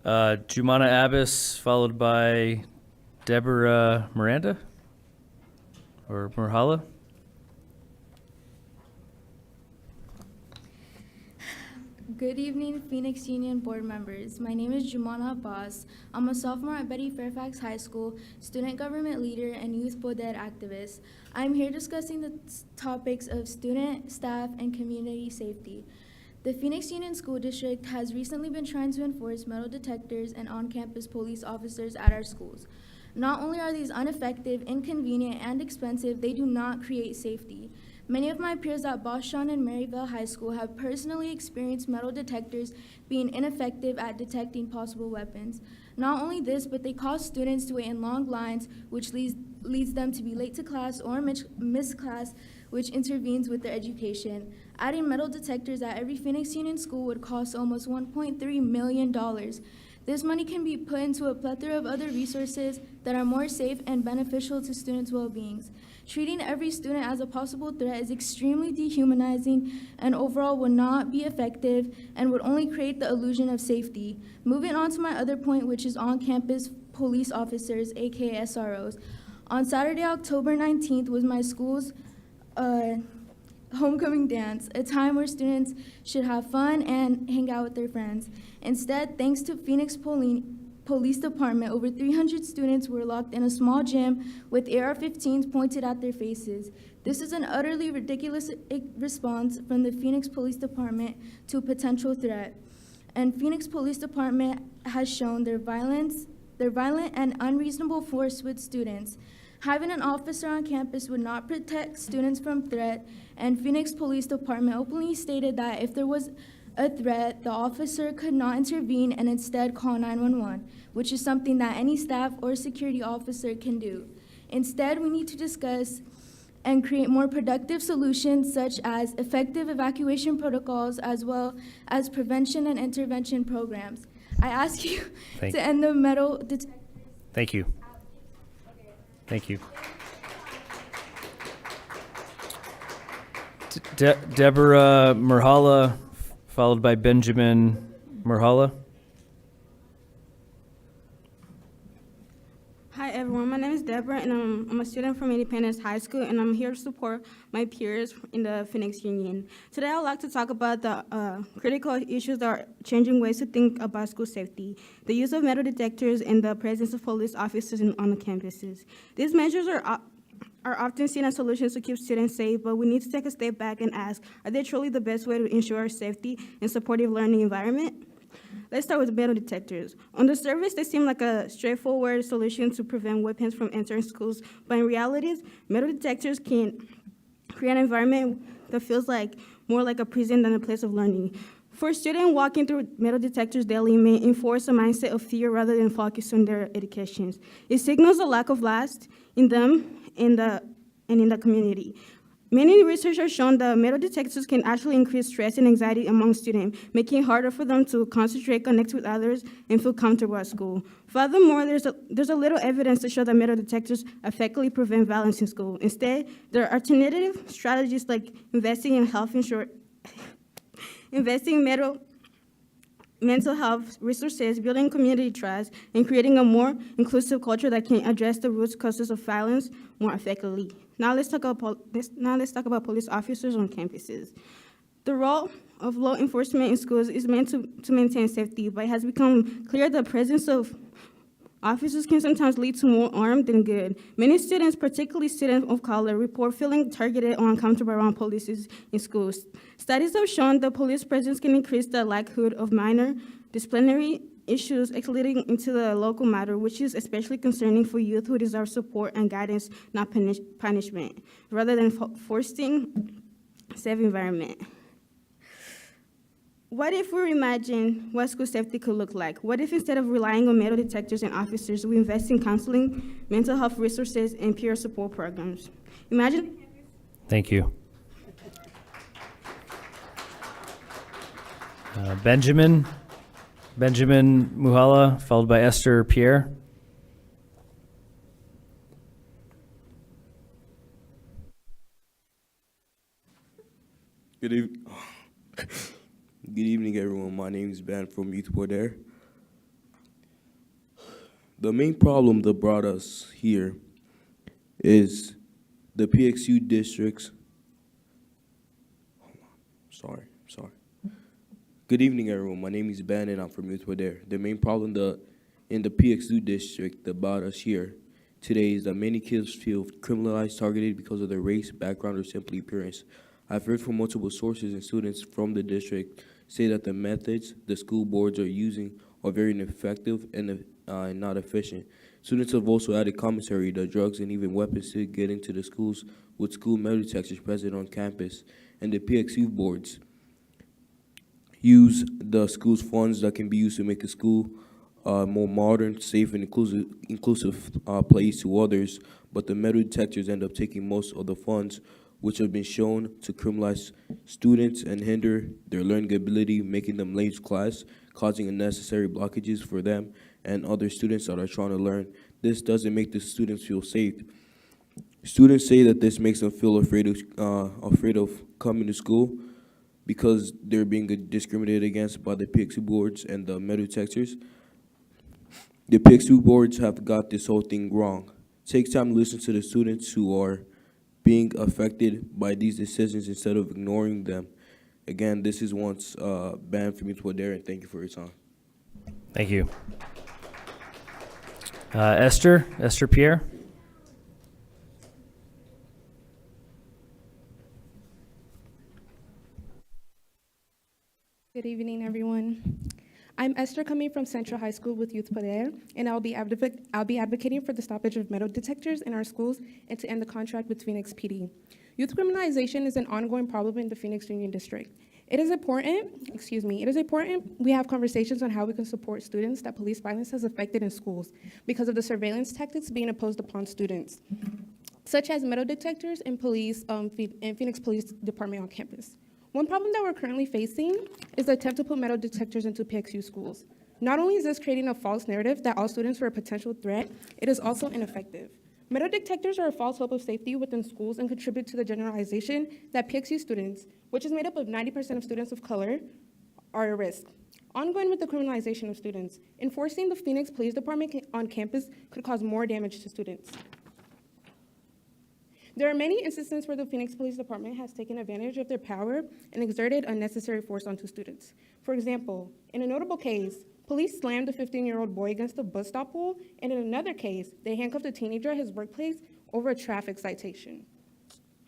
Jumana Abbas, followed by Deborah Miranda or Murhala. Good evening, Phoenix Union board members. My name is Jumana Abbas. I'm a sophomore at Betty Fairfax High School, student government leader, and youth boded activist. I'm here discussing the topics of student, staff, and community safety. The Phoenix Union School District has recently been trying to enforce metal detectors and on-campus police officers at our schools. Not only are these ineffective, inconvenient, and expensive, they do not create safety. Many of my peers at Boston and Maryville High School have personally experienced metal detectors being ineffective at detecting possible weapons. Not only this, but they cause students to wait in long lines, which leads them to be late to class or miss class, which intervenes with their education. Adding metal detectors at every Phoenix Union school would cost almost $1.3 million. This money can be put into a plethora of other resources that are more safe and beneficial to students' well-being. Treating every student as a possible threat is extremely dehumanizing and overall would not be effective and would only create the illusion of safety. Moving on to my other point, which is on-campus police officers, aka SROs. On Saturday, October 19th was my school's homecoming dance, a time where students should have fun and hang out with their friends. Instead, thanks to Phoenix Police Department, over 300 students were locked in a small gym with AR-15s pointed at their faces. This is an utterly ridiculous response from the Phoenix Police Department to a potential threat. And Phoenix Police Department has shown their violent and unreasonable force with students. Having an officer on campus would not protect students from threat, and Phoenix Police Department openly stated that if there was a threat, the officer could not intervene and instead call 911, which is something that any staff or security officer can do. Instead, we need to discuss and create more productive solutions such as effective evacuation protocols as well as prevention and intervention programs. I ask you to end the metal detectors. Thank you. Thank you. Deborah Murhala, followed by Benjamin Murhala. Hi everyone, my name is Deborah and I'm a student from Independence High School and I'm here to support my peers in the Phoenix Union. Today I would like to talk about the critical issues that are changing ways to think about school safety, the use of metal detectors and the presence of police officers on the campuses. These measures are often seen as solutions to keep students safe, but we need to take a step back and ask, are they truly the best way to ensure a safety and supportive learning environment? Let's start with metal detectors. On the surface, they seem like a straightforward solution to prevent weapons from entering schools, but in reality, metal detectors can create an environment that feels like more like a prison than a place of learning. For students walking through metal detectors daily may enforce a mindset of fear rather than focus on their education. It signals a lack of lust in them and in the community. Many research has shown that metal detectors can actually increase stress and anxiety among students, making it harder for them to concentrate, connect with others, and feel comfortable at school. Furthermore, there's a little evidence to show that metal detectors effectively prevent violence in school. Instead, there are alternative strategies like investing in health insurance, investing in mental health resources, building community trust, and creating a more inclusive culture that can address the root causes of violence more effectively. Now let's talk about police officers on campuses. The role of law enforcement in schools is meant to maintain safety, but it has become clear the presence of officers can sometimes lead to more harm than good. Many students, particularly students of color, report feeling targeted or uncomfortable around police in schools. Studies have shown that police presence can increase the likelihood of minor disciplinary issues escalating into the local matter, which is especially concerning for youth who deserve support and guidance, not punishment, rather than fostering a safe environment. What if we imagine what school safety could look like? What if instead of relying on metal detectors and officers, we invest in counseling, mental health resources, and peer support programs? Imagine. Thank you. Benjamin Muhala, followed by Esther Pierre. Good evening, everyone. My name is Ben from Youth Border. The main problem that brought us here is the PXU districts. Sorry. Good evening, everyone. My name is Ben, and I'm from Youth Border. The main problem in the PXU district that brought us here today is that many kids feel criminalized, targeted because of their race, background, or simply appearance. I've heard from multiple sources and students from the district say that the methods the school boards are using are very ineffective and not efficient. Students have also added commentary that drugs and even weapons still get into the schools with school metal detectors present on campus, and the PXU boards use the school's funds that can be used to make the school more modern, safe, and inclusive place to others, but the metal detectors end up taking most of the funds, which have been shown to criminalize students and hinder their learning ability, making them late to class, causing unnecessary blockages for them and other students that are trying to learn. This doesn't make the students feel safe. Students say that this makes them feel afraid of coming to school because they're being discriminated against by the PXU boards and the metal detectors. The PXU boards have got this whole thing wrong. Take time to listen to the students who are being affected by these decisions instead of ignoring them. Again, this is once banned from Youth Border, and thank you for your time. Thank you. Esther Pierre. Good evening, everyone. I'm Esther, coming from Central High School with Youth Poder, and I'll be advocating for the stoppage of metal detectors in our schools and to end the contract with Phoenix PD. Youth criminalization is an ongoing problem in the Phoenix Union District. It is important we have conversations on how we can support students that police violence has affected in schools because of the surveillance tactics being imposed upon students, such as metal detectors and police and Phoenix Police Department on campus. One problem that we're currently facing is the attempt to put metal detectors into PXU schools. Not only is this creating a false narrative that all students are a potential threat, it is also ineffective. Metal detectors are a false hope of safety within schools and contribute to the generalization that PXU students, which is made up of 90% of students of color, are at risk. Ongoing with the criminalization of students, enforcing the Phoenix Police Department on campus could cause more damage to students. There are many instances where the Phoenix Police Department has taken advantage of their power and exerted unnecessary force onto students. For example, in a notable case, police slammed a 15-year-old boy against a bus stop pole, and in another case, they handcuffed a teenager at his workplace over a traffic citation.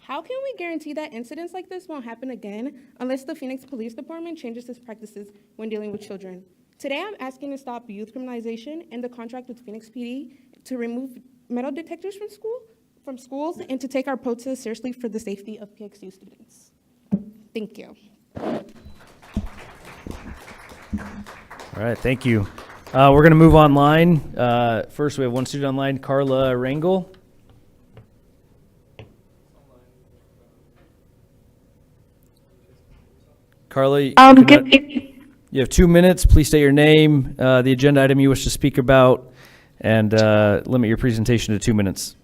How can we guarantee that incidents like this won't happen again unless the Phoenix Police Department changes its practices when dealing with children? Today, I'm asking to stop youth criminalization and the contract with Phoenix PD to remove metal detectors from schools, and to take our protest seriously for the safety of PXU students. Thank you. All right, thank you. We're going to move online. First, we have one student online, Carla Rangel. Carla, you have 2 minutes. Please state your name, the agenda item you wish to speak about, and limit your presentation to 2 minutes.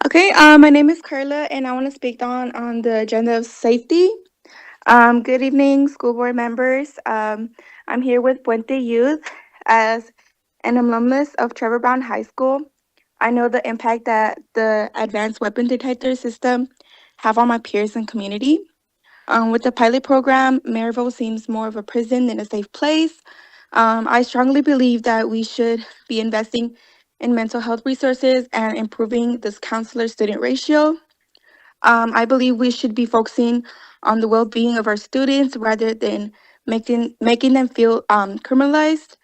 Okay, my name is Carla, and I want to speak on the agenda of safety. Good evening, school board members. I'm here with Puente Youth as an alumnus of Trevor Brown High School. I know the impact that the advanced weapon detector system have on my peers and community. With the pilot program, Maryville seems more of a prison than a safe place. I strongly believe that we should be investing in mental health resources and improving this counselor-student ratio. I believe we should be focusing on the well-being of our students rather than making them feel criminalized.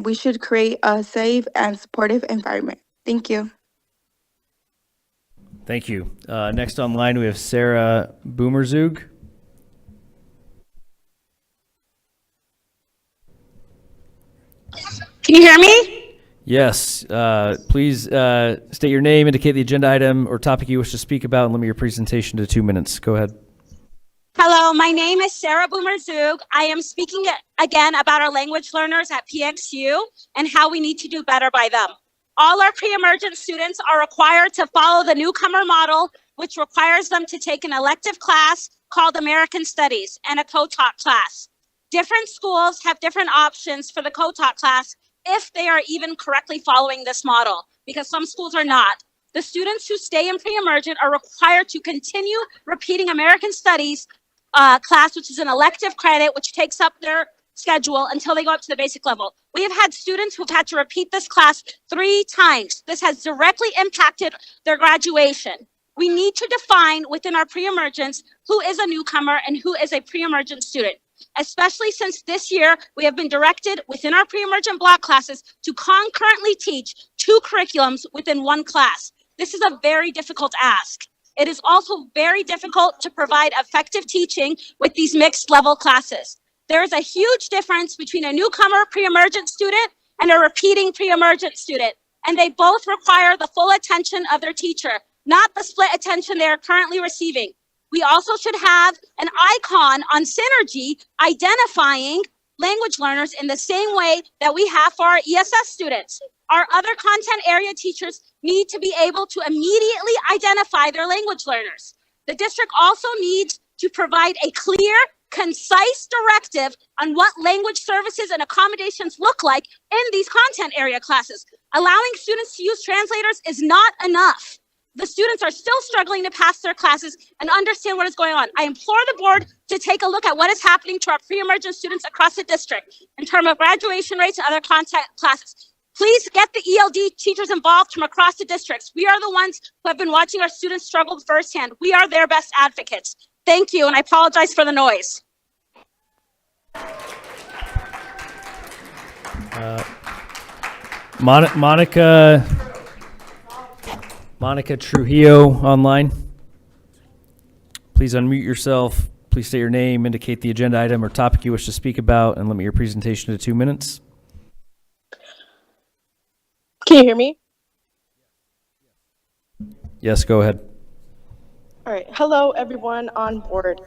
We should create a safe and supportive environment. Thank you. Thank you. Next online, we have Sarah Boomerzug. Can you hear me? Yes. Please state your name, indicate the agenda item or topic you wish to speak about, and limit your presentation to 2 minutes. Go ahead. Hello, my name is Sarah Boomerzug. I am speaking again about our language learners at PXU and how we need to do better by them. All our pre-emergent students are required to follow the newcomer model, which requires them to take an elective class called American Studies and a co-taught class. Different schools have different options for the co-taught class if they are even correctly following this model, because some schools are not. The students who stay in pre-emergent are required to continue repeating American Studies class, which is an elective credit, which takes up their schedule until they go up to the basic level. We have had students who've had to repeat this class 3 times. This has directly impacted their graduation. We need to define within our pre-emergents who is a newcomer and who is a pre-emergent student, especially since this year we have been directed within our pre-emergent block classes to concurrently teach 2 curriculums within 1 class. This is a very difficult ask. It is also very difficult to provide effective teaching with these mixed level classes. There is a huge difference between a newcomer pre-emergent student and a repeating pre-emergent student, and they both require the full attention of their teacher, not the split attention they are currently receiving. We also should have an icon on Synergy identifying language learners in the same way that we have for our ESS students. Our other content area teachers need to be able to immediately identify their language learners. The district also needs to provide a clear, concise directive on what language services and accommodations look like in these content area classes. Allowing students to use translators is not enough. The students are still struggling to pass their classes and understand what is going on. I implore the board to take a look at what is happening to our pre-emergent students across the district in terms of graduation rates and other content classes. Please get the ELD teachers involved from across the districts. We are the ones who have been watching our students struggle firsthand. We are their best advocates. Thank you, and I apologize for the noise. Monica Trujillo online. Please unmute yourself. Please state your name, indicate the agenda item or topic you wish to speak about, and limit your presentation to 2 minutes. Can you hear me? Yes, go ahead. All right. Hello, everyone on board.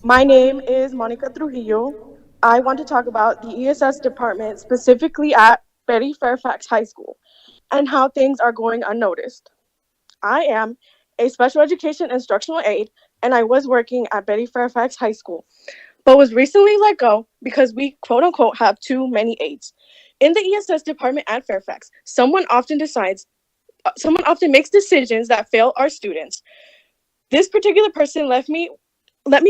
My name is Monica Trujillo. I want to talk about the ESS department, specifically at Betty Fairfax High School, and how things are going unnoticed. I am a special education instructional aide, and I was working at Betty Fairfax High School, but was recently let go because we, quote unquote, have too many aides. In the ESS department at Fairfax, someone often makes decisions that fail our students. This particular person let me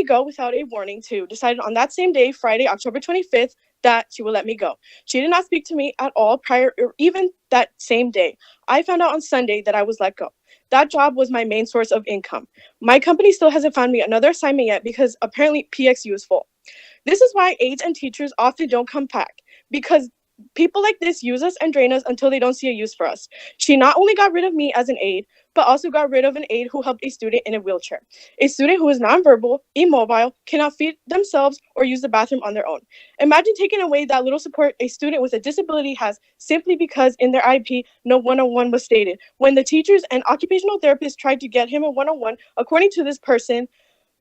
go without a warning to decided on that same day, Friday, October 25th, that she would let me go. She did not speak to me at all prior or even that same day. I found out on Sunday that I was let go. That job was my main source of income. My company still hasn't found me another assignment yet because apparently PXU is full. This is why aides and teachers often don't come back, because people like this use us and drain us until they don't see a use for us. She not only got rid of me as an aide, but also got rid of an aide who helped a student in a wheelchair. A student who is nonverbal, immobile, cannot feed themselves or use the bathroom on their own. Imagine taking away that little support a student with a disability has simply because in their IP no one-on-one was stated. When the teachers and occupational therapists tried to get him a one-on-one, according to this person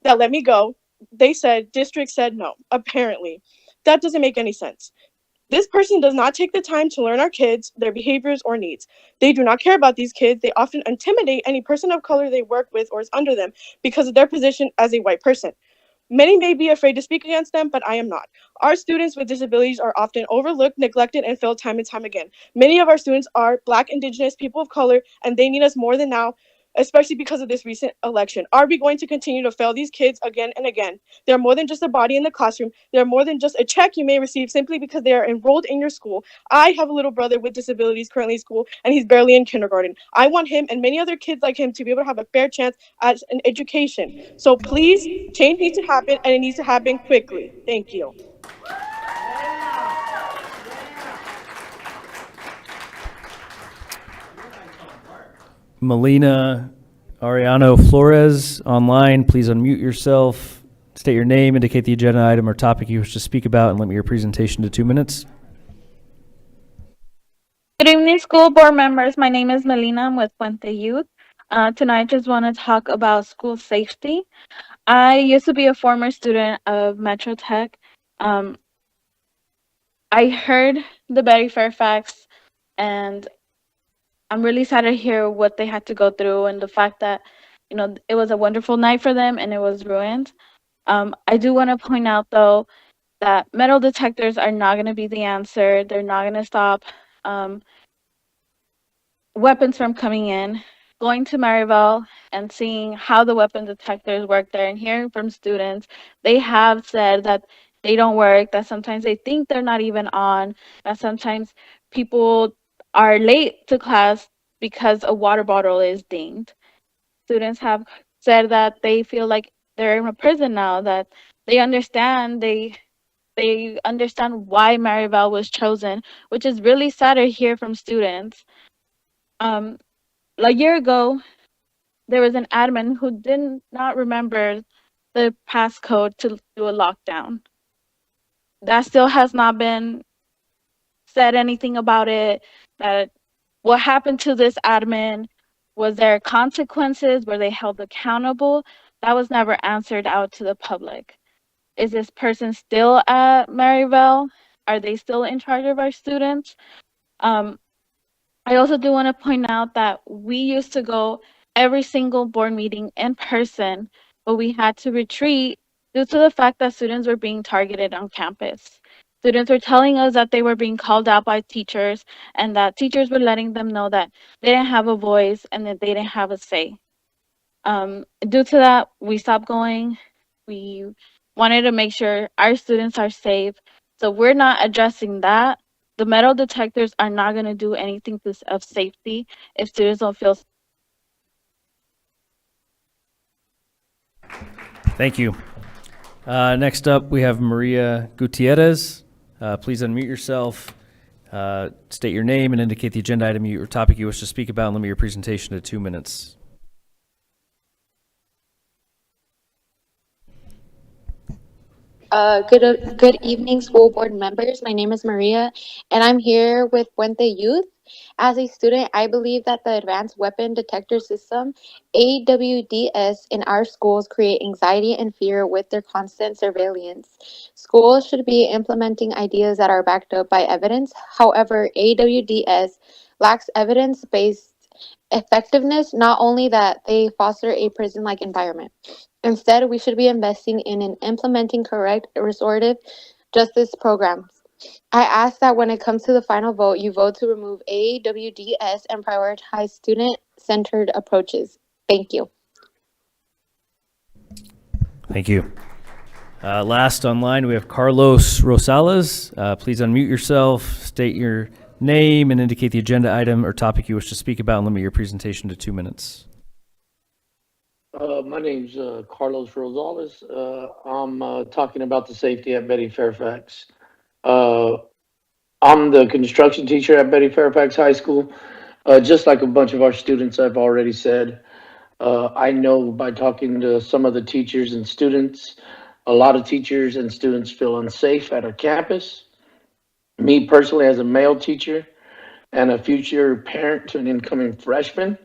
that let me go, they said district said no. Apparently, that doesn't make any sense. This person does not take the time to learn our kids, their behaviors, or needs. They do not care about these kids. They often intimidate any person of color they work with or is under them because of their position as a white person. Many may be afraid to speak against them, but I am not. Our students with disabilities are often overlooked, neglected, and failed time and time again. Many of our students are Black, Indigenous, people of color, and they need us more than now, especially because of this recent election. Are we going to continue to fail these kids again and again? They're more than just a body in the classroom. They're more than just a check you may receive simply because they are enrolled in your school. I have a little brother with disabilities currently in school, and he's barely in kindergarten. I want him and many other kids like him to be able to have a fair chance at an education. So please, change needs to happen, and it needs to happen quickly. Thank you. Melina Ariano Flores online, please unmute yourself, state your name, indicate the agenda item or topic you wish to speak about, and limit your presentation to 2 minutes. Good evening, school board members. My name is Melina. I'm with Puente Youth. Tonight, I just want to talk about school safety. I used to be a former student of Metro Tech. I heard the Betty Fairfax, and I'm really sad to hear what they had to go through and the fact that, it was a wonderful night for them and it was ruined. I do want to point out, though, that metal detectors are not going to be the answer. They're not going to stop weapons from coming in. Going to Maryville and seeing how the weapon detectors work there and hearing from students, they have said that they don't work, that sometimes they think they're not even on, that sometimes people are late to class because a water bottle is dinged. Students have said that they feel like they're in a prison now, that they understand they understand why Maryville was chosen, which is really sad to hear from students. A year ago, there was an admin who did not remember the passcode to do a lockdown. That still has not been said anything about it. That what happened to this admin? Was there consequences? Were they held accountable? That was never answered out to the public. Is this person still at Maryville? Are they still in charge of our students? I also do want to point out that we used to go every single board meeting in person, but we had to retreat due to the fact that students were being targeted on campus. Students were telling us that they were being called out by teachers and that teachers were letting them know that they didn't have a voice and that they didn't have a say. Due to that, we stopped going. We wanted to make sure our students are safe. So we're not addressing that. The metal detectors are not going to do anything of safety if students don't feel. Thank you. Next up, we have Maria Gutierrez. Please unmute yourself, state your name, and indicate the agenda item or topic you wish to speak about, and limit your presentation to 2 minutes. Good evening, school board members. My name is Maria, and I'm here with Puente Youth. As a student, I believe that the Advanced Weapon Detector System, AWDS, in our schools create anxiety and fear with their constant surveillance. Schools should be implementing ideas that are backed up by evidence. However, AWDS lacks evidence-based effectiveness, not only that they foster a prison-like environment. Instead, we should be investing in and implementing correct restorative justice programs. I ask that when it comes to the final vote, you vote to remove AWDS and prioritize student-centered approaches. Thank you. Thank you. Last online, we have Carlos Rosales. Please unmute yourself, state your name, and indicate the agenda item or topic you wish to speak about, and limit your presentation to 2 minutes. My name's Carlos Rosales. I'm talking about the safety at Betty Fairfax. Uh, I'm the construction teacher at Betty Fairfax High School. Just like a bunch of our students, I've already said, I know by talking to some of the teachers and students, a lot of teachers and students feel unsafe at our campus. Me personally, as a male teacher and a future parent to an incoming freshman,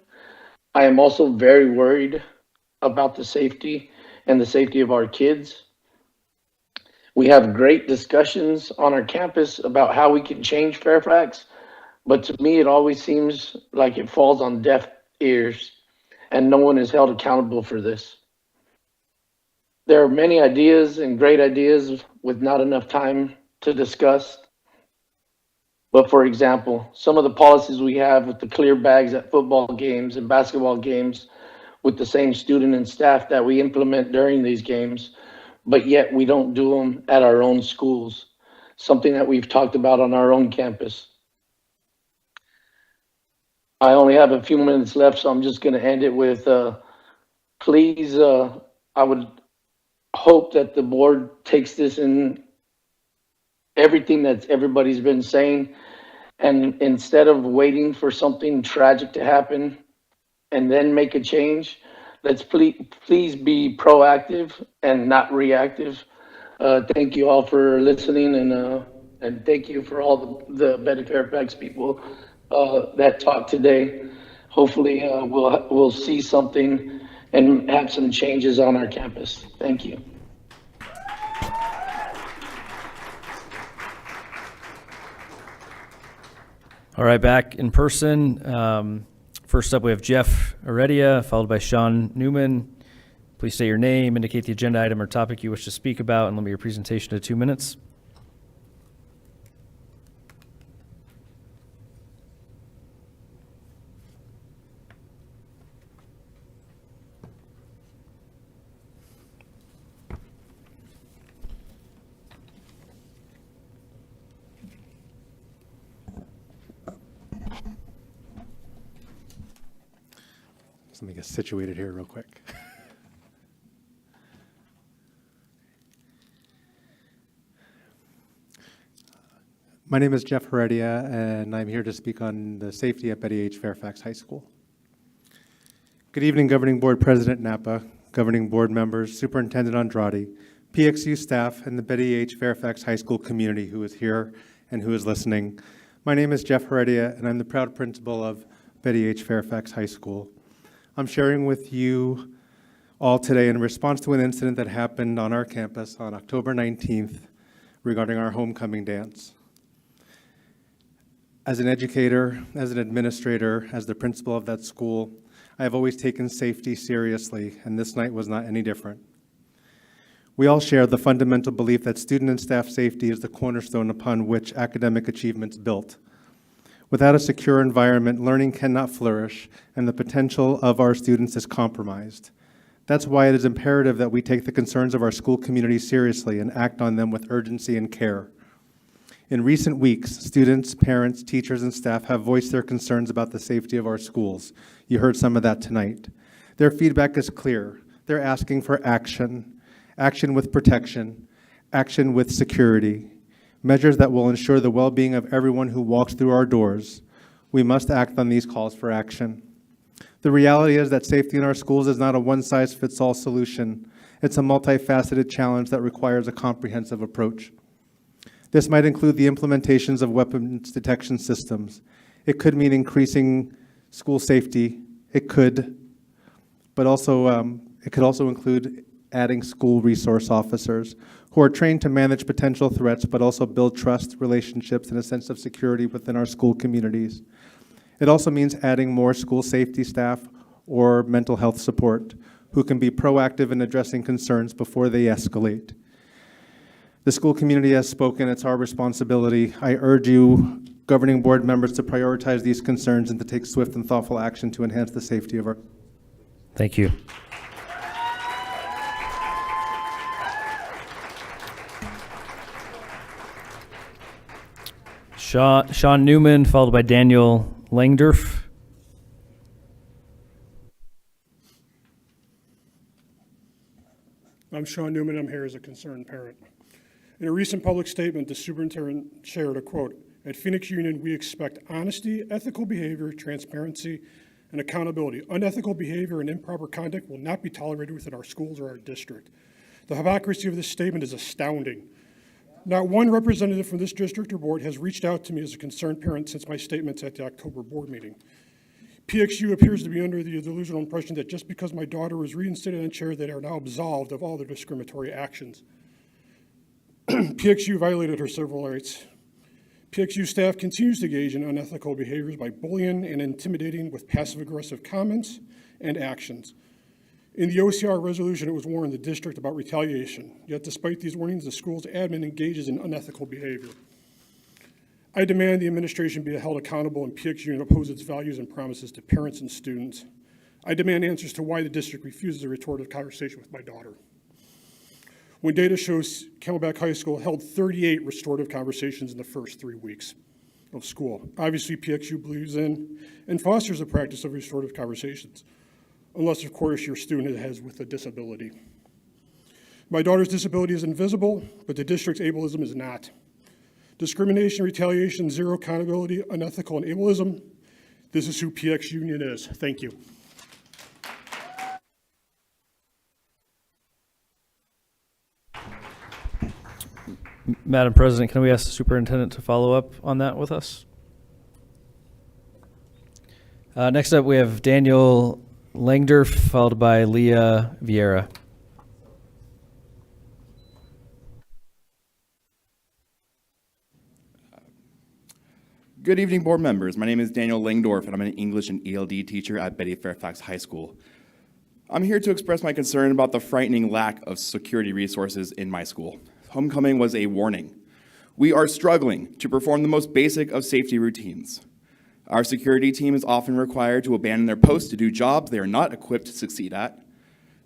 I am also very worried about the safety and the safety of our kids. We have great discussions on our campus about how we can change Fairfax, but to me, it always seems like it falls on deaf ears and no one is held accountable for this. There are many ideas and great ideas with not enough time to discuss. But for example, some of the policies we have with the clear bags at football games and basketball games with the same student and staff that we implement during these games, but yet we don't do them at our own schools, something that we've talked about on our own campus. I only have a few minutes left, so I'm just going to end it with, please, I would hope that the board takes this in everything that everybody's been saying, and instead of waiting for something tragic to happen and then make a change, let's please be proactive and not reactive. Thank you all for listening, and thank you for all the Betty Fairfax people that talked today. Hopefully, we'll see something and have some changes on our campus. Thank you. All right, back in person. First up, we have Jeff Heredia, followed by Sean Newman. Please state your name, indicate the agenda item or topic you wish to speak about, and limit your presentation to 2 minutes. Let me get situated here real quick. My name is Jeff Heredia, and I'm here to speak on the safety at Betty H. Fairfax High School. Good evening, Governing Board President Napa, Governing Board members, Superintendent Andrade, PXU staff, and the Betty H. Fairfax High School community who is here and who is listening. My name is Jeff Heredia, and I'm the proud principal of Betty H. Fairfax High School. I'm sharing with you all today in response to an incident that happened on our campus on October 19th regarding our homecoming dance. As an educator, as an administrator, as the principal of that school, I have always taken safety seriously, and this night was not any different. We all share the fundamental belief that student and staff safety is the cornerstone upon which academic achievement is built. Without a secure environment, learning cannot flourish, and the potential of our students is compromised. That's why it is imperative that we take the concerns of our school community seriously and act on them with urgency and care. In recent weeks, students, parents, teachers, and staff have voiced their concerns about the safety of our schools. You heard some of that tonight. Their feedback is clear. They're asking for action, action with protection, action with security, measures that will ensure the well-being of everyone who walks through our doors. We must act on these calls for action. The reality is that safety in our schools is not a one-size-fits-all solution. It's a multifaceted challenge that requires a comprehensive approach. This might include the implementations of weapons detection systems. It could mean increasing school safety. It could, but also it could also include adding school resource officers who are trained to manage potential threats, but also build trust, relationships, and a sense of security within our school communities. It also means adding more school safety staff or mental health support who can be proactive in addressing concerns before they escalate. The school community has spoken. It's our responsibility. I urge you, governing board members, to prioritize these concerns and to take swift and thoughtful action to enhance the safety of our. Thank you. Sean Newman, followed by Daniel Langdorf. I'm Sean Newman. I'm here as a concerned parent. In a recent public statement, the superintendent shared a quote, "At Phoenix Union, we expect honesty, ethical behavior, transparency, and accountability. Unethical behavior and improper conduct will not be tolerated within our schools or our district." The hypocrisy of this statement is astounding. Not one representative from this district or board has reached out to me as a concerned parent since my statements at the October board meeting. PXU appears to be under the delusional impression that just because my daughter was reinstated on chair, they are now absolved of all their discriminatory actions. PXU violated her civil rights. PXU staff continues to engage in unethical behaviors by bullying and intimidating with passive-aggressive comments and actions. In the OCR resolution, it was warned the district about retaliation. Yet despite these warnings, the school's admin engages in unethical behavior. I demand the administration be held accountable and PXU and oppose its values and promises to parents and students. I demand answers to why the district refuses a restorative conversation with my daughter. When data shows Camelback High School held 38 restorative conversations in the first 3 weeks of school. Obviously, PXU believes in and fosters the practice of restorative conversations, unless, of course, your student has with a disability. My daughter's disability is invisible, but the district's ableism is not. Discrimination, retaliation, zero accountability, unethical, and ableism. This is who PX Union is. Thank you. Madam President, can we ask the superintendent to follow up on that with us? Next up, we have Daniel Langdorf, followed by Leah Vieira. Good evening, board members. My name is Daniel Langdorf, and I'm an English and ELD teacher at Betty Fairfax High School. I'm here to express my concern about the frightening lack of security resources in my school. Homecoming was a warning. We are struggling to perform the most basic of safety routines. Our security team is often required to abandon their posts to do jobs they are not equipped to succeed at.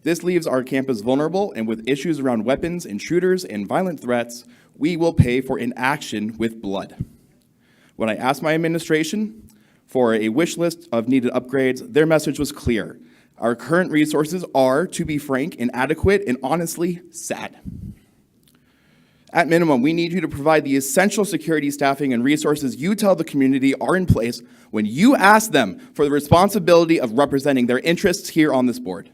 This leaves our campus vulnerable, and with issues around weapons, intruders, and violent threats, we will pay for inaction with blood. When I asked my administration for a wish list of needed upgrades, their message was clear. Our current resources are, to be frank, inadequate and honestly sad. At minimum, we need you to provide the essential security staffing and resources you tell the community are in place when you ask them for the responsibility of representing their interests here on this board.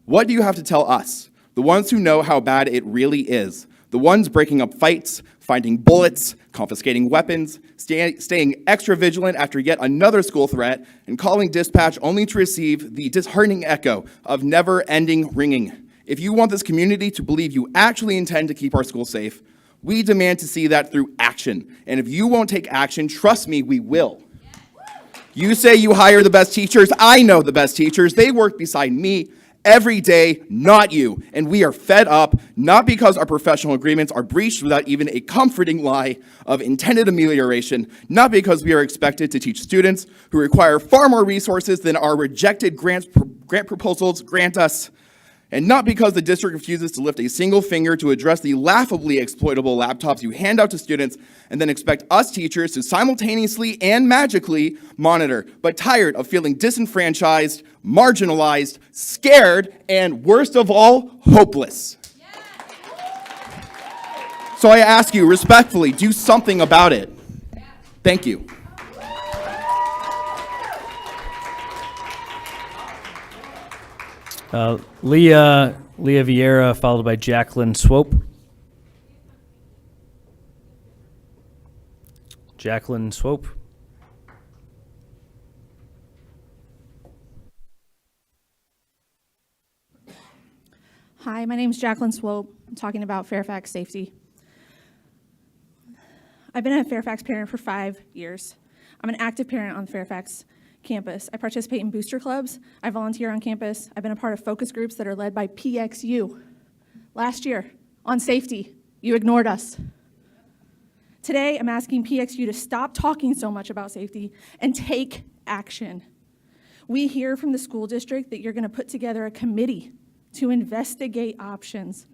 What do you have to tell us, the ones who know how bad it really is, the ones breaking up fights, finding bullets, confiscating weapons, staying extra vigilant after yet another school threat, and calling dispatch only to receive the disheartening echo of never-ending ringing? If you want this community to believe you actually intend to keep our schools safe, we demand to see that through action. And if you won't take action, trust me, we will. You say you hire the best teachers. I know the best teachers. They work beside me every day, not you. And we are fed up, not because our professional agreements are breached without even a comforting lie of intended amelioration, not because we are expected to teach students who require far more resources than our rejected grant proposals grant us, and not because the district refuses to lift a single finger to address the laughably exploitable laptops you hand out to students and then expect us teachers to simultaneously and magically monitor, but tired of feeling disenfranchised, marginalized, scared, and worst of all, hopeless. So I ask you respectfully, do something about it. Thank you. Leah Vieira, followed by Jacqueline Swope. Jacqueline Swope. Hi, my name is Jacqueline Swope. I'm talking about Fairfax safety. I've been a Fairfax parent for 5 years. I'm an active parent on the Fairfax campus. I participate in booster clubs. I volunteer on campus. I've been a part of focus groups that are led by PXU. Last year, on safety, you ignored us. Today, I'm asking PXU to stop talking so much about safety and take action. We hear from the school district that you're going to put together a committee to investigate options.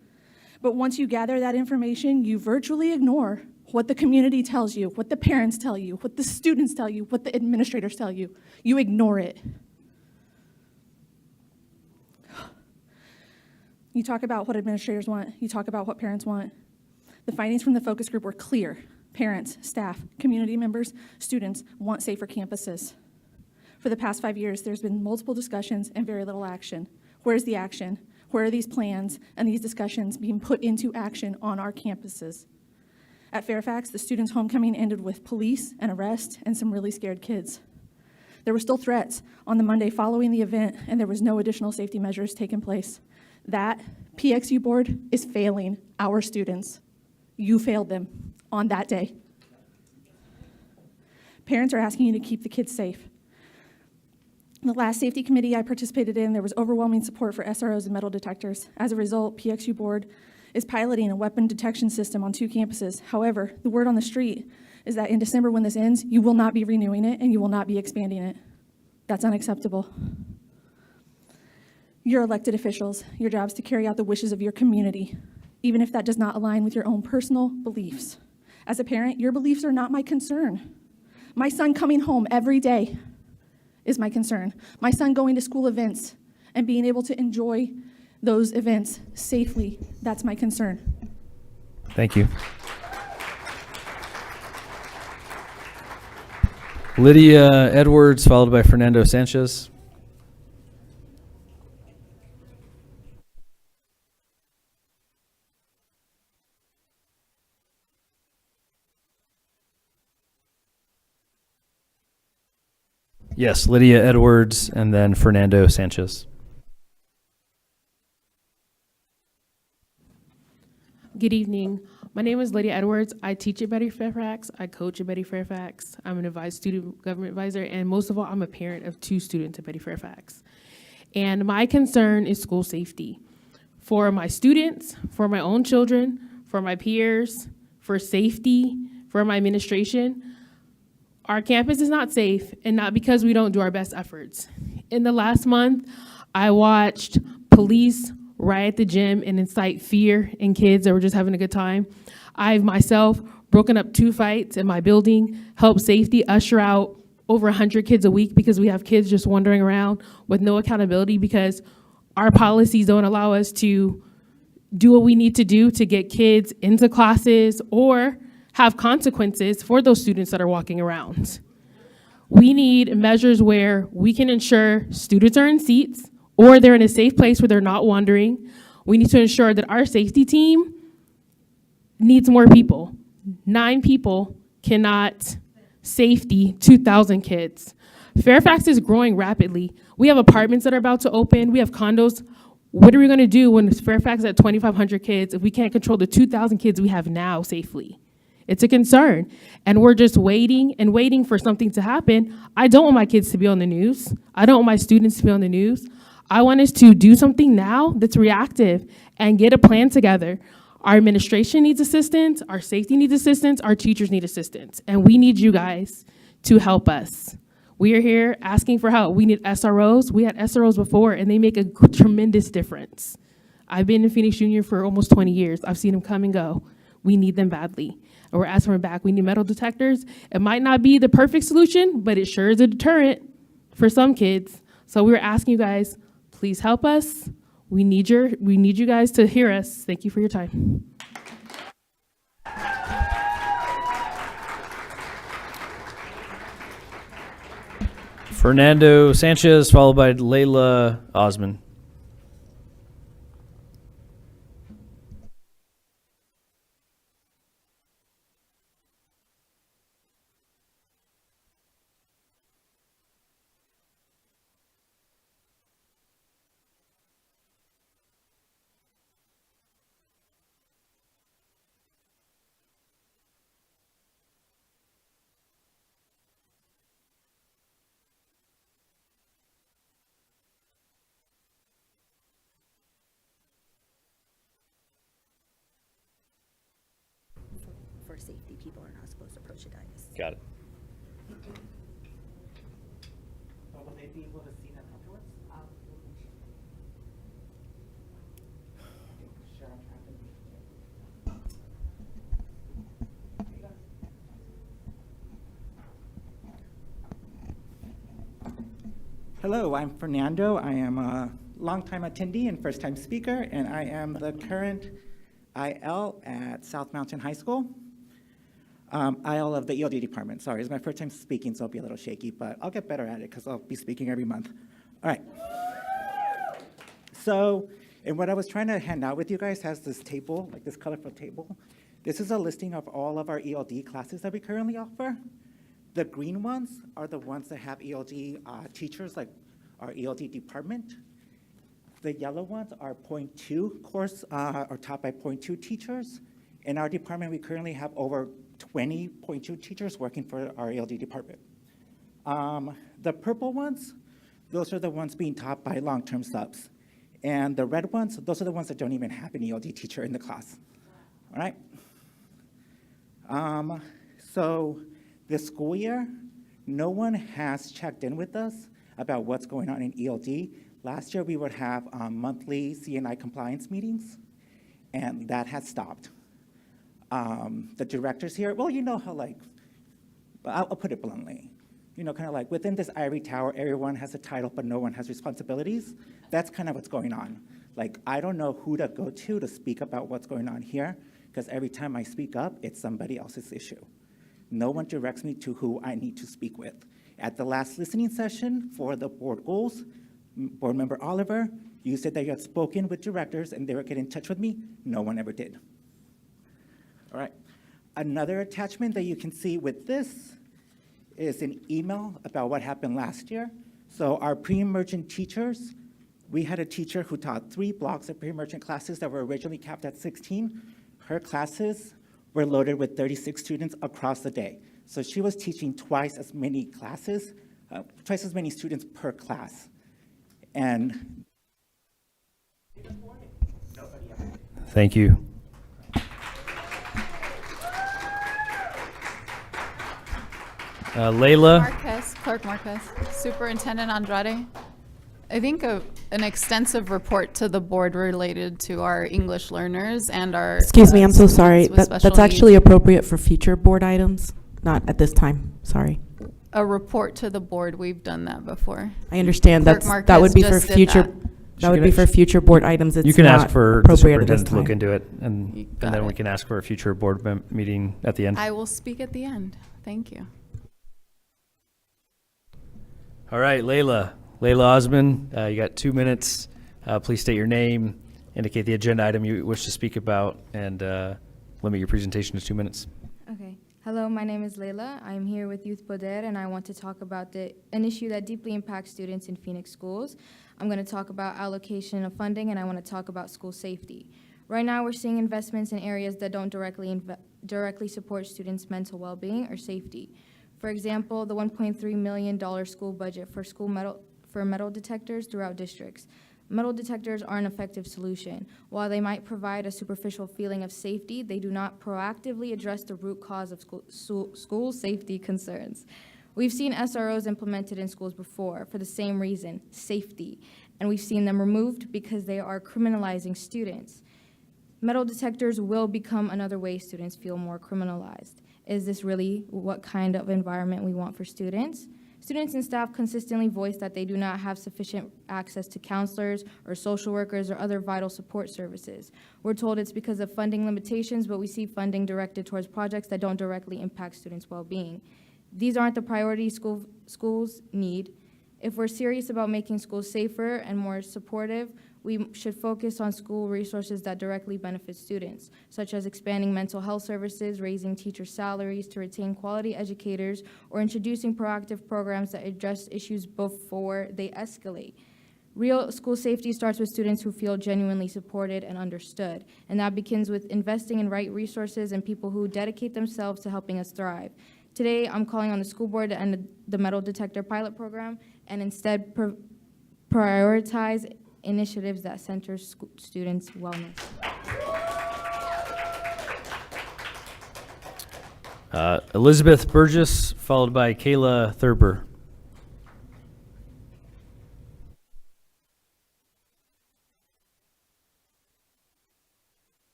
But once you gather that information, you virtually ignore what the community tells you, what the parents tell you, what the students tell you, what the administrators tell you. You ignore it. You talk about what administrators want. You talk about what parents want. The findings from the focus group were clear. Parents, staff, community members, students want safer campuses. For the past 5 years, there's been multiple discussions and very little action. Where's the action? Where are these plans and these discussions being put into action on our campuses? At Fairfax, the students' homecoming ended with police, an arrest, and some really scared kids. There were still threats on the Monday following the event, and there was no additional safety measures taken place. That PXU board is failing our students. You failed them on that day. Parents are asking you to keep the kids safe. The last safety committee I participated in, there was overwhelming support for SROs and metal detectors. As a result, PXU board is piloting a weapon detection system on 2 campuses. However, the word on the street is that in December when this ends, you will not be renewing it and you will not be expanding it. That's unacceptable. You're elected officials. Your job is to carry out the wishes of your community, even if that does not align with your own personal beliefs. As a parent, your beliefs are not my concern. My son coming home every day is my concern. My son going to school events and being able to enjoy those events safely, that's my concern. Thank you. Lydia Edwards, followed by Fernando Sanchez. Yes, Lydia Edwards and then Fernando Sanchez. Good evening. My name is Lydia Edwards. I teach at Betty Fairfax. I coach at Betty Fairfax. I'm an advised student government advisor, and most of all, I'm a parent of 2 students at Betty Fairfax. And my concern is school safety for my students, for my own children, for my peers, for safety, for my administration. Our campus is not safe, and not because we don't do our best efforts. In the last month, I watched police riot the gym and incite fear in kids that were just having a good time. I've myself broken up 2 fights in my building, helped safety usher out over 100 kids a week because we have kids just wandering around with no accountability because our policies don't allow us to do what we need to do to get kids into classes or have consequences for those students that are walking around. We need measures where we can ensure students are in seats or they're in a safe place where they're not wandering. We need to ensure that our safety team needs more people. 9 people cannot safety 2,000 kids. Fairfax is growing rapidly. We have apartments that are about to open. We have condos. What are we gonna do when Fairfax is at 2,500 kids if we can't control the 2,000 kids we have now safely? It's a concern, and we're just waiting and waiting for something to happen. I don't want my kids to be on the news. I don't want my students to be on the news. I want us to do something now that's reactive and get a plan together. Our administration needs assistance, our safety needs assistance, our teachers need assistance, and we need you guys to help us. We are here asking for help. We need SROs. We had SROs before, and they make a tremendous difference. I've been in Phoenix Junior for almost 20 years. I've seen them come and go. We need them badly. And we're asking for them back. We need metal detectors. It might not be the perfect solution, but it sure is a deterrent for some kids. So we were asking you guys, please help us. We need you guys to hear us. Thank you for your time. Fernando Sanchez, followed by Layla Osman. For safety, people are not supposed to approach the dais. Got it. Will they be able to see them afterwards? Hello, I'm Fernando. I am a longtime attendee and first-time speaker, and I am the current IL at South Mountain High School. IL of the ELD department. Sorry, it's my first time speaking, so I'll be a little shaky, but I'll get better at it because I'll be speaking every month. All right. So, and what I was trying to hand out with you guys has this table, like this colorful table. This is a listing of all of our ELD classes that we currently offer. The green ones are the ones that have ELD teachers, like our ELD department. The yellow ones are .2 course, or taught by .2 teachers. In our department, we currently have over 20 .2 teachers working for our ELD department. The purple ones, those are the ones being taught by long-term subs. And the red ones, those are the ones that don't even have an ELD teacher in the class. All right? So this school year, no one has checked in with us about what's going on in ELD. Last year, we would have monthly CNI compliance meetings, and that has stopped. The directors here, well, you know how, like, I'll put it bluntly, you know, kind of like within this ivory tower, everyone has a title, but no one has responsibilities. That's kind of what's going on. Like, I don't know who to go to speak about what's going on here, because every time I speak up, it's somebody else's issue. No one directs me to who I need to speak with. At the last listening session for the board goals, Board Member Oliver, you said that you had spoken with directors and they would get in touch with me. No one ever did. All right. Another attachment that you can see with this is an email about what happened last year. So our pre-emergent teachers, we had a teacher who taught 3 blocks of pre-emergent classes that were originally capped at 16. Her classes were loaded with 36 students across the day. So she was teaching twice as many classes, twice as many students per class. And Thank you. Layla. Marquez, Clerk Marquez, Superintendent Andrade. I think an extensive report to the board related to our English learners and our. Excuse me, I'm so sorry. students with That's special actually needs. appropriate for future board items, not at this time. Sorry. A report to the board, we've done that before. I understand. Clerk That Marquez would be for just did future. that. That would be for future board items. It's You can ask not for the appropriate at this superintendent to look time. into it, and then we can ask for a future board meeting at the end. I will speak at the end. Thank you. All right, Layla. Layla Osman, you got 2 minutes. Please state your name, indicate the agenda item you wish to speak about, and limit your presentation to 2 minutes. Okay. Hello, my name is Layla. I'm here with Youth Poder, and I want to talk about an issue that deeply impacts students in Phoenix schools. I'm going to talk about allocation of funding, and I want to talk about school safety. Right now, we're seeing investments in areas that don't directly support students' mental well-being or safety. For example, the $1.3 million school budget for metal detectors throughout districts. Metal detectors are an effective solution. While they might provide a superficial feeling of safety, they do not proactively address the root cause of school safety concerns. We've seen SROs implemented in schools before for the same reason, safety, and we've seen them removed because they are criminalizing students. Metal detectors will become another way students feel more criminalized. Is this really what kind of environment we want for students? Students and staff consistently voice that they do not have sufficient access to counselors or social workers or other vital support services. We're told it's because of funding limitations, but we see funding directed towards projects that don't directly impact students' well-being. These aren't the priorities schools need. If we're serious about making schools safer and more supportive, we should focus on school resources that directly benefit students, such as expanding mental health services, raising teacher salaries to retain quality educators, or introducing proactive programs that address issues before they escalate. Real school safety starts with students who feel genuinely supported and understood, and that begins with investing in right resources and people who dedicate themselves to helping us thrive. Today, I'm calling on the school board to end the metal detector pilot program and instead prioritize initiatives that center students' wellness. Elizabeth Burgess, followed by Kayla Thurber.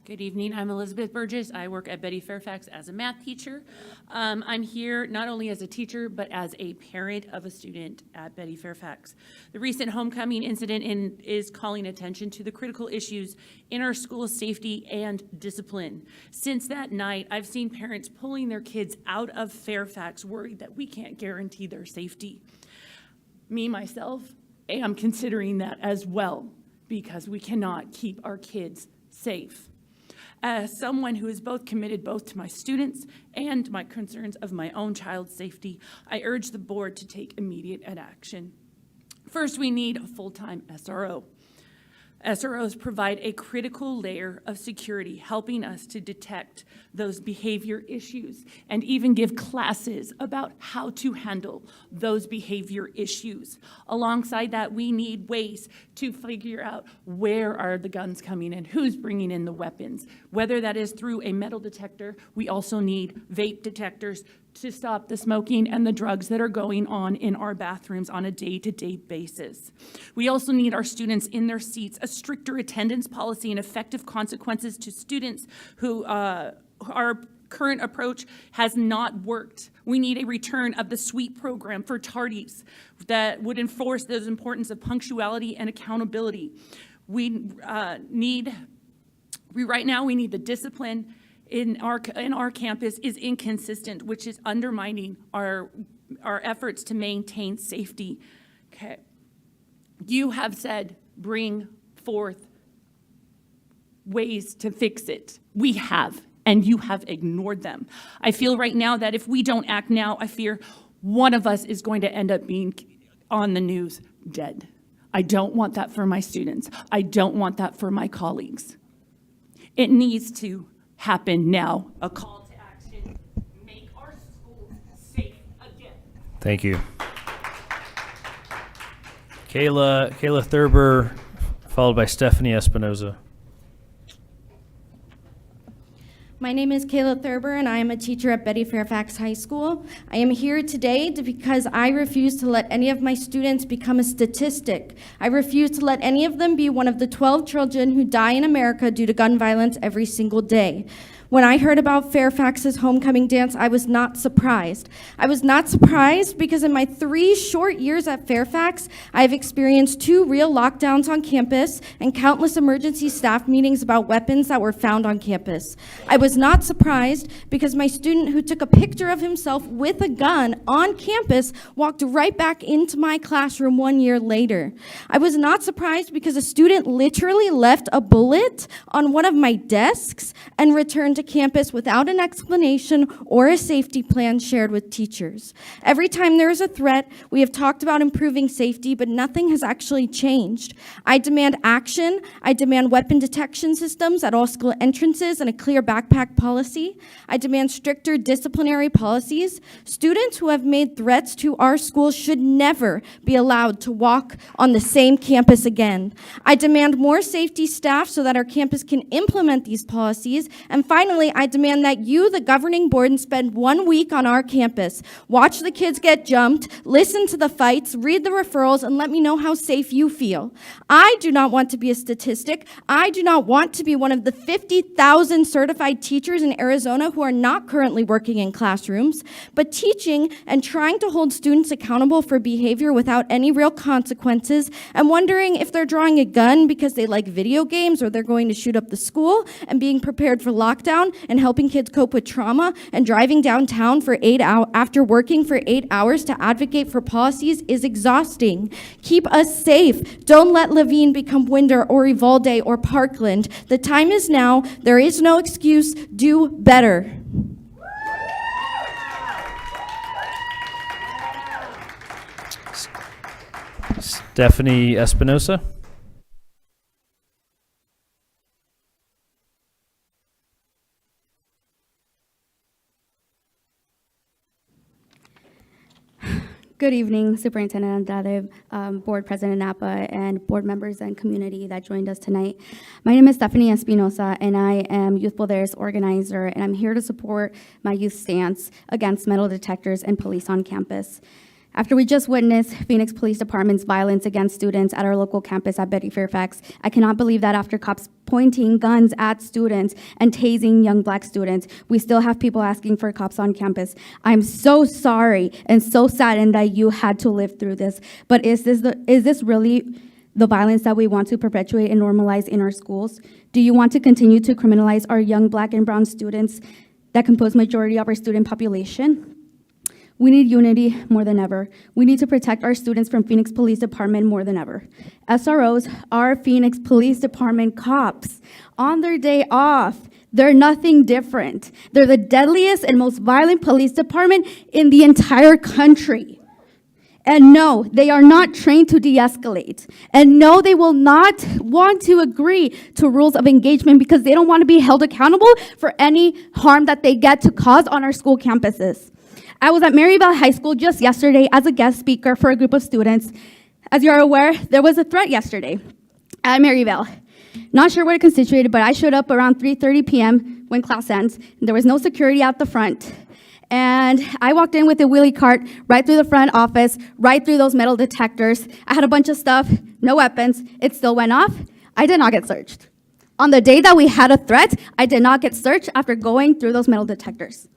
Good evening. I'm Elizabeth Burgess. I work at Betty Fairfax as a math teacher. I'm here not only as a teacher, but as a parent of a student at Betty Fairfax. The recent homecoming incident is calling attention to the critical issues in our school safety and discipline. Since that night, I've seen parents pulling their kids out of Fairfax, worried that we can't guarantee their safety. Me, myself, am considering that as well, because we cannot keep our kids safe. As someone who is both committed both to my students and my concerns of my own child's safety, I urge the board to take immediate action. First, we need a full-time SRO. SROs provide a critical layer of security, helping us to detect those behavior issues and even give classes about how to handle those behavior issues. Alongside that, we need ways to figure out where are the guns coming in, who's bringing in the weapons. Whether that is through a metal detector, we also need vape detectors to stop the smoking and the drugs that are going on in our bathrooms on a day-to-day basis. We also need our students in their seats, a stricter attendance policy and effective consequences to students who our current approach has not worked. We need a return of the SWEET program for tardies that would enforce the importance of punctuality and accountability. Right now we need the discipline in our campus is inconsistent, which is undermining our efforts to maintain safety. Okay. You have said bring forth ways to fix it. We have, and you have ignored them. I feel right now that if we don't act now, I fear one of us is going to end up being on the news dead. I don't want that for my students. I don't want that for my colleagues. It needs to happen now. A call to action, make our schools safe again. Thank you. Kayla Thurber, followed by Stephanie Espinoza. My name is Kayla Thurber, and I am a teacher at Betty Fairfax High School. I am here today because I refuse to let any of my students become a statistic. I refuse to let any of them be one of the 12 children who die in America due to gun violence every single day. When I heard about Fairfax's homecoming dance, I was not surprised. I was not surprised because in my 3 short years at Fairfax, I've experienced 2 real lockdowns on campus and countless emergency staff meetings about weapons that were found on campus. I was not surprised because my student who took a picture of himself with a gun on campus walked right back into my classroom 1 year later. I was not surprised because a student literally left a bullet on one of my desks and returned to campus without an explanation or a safety plan shared with teachers. Every time there is a threat, we have talked about improving safety, but nothing has actually changed. I demand action. I demand weapon detection systems at all school entrances and a clear backpack policy. I demand stricter disciplinary policies. Students who have made threats to our school should never be allowed to walk on the same campus again. I demand more safety staff so that our campus can implement these policies. And finally, I demand that you, the governing board, spend 1 week on our campus. Watch the kids get jumped, listen to the fights, read the referrals, and let me know how safe you feel. I do not want to be a statistic. I do not want to be one of the 50,000 certified teachers in Arizona who are not currently working in classrooms, but teaching and trying to hold students accountable for behavior without any real consequences and wondering if they're drawing a gun because they like video games or they're going to shoot up the school and being prepared for lockdown and helping kids cope with trauma and driving downtown for 8 hours after working for 8 hours to advocate for policies is exhausting. Keep us safe. Don't let Levine become Winder or Uvalde or Parkland. The time is now. There is no excuse. Do better. Stephanie Espinoza. Good evening, Superintendent Andrade, Board President Napa, and board members and community that joined us tonight. My name is Stephanie Espinoza, and I am Youth Poder's organizer, and I'm here to support my youth stance against metal detectors and police on campus. After we just witnessed Phoenix Police Department's violence against students at our local campus at Betty Fairfax, I cannot believe that after cops pointing guns at students and tasing young Black students, we still have people asking for cops on campus. I'm so sorry and so saddened that you had to live through this. But is this really the violence that we want to perpetuate and normalize in our schools? Do you want to continue to criminalize our young Black and brown students that compose majority of our student population? We need unity more than ever. We need to protect our students from Phoenix Police Department more than ever. SROs are Phoenix Police Department cops. On their day off, they're nothing different. They're the deadliest and most violent police department in the entire country. And no, they are not trained to de-escalate. And no, they will not want to agree to rules of engagement because they don't want to be held accountable for any harm that they get to cause on our school campuses. I was at Maryvale High School just yesterday as a guest speaker for a group of students. As you're aware, there was a threat yesterday at Maryvale. Not sure what it constituted, but I showed up around 3:30 p.m. when class ends. There was no security out the front. And I walked in with a wheelie cart right through the front office, right through those metal detectors. I had a bunch of stuff, no weapons. It still went off. I did not get searched. On the day that we had a threat, I did not get searched after going through those metal detectors.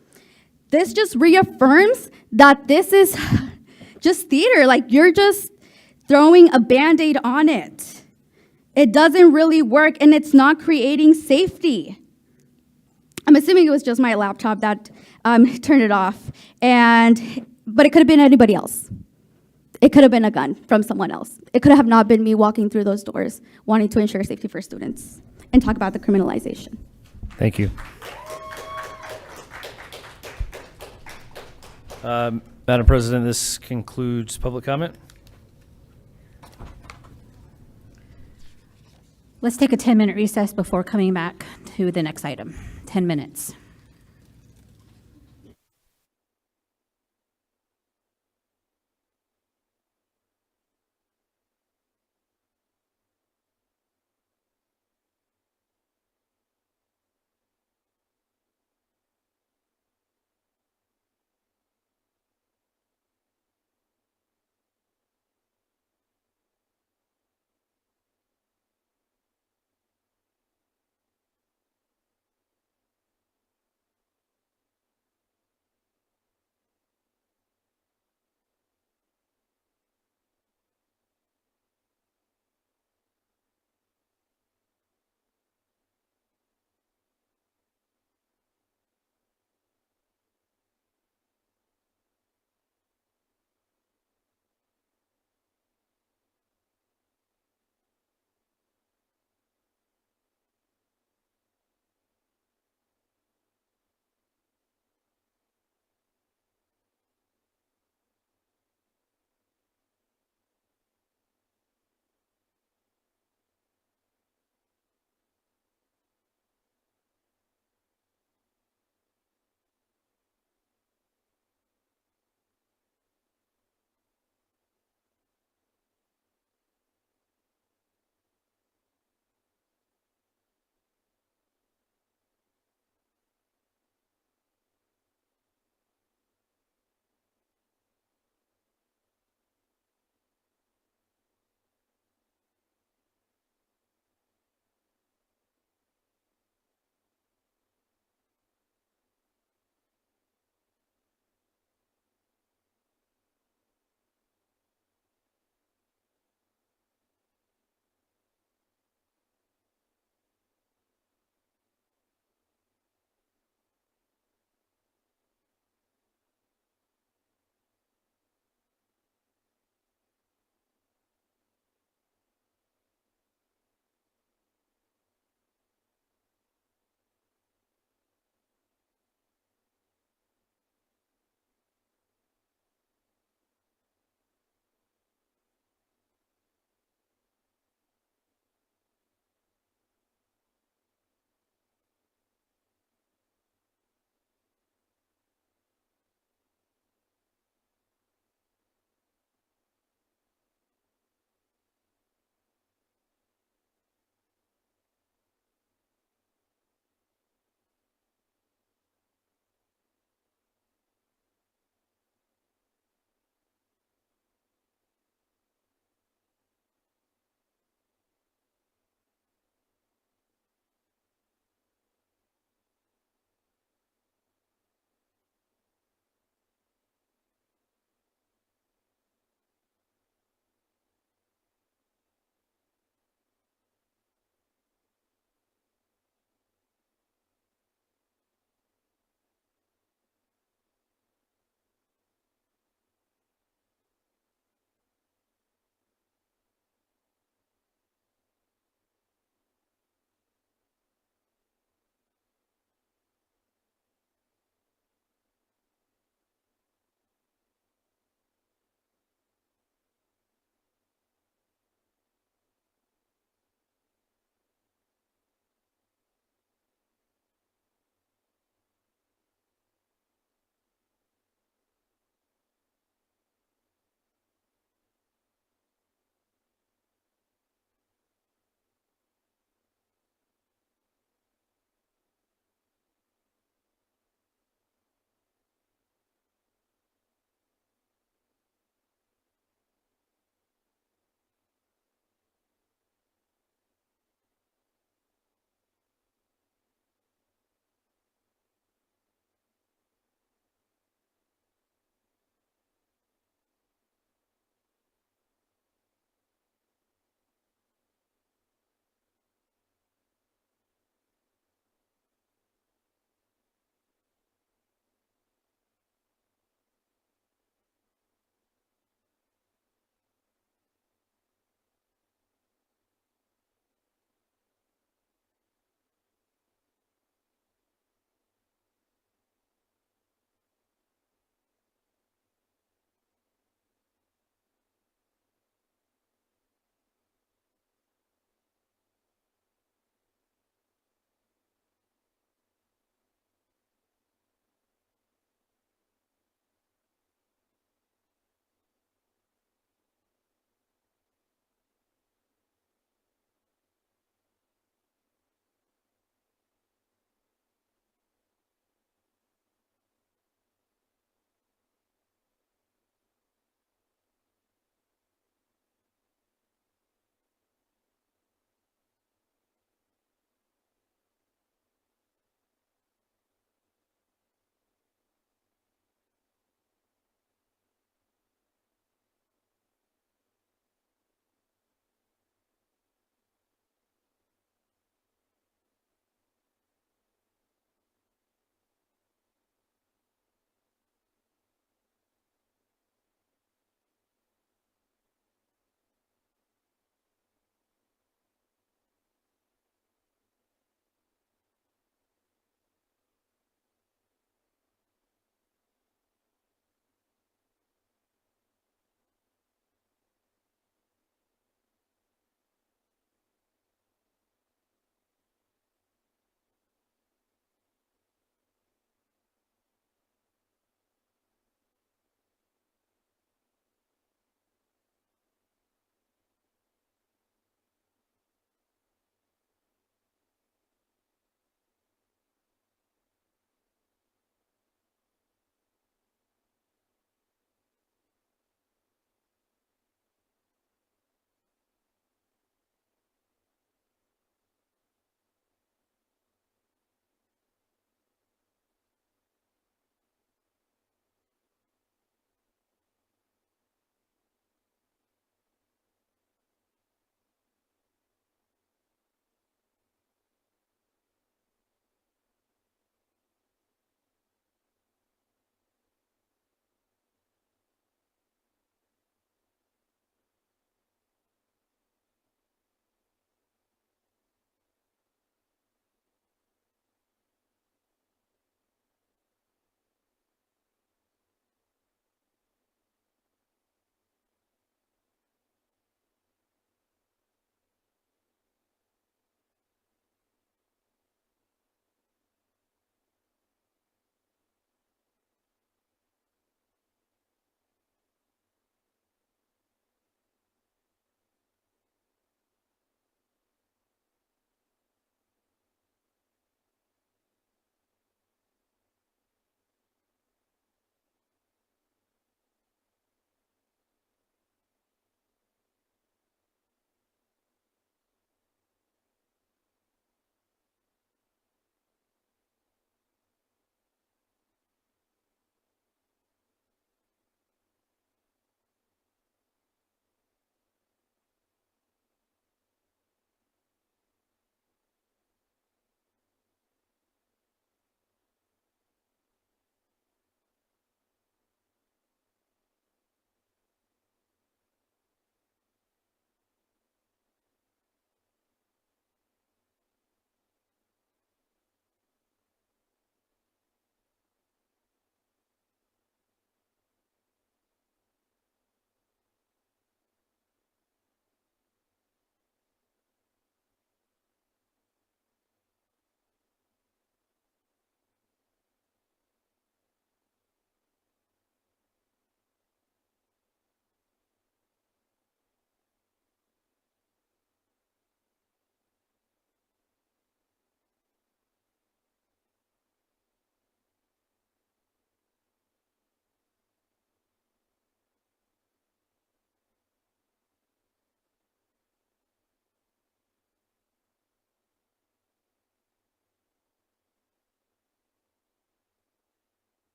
This just reaffirms that this is just theater, like you're just throwing a Band-Aid on it. It doesn't really work and it's not creating safety. I'm assuming it was just my laptop that turned it off, but it could have been anybody else. It could have been a gun from someone else. It could have not been me walking through those doors wanting to ensure safety for students and talk about the criminalization. Thank you. Madam President, this concludes public comment. Let's take a 10-minute recess before coming back to the next item. 10 minutes.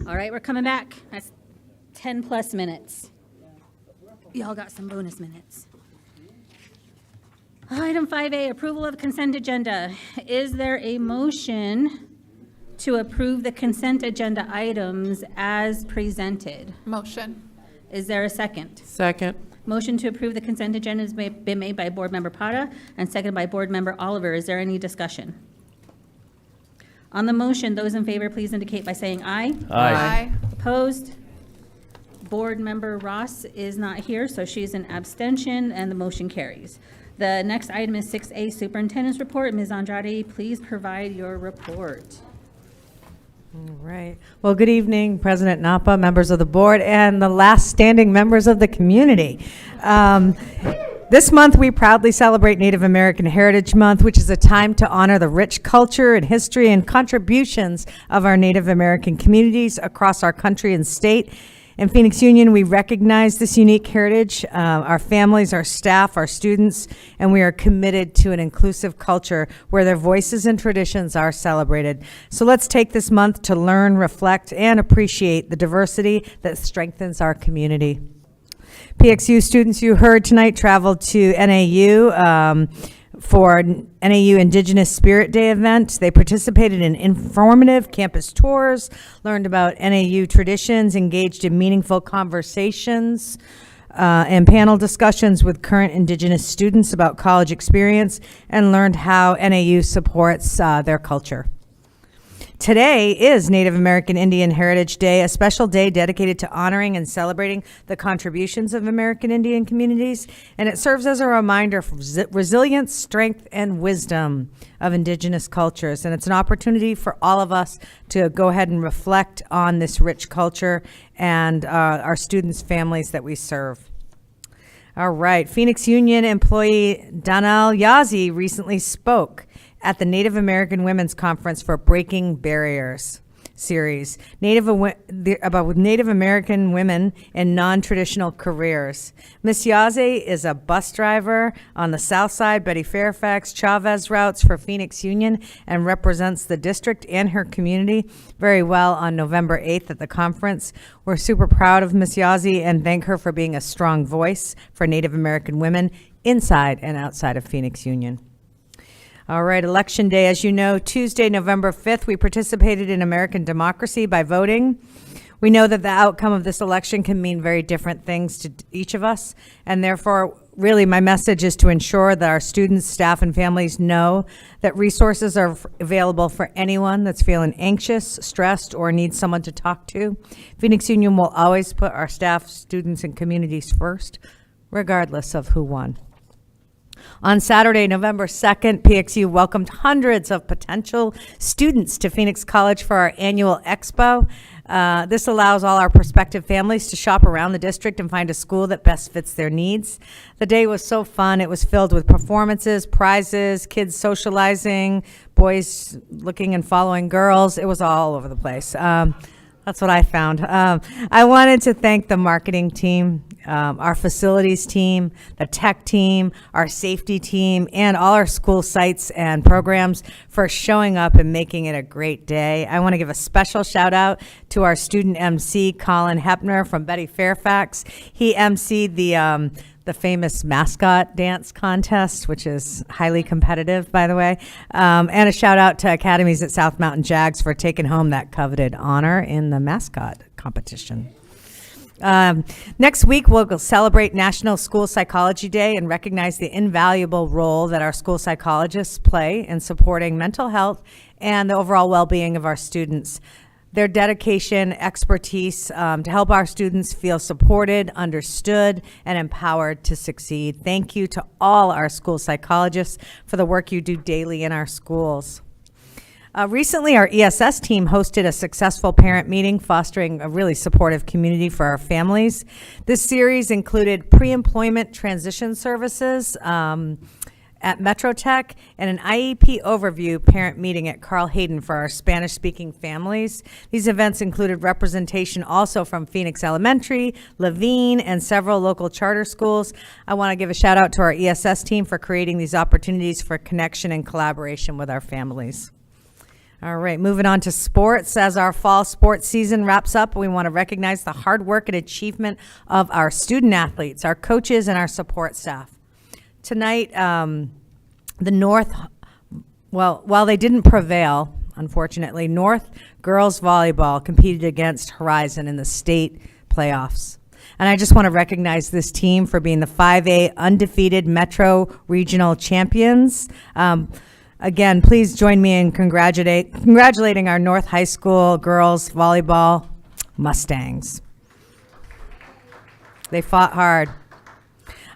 All right, we're coming back. That's 10 plus minutes. Y'all got some bonus minutes. Item 5A, approval of consent agenda. Is there a motion to approve the consent agenda items as presented? Motion. Is there a second? Second. Motion to approve the consent agenda has been made by Board Member Pata and seconded by Board Member Oliver. Is there any discussion? On the motion, those in favor, please indicate by saying aye. Aye. Opposed? Board Member Ross is not here, so she's an abstention, and the motion carries. The next item is 6A, Superintendent's Report. Ms. Andrade, please provide your report. All right. Well, good evening, President Napa, members of the board, and the last standing members of the community. This month, we proudly celebrate Native American Heritage Month, which is a time to honor the rich culture and history and contributions of our Native American communities across our country and state. In Phoenix Union, we recognize this unique heritage, our families, our staff, our students, and we are committed to an inclusive culture where their voices and traditions are celebrated. So let's take this month to learn, reflect, and appreciate the diversity that strengthens our community. PXU students you heard tonight traveled to NAU for NAU Indigenous Spirit Day event. They participated in informative campus tours, learned about NAU traditions, engaged in meaningful conversations and panel discussions with current Indigenous students about college experience, and learned how NAU supports their culture. Today is Native American Indian Heritage Day, a special day dedicated to honoring and celebrating the contributions of American Indian communities, and it serves as a reminder of resilience, strength, and wisdom of Indigenous cultures. And it's an opportunity for all of us to go ahead and reflect on this rich culture and our students' families that we serve. All right, Phoenix Union employee Donnell Yazzie recently spoke at the Native American Women's Conference for Breaking Barriers series, about Native American women in non-traditional careers. Ms. Yazzie is a bus driver on the South Side, Betty Fairfax, Chavez routes for Phoenix Union, and represents the district and her community very well on November 8th at the conference. We're super proud of Ms. Yazzie and thank her for being a strong voice for Native American women inside and outside of Phoenix Union. All right, Election Day. As you know, Tuesday, November 5th, we participated in American democracy by voting. We know that the outcome of this election can mean very different things to each of us, and therefore, really, my message is to ensure that our students, staff, and families know that resources are available for anyone that's feeling anxious, stressed, or needs someone to talk to. Phoenix Union will always put our staff, students, and communities first, regardless of who won. On Saturday, November 2nd, PXU welcomed hundreds of potential students to Phoenix College for our annual expo. This allows all our prospective families to shop around the district and find a school that best fits their needs. The day was so fun. It was filled with performances, prizes, kids socializing, boys looking and following girls. It was all over the place. That's what I found. I wanted to thank the marketing team, our facilities team, the tech team, our safety team, and all our school sites and programs for showing up and making it a great day. I want to give a special shout out to our student MC, Colin Hepner from Betty Fairfax. He emceed the famous mascot dance contest, which is highly competitive, by the way. And a shout out to Academies at South Mountain Jags for taking home that coveted honor in the mascot competition. Next week, we'll celebrate National School Psychology Day and recognize the invaluable role that our school psychologists play in supporting mental health and the overall well-being of our students. Their dedication, expertise to help our students feel supported, understood, and empowered to succeed. Thank you to all our school psychologists for the work you do daily in our schools. Recently, our ESS team hosted a successful parent meeting fostering a really supportive community for our families. This series included pre-employment transition services at Metro Tech and an IEP overview parent meeting at Carl Hayden for our Spanish-speaking families. These events included representation also from Phoenix Elementary, Levine, and several local charter schools. I want to give a shout out to our ESS team for creating these opportunities for connection and collaboration with our families. All right, moving on to sports. As our fall sports season wraps up, we want to recognize the hard work and achievement of our student athletes, our coaches, and our support staff. Tonight, the North, well, while they didn't prevail, unfortunately, North girls volleyball competed against Horizon in the state playoffs. And I just want to recognize this team for being the 5A undefeated Metro Regional champions. Again, please join me in congratulating our North High School girls volleyball Mustangs. They fought hard.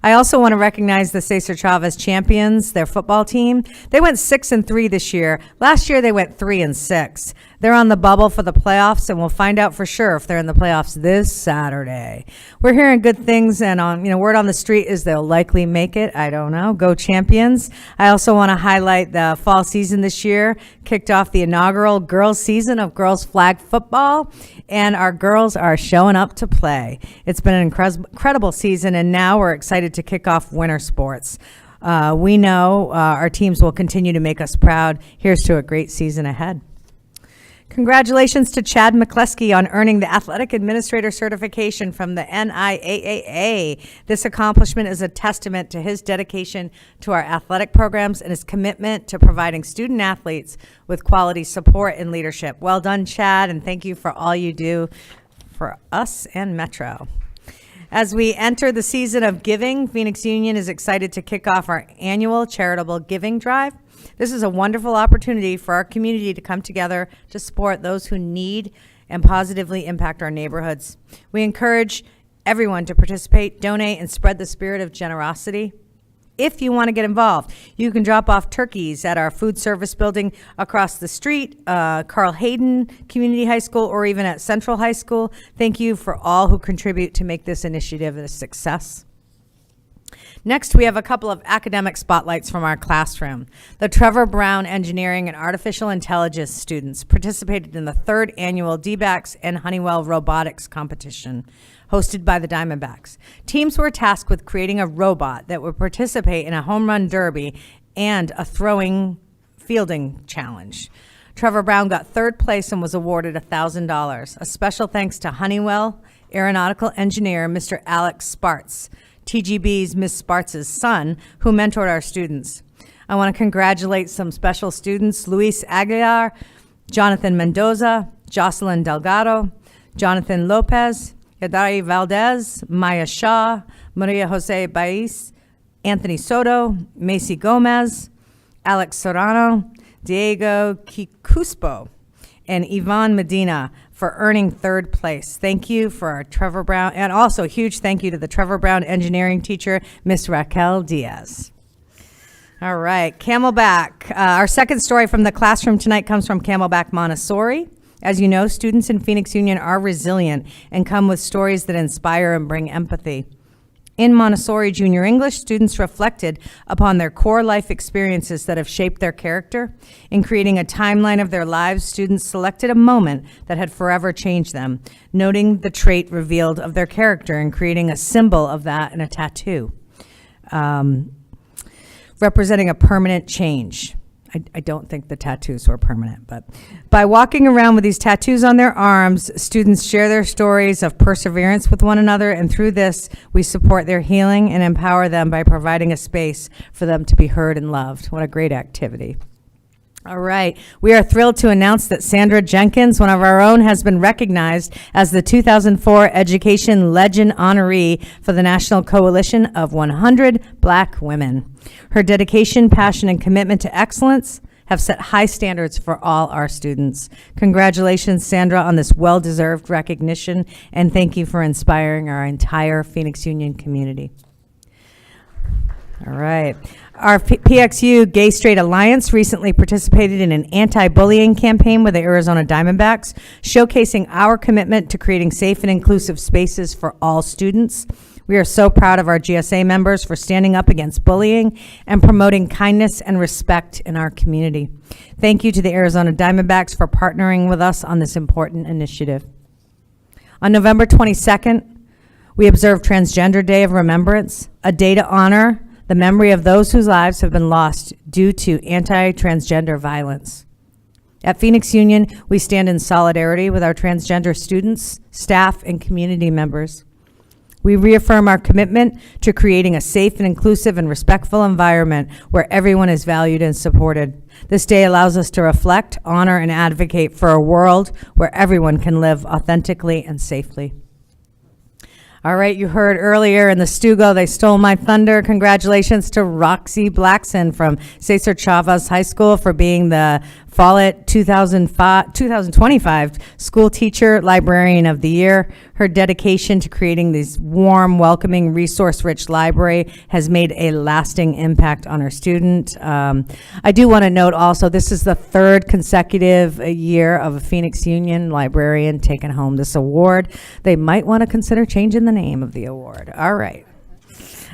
I also want to recognize the Cesar Chavez champions, their football team. They went 6-3 this year. Last year they went 3-6. They're on the bubble for the playoffs, and we'll find out for sure if they're in the playoffs this Saturday. We're hearing good things, and word on the street is they'll likely make it. I don't know. Go champions! I also want to highlight the fall season this year. Kicked off the inaugural girls season of girls flag football, and our girls are showing up to play. It's been an incredible season, and now we're excited to kick off winter sports. We know our teams will continue to make us proud. Here's to a great season ahead. Congratulations to Chad McCleskey on earning the Athletic Administrator certification from the NIAAA. This accomplishment is a testament to his dedication to our athletic programs and his commitment to providing student athletes with quality support and leadership. Well done, Chad, and thank you for all you do for us and Metro. As we enter the season of giving, Phoenix Union is excited to kick off our annual charitable giving drive. This is a wonderful opportunity for our community to come together to support those who need and positively impact our neighborhoods. We encourage everyone to participate, donate, and spread the spirit of generosity. If you want to get involved, you can drop off turkeys at our food service building across the street, Carl Hayden Community High School, or even at Central High School. Thank you for all who contribute to make this initiative a success. Next, we have a couple of academic spotlights from our classroom. The Trevor Brown Engineering and Artificial Intelligence students participated in the 3rd annual DBACS and Honeywell Robotics competition hosted by the Diamondbacks. Teams were tasked with creating a robot that would participate in a home run derby and a fielding challenge. Trevor Brown got 3rd place and was awarded $1,000. A special thanks to Honeywell Aeronautical Engineer, Mr. Alex Spartz, TGB's Ms. Spartz's son, who mentored our students. I want to congratulate some special students: Luis Aguilar, Jonathan Mendoza, Jocelyn Delgado, Jonathan Lopez, Yadari Valdez, Maya Shaw, Maria Jose Baiz, Anthony Soto, Macy Gomez, Alex Serrano, Diego Kikuspo, and Yvonne Medina for earning 3rd place. Thank you for our Trevor Brown, and also a huge thank you to the Trevor Brown engineering teacher, Miss Raquel Diaz. All right, Camelback. Our second story from the classroom tonight comes from Camelback Montessori. As you know, students in Phoenix Union are resilient and come with stories that inspire and bring empathy. In Montessori Junior English, students reflected upon their core life experiences that have shaped their character. In creating a timeline of their lives, students selected a moment that had forever changed them, noting the trait revealed of their character and creating a symbol of that in a tattoo, representing a permanent change. I don't think the tattoos were permanent, but by walking around with these tattoos on their arms, students share their stories of perseverance with one another, and through this, we support their healing and empower them by providing a space for them to be heard and loved. What a great activity. All right, we are thrilled to announce that Sandra Jenkins, one of our own, has been recognized as the 2004 Education Legend honoree for the National Coalition of 100 Black Women. Her dedication, passion, and commitment to excellence have set high standards for all our students. Congratulations, Sandra, on this well-deserved recognition, and thank you for inspiring our entire Phoenix Union community. All right. Our PXU Gay Straight Alliance recently participated in an anti-bullying campaign with the Arizona Diamondbacks, showcasing our commitment to creating safe and inclusive spaces for all students. We are so proud of our GSA members for standing up against bullying and promoting kindness and respect in our community. Thank you to the Arizona Diamondbacks for partnering with us on this important initiative. On November 22nd, we observed Transgender Day of Remembrance, a day to honor the memory of those whose lives have been lost due to anti-transgender violence. At Phoenix Union, we stand in solidarity with our transgender students, staff, and community members. We reaffirm our commitment to creating a safe and inclusive and respectful environment where everyone is valued and supported. This day allows us to reflect, honor, and advocate for a world where everyone can live authentically and safely. All right, you heard earlier in the Stugo, they stole my thunder. Congratulations to Roxy Blackson from Cesar Chavez High School for being the Follett 2025 School Teacher Librarian of the Year. Her dedication to creating this warm, welcoming, resource-rich library has made a lasting impact on her student. I do want to note also, this is the third consecutive year of a Phoenix Union librarian taking home this award. They might want to consider changing the name of the award. All right.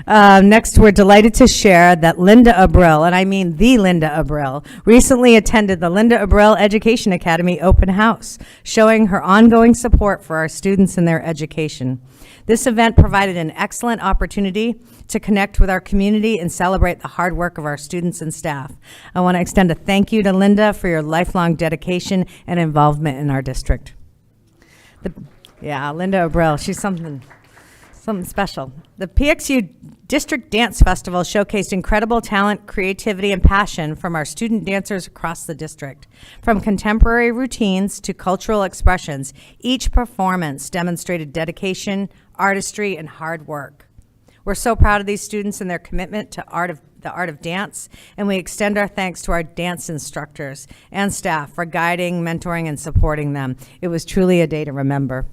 Next, we're delighted to share that Linda Abril, and I mean the Linda Abril, recently attended the Linda Abril Education Academy open house, showing her ongoing support for our students and their education. This event provided an excellent opportunity to connect with our community and celebrate the hard work of our students and staff. I want to extend a thank you to Linda for your lifelong dedication and involvement in our district. Linda Abril, she's something special. The PXU District Dance Festival showcased incredible talent, creativity, and passion from our student dancers across the district. From contemporary routines to cultural expressions, each performance demonstrated dedication, artistry, and hard work. We're so proud of these students and their commitment to the art of dance, and we extend our thanks to our dance instructors and staff for guiding, mentoring, and supporting them. It was truly a day to remember.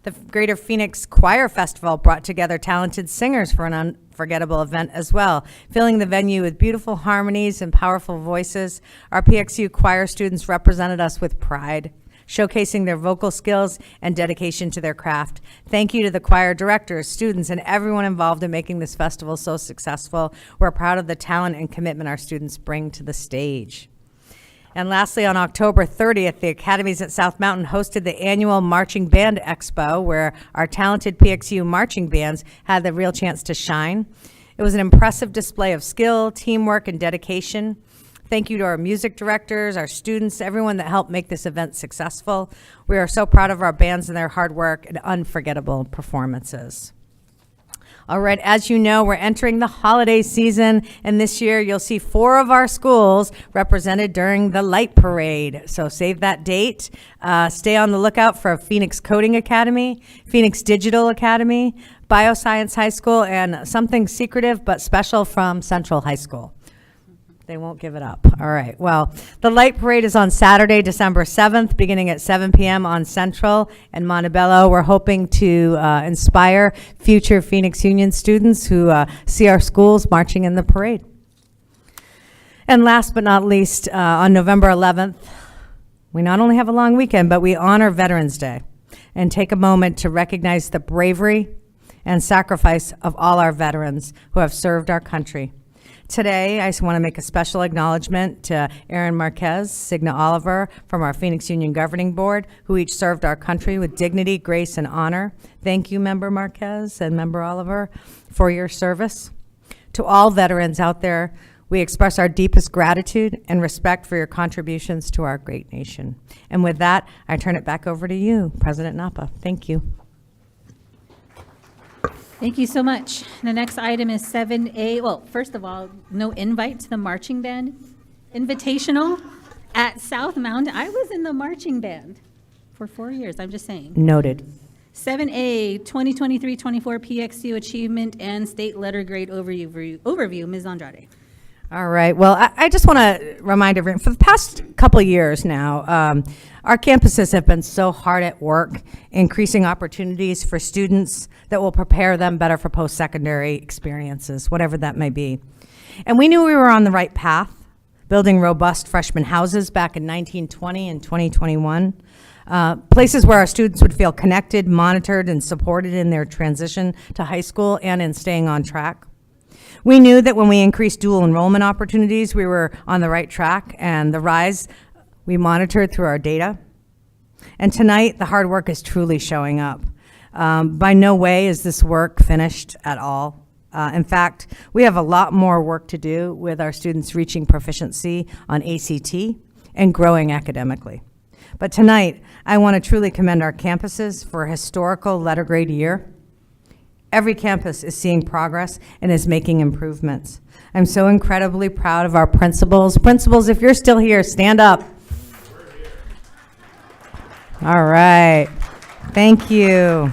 The Greater Phoenix Choir Festival brought together talented singers for an unforgettable event as well, filling the venue with beautiful harmonies and powerful voices. Our PXU choir students represented us with pride, showcasing their vocal skills and dedication to their craft. Thank you to the choir directors, students, and everyone involved in making this festival so successful. We're proud of the talent and commitment our students bring to the stage. And lastly, on October 30th, the Academies at South Mountain hosted the annual Marching Band Expo, where our talented PXU marching bands had the real chance to shine. It was an impressive display of skill, teamwork, and dedication. Thank you to our music directors, our students, everyone that helped make this event successful. We are so proud of our bands and their hard work and unforgettable performances. All right, as you know, we're entering the holiday season, and this year you'll see 4 of our schools represented during the Light Parade. So save that date. Stay on the lookout for Phoenix Coding Academy, Phoenix Digital Academy, Bioscience High School, and something secretive but special from Central High School. They won't give it up. All right. Well, the Light Parade is on Saturday, December 7th, beginning at 7 p.m. on Central and Montebello. We're hoping to inspire future Phoenix Union students who see our schools marching in the parade. And last but not least, on November 11th, we not only have a long weekend, but we honor Veterans Day and take a moment to recognize the bravery and sacrifice of all our veterans who have served our country. Today, I just want to make a special acknowledgement to Aaron Marquez, Signa Oliver from our Phoenix Union Governing Board, who each served our country with dignity, grace, and honor. Thank you, Member Marquez and Member Oliver, for your service. To all veterans out there, we express our deepest gratitude and respect for your contributions to our great nation. And with that, I turn it back over to you, President Napa. Thank you. Thank you so much. The next item is 7A. Well, first of all, no invite to the marching band invitational at South Mountain. I was in the marching band for 4 years, I'm just saying. Noted. 7A, 2023-24 PXU Achievement and State Letter Grade Overview, Ms. Andrade. All right. Well, I just want to remind everyone, for the past couple of years now, our campuses have been so hard at work increasing opportunities for students that will prepare them better for post-secondary experiences, whatever that may be. And we knew we were on the right path, building robust freshman houses back in 1920 and 2021, places where our students would feel connected, monitored, and supported in their transition to high school and in staying on track. We knew that when we increased dual enrollment opportunities, we were on the right track, and the rise we monitored through our data. And tonight, the hard work is truly showing up. By no way is this work finished at all. In fact, we have a lot more work to do with our students reaching proficiency on ACT and growing academically. But tonight, I want to truly commend our campuses for a historical letter grade year. Every campus is seeing progress and is making improvements. I'm so incredibly proud of our principals. Principals, if you're still here, stand up. All right. Thank you.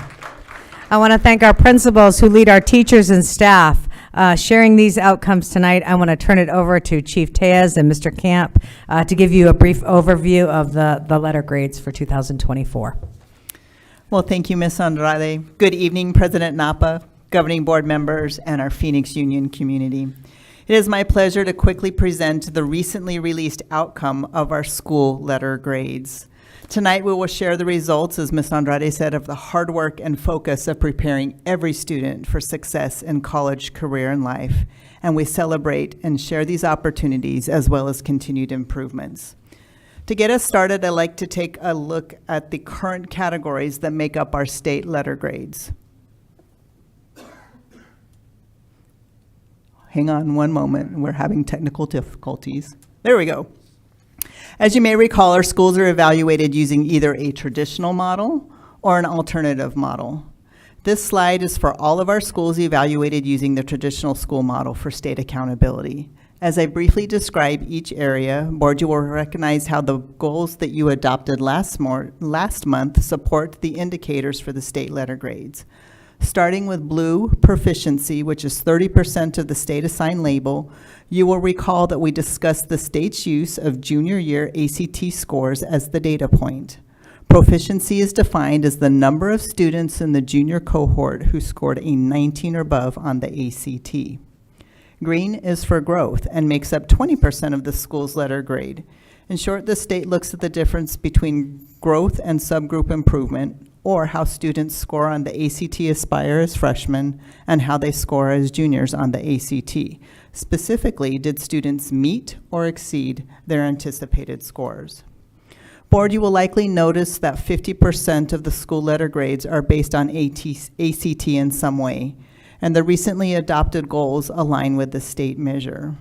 I want to thank our principals who lead our teachers and staff. Sharing these outcomes tonight, I want to turn it over to Chief Tejas and Mr. Camp to give you a brief overview of the letter grades for 2024. Well, thank you, Ms. Andrade. Good evening, President Napa, governing board members, and our Phoenix Union community. It is my pleasure to quickly present the recently released outcome of our school letter grades. Tonight, we will share the results, as Ms. Andrade said, of the hard work and focus of preparing every student for success in college, career, and life. And we celebrate and share these opportunities as well as continued improvements. To get us started, I'd like to take a look at the current categories that make up our state letter grades. Hang on one moment, we're having technical difficulties. There we go. As you may recall, our schools are evaluated using either a traditional model or an alternative model. This slide is for all of our schools evaluated using the traditional school model for state accountability. As I briefly describe each area, board, you will recognize how the goals that you adopted last month support the indicators for the state letter grades. Starting with blue, proficiency, which is 30% of the state assigned label, you will recall that we discussed the state's use of junior year ACT scores as the data point. Proficiency is defined as the number of students in the junior cohort who scored a 19 or above on the ACT. Green is for growth and makes up 20% of the school's letter grade. In short, the state looks at the difference between growth and subgroup improvement, or how students score on the ACT Aspire as freshmen and how they score as juniors on the ACT. Specifically, did students meet or exceed their anticipated scores? Board, you will likely notice that 50% of the school letter grades are based on ACT in some way, and the recently adopted goals align with the state measure.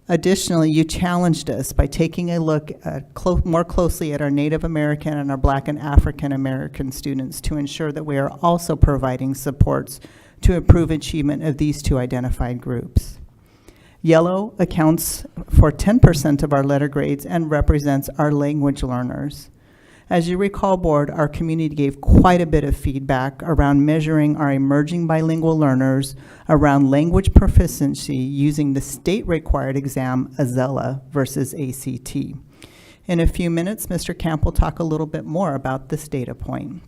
Additionally, you challenged us by taking a look at more closely at our Native American and our Black and African American students to ensure that we are also providing supports to improve achievement of these two identified groups. Yellow accounts for 10% of our letter grades and represents our language learners. As you recall, board, our community gave quite a bit of feedback around measuring our emerging bilingual learners around language proficiency using the state-required exam AZELA versus ACT. In a few minutes, Mr. Camp will talk a little bit more about this data point.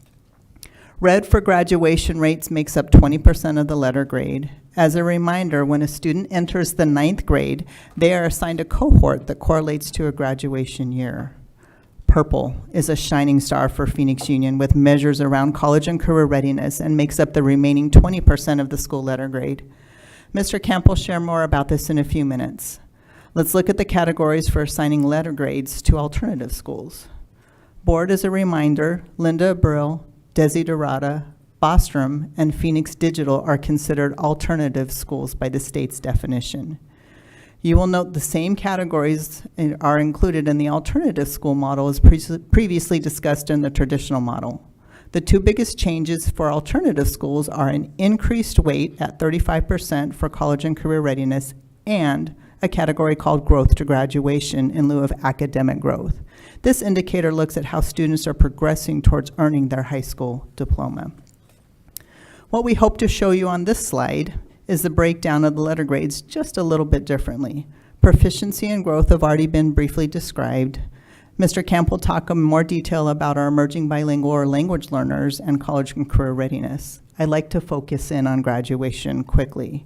Red for graduation rates makes up 20% of the letter grade. As a reminder, when a student enters the 9th grade, they are assigned a cohort that correlates to a graduation year. Purple is a shining star for Phoenix Union with measures around college and career readiness and makes up the remaining 20% of the school letter grade. Mr. Camp will share more about this in a few minutes. Let's look at the categories for assigning letter grades to alternative schools. Board, as a reminder, Linda Brill, Desiderata, Bostrom, and Phoenix Digital are considered alternative schools by the state's definition. You will note the same categories are included in the alternative school model as previously discussed in the traditional model. The two biggest changes for alternative schools are an increased weight at 35% for college and career readiness and a category called growth to graduation in lieu of academic growth. This indicator looks at how students are progressing towards earning their high school diploma. What we hope to show you on this slide is the breakdown of the letter grades just a little bit differently. Proficiency and growth have already been briefly described. Mr. Camp will talk in more detail about our emerging bilingual or language learners and college and career readiness. I'd like to focus in on graduation quickly.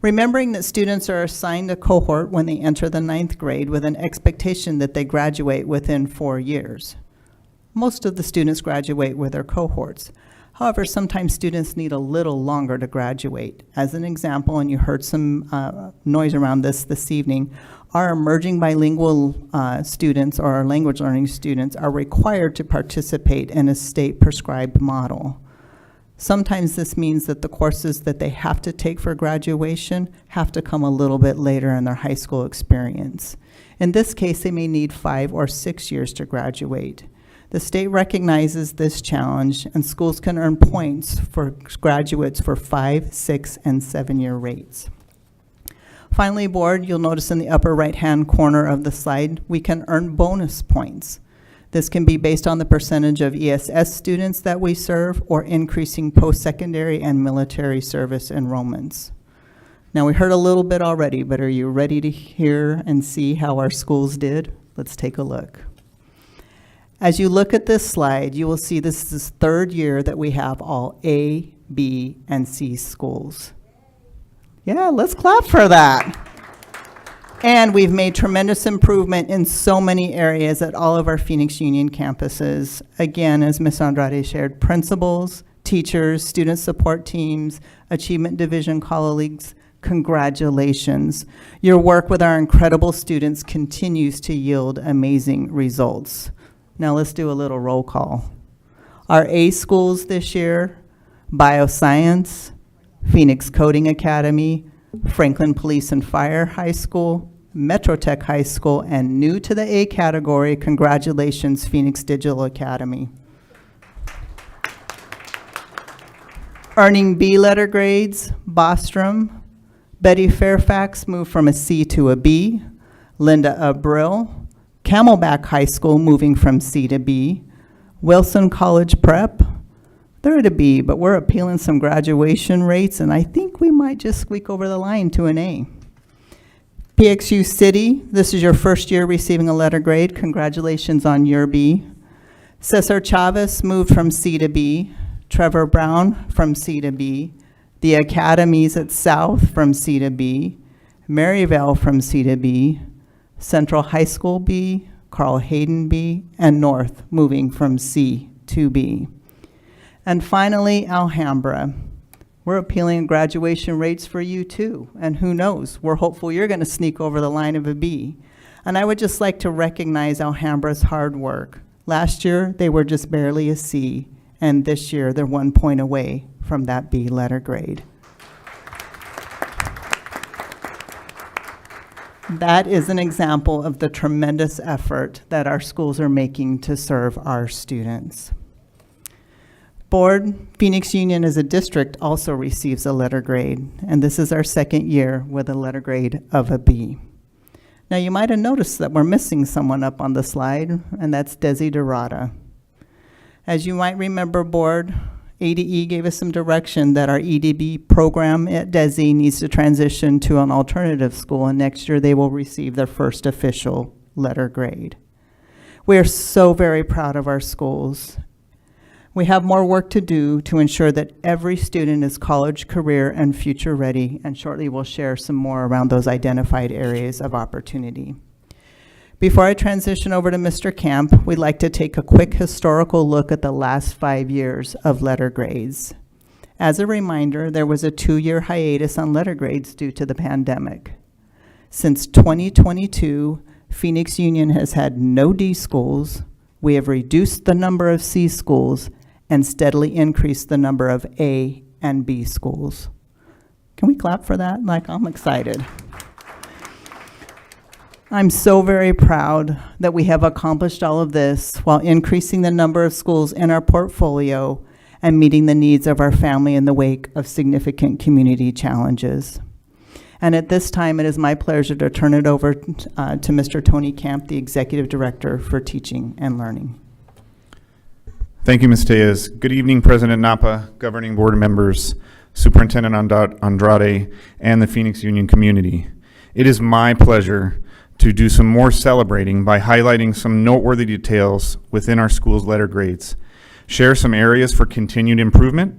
Remembering that students are assigned a cohort when they enter the 9th grade with an expectation that they graduate within 4 years. Most of the students graduate with their cohorts. However, sometimes students need a little longer to graduate. As an example, and you heard some noise around this evening, our emerging bilingual students or our language learning students are required to participate in a state prescribed model. Sometimes this means that the courses that they have to take for graduation have to come a little bit later in their high school experience. In this case, they may need 5 or 6 years to graduate. The state recognizes this challenge, and schools can earn points for graduates for 5, 6, and 7-year rates. Finally, board, you'll notice in the upper right-hand corner of the slide, we can earn bonus points. This can be based on the percentage of ESS students that we serve or increasing post-secondary and military service enrollments. Now, we heard a little bit already, but are you ready to hear and see how our schools did? Let's take a look. As you look at this slide, you will see this is the third year that we have all A, B, and C schools. Yeah, let's clap for that. And we've made tremendous improvement in so many areas at all of our Phoenix Union campuses. Again, as Ms. Andrade shared, principals, teachers, student support teams, achievement division colleagues, congratulations. Your work with our incredible students continues to yield amazing results. Now let's do a little roll call. Our A schools this year: Bioscience, Phoenix Coding Academy, Franklin Police and Fire High School, Metro Tech High School, and new to the A category, congratulations, Phoenix Digital Academy. Earning B letter grades: Bostrom, Betty Fairfax moved from a C to a B, Linda Abril, Camelback High School moving from C to B, Wilson College Prep, they're at a B, but we're appealing some graduation rates, and I think we might just squeak over the line to an A. PXU City, this is your first year receiving a letter grade. Congratulations on your B. Cesar Chavez moved from C to B. Trevor Brown from C to B. The Academies at South from C to B. Maryvale from C to B. Central High School B, Carl Hayden B, and North moving from C to B. And finally, Alhambra. We're appealing graduation rates for you too, and who knows, we're hopeful you're gonna sneak over the line of a B. And I would just like to recognize Alhambra's hard work. Last year, they were just barely a C, and this year, they're 1 point away from that B letter grade. That is an example of the tremendous effort that our schools are making to serve our students. Board, Phoenix Union as a district also receives a letter grade, and this is our second year with a letter grade of a B. Now, you might have noticed that we're missing someone up on the slide, and that's Desi Dorada. As you might remember, Board, ADE gave us some direction that our EDB program at Desi needs to transition to an alternative school, and next year they will receive their first official letter grade. We are so very proud of our schools. We have more work to do to ensure that every student is college, career, and future ready, and shortly we'll share some more around those identified areas of opportunity. Before I transition over to Mr. Camp, we'd like to take a quick historical look at the last 5 years of letter grades. As a reminder, there was a 2-year hiatus on letter grades due to the pandemic. Since 2022, Phoenix Union has had no D schools. We have reduced the number of C schools and steadily increased the number of A and B schools. Can we clap for that? Like, I'm excited. I'm so very proud that we have accomplished all of this while increasing the number of schools in our portfolio and meeting the needs of our family in the wake of significant community challenges. And at this time, it is my pleasure to turn it over to Mr. Tony Camp, the Executive Director for Teaching and Learning. Thank you, Ms. Tejas. Good evening, President Napa, governing board members, Superintendent Andrade, and the Phoenix Union community. It is my pleasure to do some more celebrating by highlighting some noteworthy details within our school's letter grades, share some areas for continued improvement,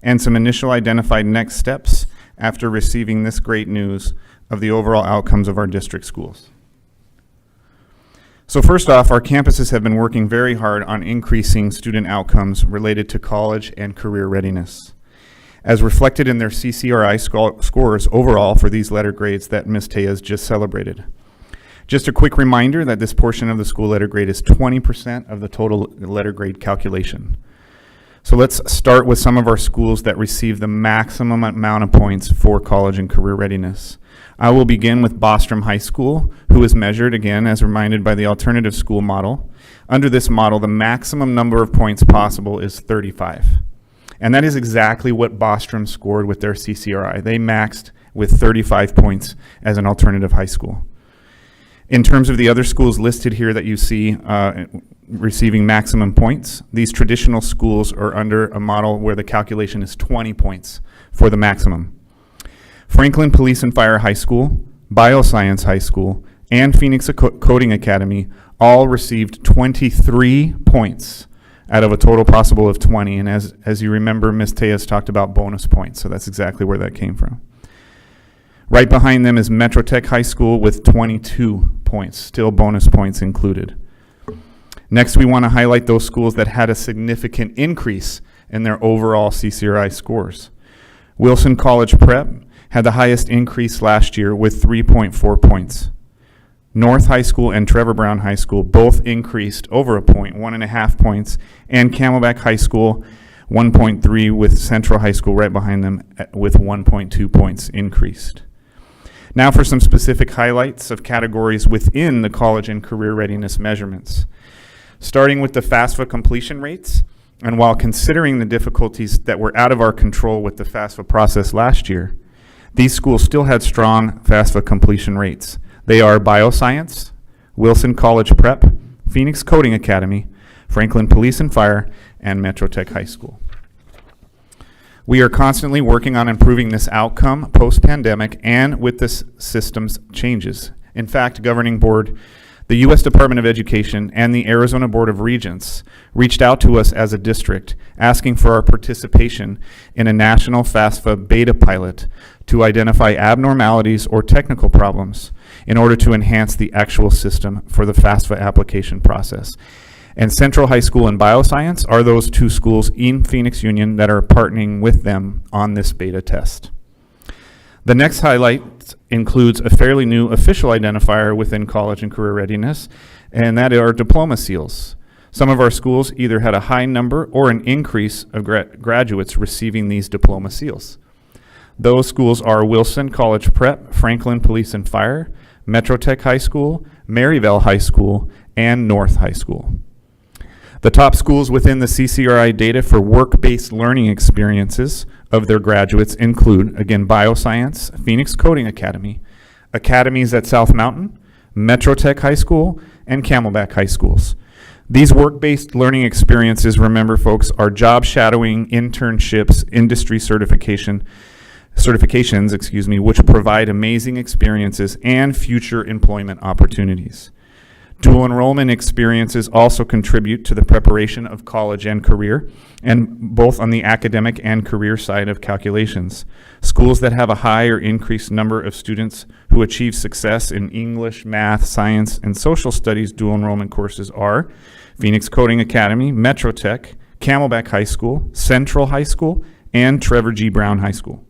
and some initial identified next steps after receiving this great news of the overall outcomes of our district schools. So first off, our campuses have been working very hard on increasing student outcomes related to college and career readiness, as reflected in their CCRI scores overall for these letter grades that Ms. Tejas just celebrated. Just a quick reminder that this portion of the school letter grade is 20% of the total letter grade calculation. So let's start with some of our schools that receive the maximum amount of points for college and career readiness. I will begin with Bostrom High School, who is measured, again, as reminded by the alternative school model. Under this model, the maximum number of points possible is 35. And that is exactly what Bostrom scored with their CCRI. They maxed with 35 points as an alternative high school. In terms of the other schools listed here that you see receiving maximum points, these traditional schools are under a model where the calculation is 20 points for the maximum. Franklin Police and Fire High School, Bioscience High School, and Phoenix Coding Academy all received 23 points out of a total possible of 20. And as you remember, Ms. Tejas talked about bonus points, so that's exactly where that came from. Right behind them is Metro Tech High School with 22 points, still bonus points included. Next, we want to highlight those schools that had a significant increase in their overall CCRI scores. Wilson College Prep had the highest increase last year with 3.4 points. North High School and Trevor Brown High School both increased over a point, 1.5 points, and Camelback High School 1.3 with Central High School right behind them with 1.2 points increased. Now for some specific highlights of categories within the college and career readiness measurements. Starting with the FAFSA completion rates, and while considering the difficulties that were out of our control with the FAFSA process last year, these schools still had strong FAFSA completion rates. They are Bioscience, Wilson College Prep, Phoenix Coding Academy, Franklin Police and Fire, and Metro Tech High School. We are constantly working on improving this outcome post-pandemic and with this system's changes. In fact, Governing Board, the U.S. Department of Education, and the Arizona Board of Regents reached out to us as a district asking for our participation in a national FAFSA beta pilot to identify abnormalities or technical problems in order to enhance the actual system for the FAFSA application process. And Central High School and Bioscience are those two schools in Phoenix Union that are partnering with them on this beta test. The next highlight includes a fairly new official identifier within college and career readiness, and that are diploma seals. Some of our schools either had a high number or an increase of graduates receiving these diploma seals. Those schools are Wilson College Prep, Franklin Police and Fire, Metro Tech High School, Maryvale High School, and North High School. The top schools within the CCRI data for work-based learning experiences of their graduates include, again, Bioscience, Phoenix Coding Academy, academies at South Mountain, Metro Tech High School, and Camelback High Schools. These work-based learning experiences, remember folks, are job shadowing, internships, industry certifications, which provide amazing experiences and future employment opportunities. Dual enrollment experiences also contribute to the preparation of college and career, and both on the academic and career side of calculations. Schools that have a high or increased number of students who achieve success in English, math, science, and social studies dual enrollment courses are Phoenix Coding Academy, Metro Tech, Camelback High School, Central High School, and Trevor G. Brown High School.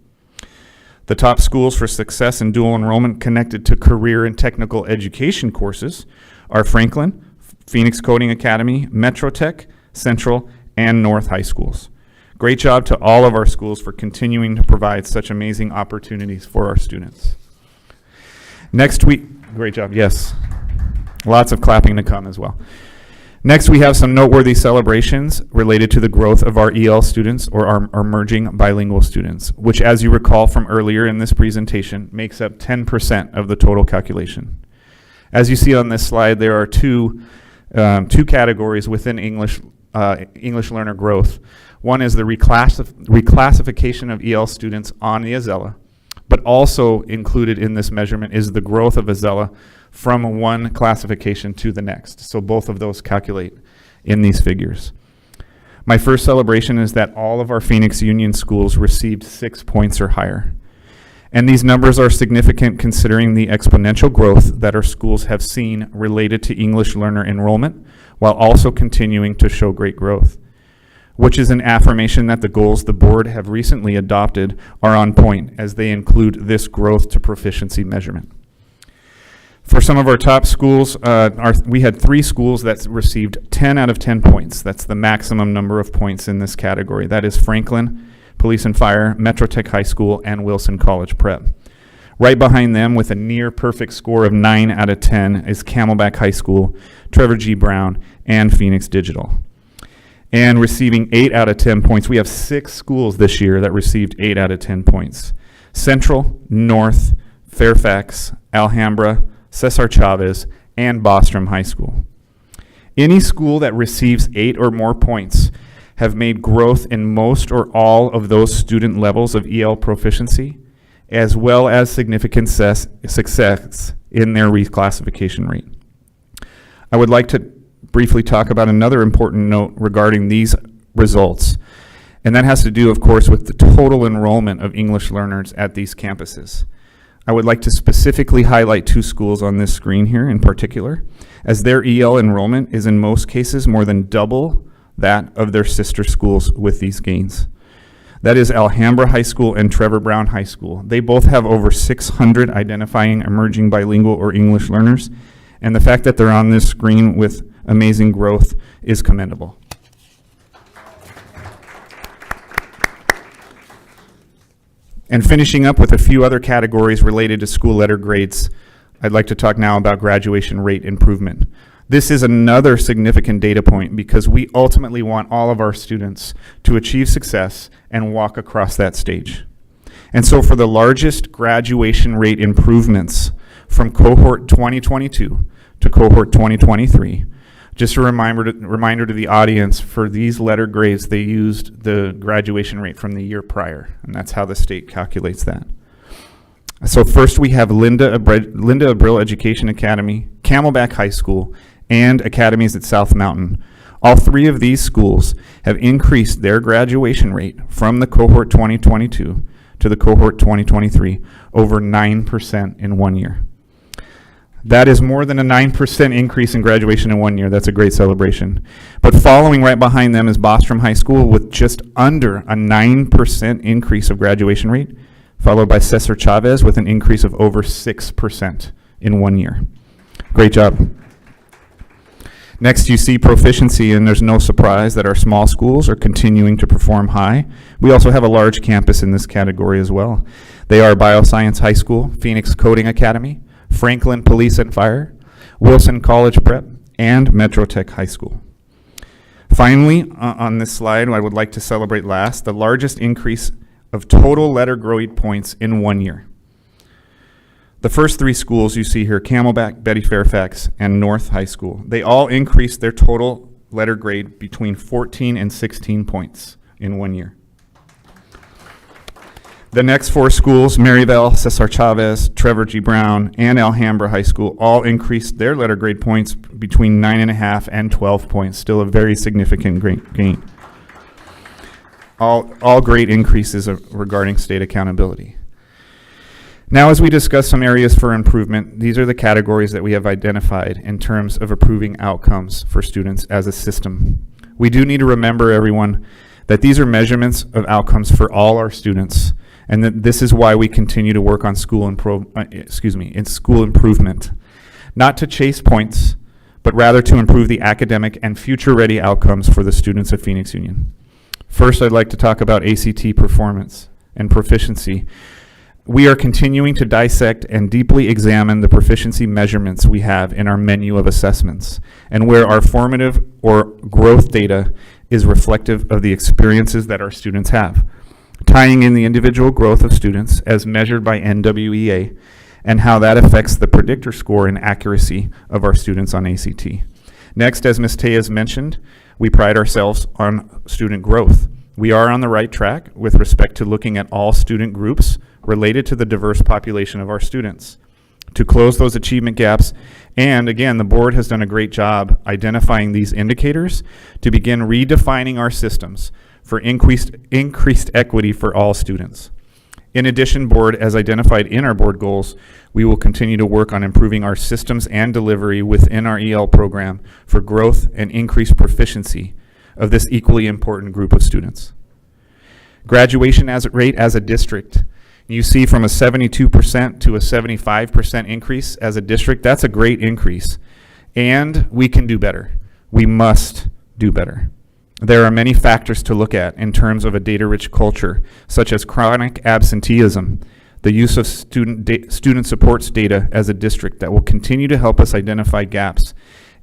The top schools for success in dual enrollment connected to career and technical education courses are Franklin, Phoenix Coding Academy, Metro Tech, Central, and North High Schools. Great job to all of our schools for continuing to provide such amazing opportunities for our students. Next week, great job, yes. Lots of clapping to come as well. Next, we have some noteworthy celebrations related to the growth of our EL students, or our emerging bilingual students, which, as you recall from earlier in this presentation, makes up 10% of the total calculation. As you see on this slide, there are two categories within English learner growth. One is the reclassification of EL students on the Azella, but also included in this measurement is the growth of Azella from one classification to the next. So both of those calculate in these figures. My first celebration is that all of our Phoenix Union schools received 6 points or higher. And these numbers are significant considering the exponential growth that our schools have seen related to English learner enrollment, while also continuing to show great growth, which is an affirmation that the goals the board have recently adopted are on point as they include this growth to proficiency measurement. For some of our top schools, we had 3 schools that received 10 out of 10 points. That's the maximum number of points in this category. That is Franklin Police and Fire, Metro Tech High School, and Wilson College Prep. Right behind them with a near perfect score of 9 out of 10 is Camelback High School, Trevor G. Brown, and Phoenix Digital. And receiving 8 out of 10 points, we have 6 schools this year that received 8 out of 10 points. Central, North, Fairfax, Alhambra, Cesar Chavez, and Bostrom High School. Any school that receives 8 or more points have made growth in most or all of those student levels of EL proficiency, as well as significant success in their reclassification rate. I would like to briefly talk about another important note regarding these results, and that has to do, of course, with the total enrollment of English learners at these campuses. I would like to specifically highlight 2 schools on this screen here in particular, as their EL enrollment is in most cases more than double that of their sister schools with these gains. That is Alhambra High School and Trevor Brown High School. They both have over 600 identifying emerging bilingual or English learners, and the fact that they're on this screen with amazing growth is commendable. And finishing up with a few other categories related to school letter grades, I'd like to talk now about graduation rate improvement. This is another significant data point because we ultimately want all of our students to achieve success and walk across that stage. And so for the largest graduation rate improvements from cohort 2022 to cohort 2023, just a reminder to the audience, for these letter grades, they used the graduation rate from the year prior, and that's how the state calculates that. So first we have Linda Abril Education Academy, Camelback High School, and academies at South Mountain. All 3 of these schools have increased their graduation rate from the cohort 2022 to the cohort 2023 over 9% in 1 year. That is more than a 9% increase in graduation in 1 year. That's a great celebration. But following right behind them is Bostrom High School with just under a 9% increase of graduation rate, followed by Cesar Chavez with an increase of over 6% in 1 year. Great job. Next, you see proficiency, and there's no surprise that our small schools are continuing to perform high. We also have a large campus in this category as well. They are Bioscience High School, Phoenix Coding Academy, Franklin Police and Fire, Wilson College Prep, and Metro Tech High School. Finally, on this slide, I would like to celebrate last the largest increase of total letter grade points in 1 year. The first 3 schools you see here, Camelback, Betty Fairfax, and North High School, they all increased their total letter grade between 14 and 16 points in 1 year. The next 4 schools, Maryvale, Cesar Chavez, Trevor G. Brown, and Alhambra High School, all increased their letter grade points between 9.5 and 12 points, still a very significant gain. All great increases regarding state accountability. Now, as we discuss some areas for improvement, these are the categories that we have identified in terms of improving outcomes for students as a system. We do need to remember, everyone, that these are measurements of outcomes for all our students, and that this is why we continue to work on school improvement. Not to chase points, but rather to improve the academic and future-ready outcomes for the students of Phoenix Union. First, I'd like to talk about ACT performance and proficiency. We are continuing to dissect and deeply examine the proficiency measurements we have in our menu of assessments, and where our formative or growth data is reflective of the experiences that our students have, tying in the individual growth of students as measured by NWEA, and how that affects the predictor score and accuracy of our students on ACT. Next, as Ms. Tejas mentioned, we pride ourselves on student growth. We are on the right track with respect to looking at all student groups related to the diverse population of our students to close those achievement gaps. And again, the board has done a great job identifying these indicators to begin redefining our systems for increased equity for all students. In addition, board, as identified in our board goals, we will continue to work on improving our systems and delivery within our EL program for growth and increased proficiency of this equally important group of students. Graduation rate as a district, you see from a 72% to a 75% increase as a district. That's a great increase. And we can do better. We must do better. There are many factors to look at in terms of a data-rich culture, such as chronic absenteeism, the use of student supports data as a district that will continue to help us identify gaps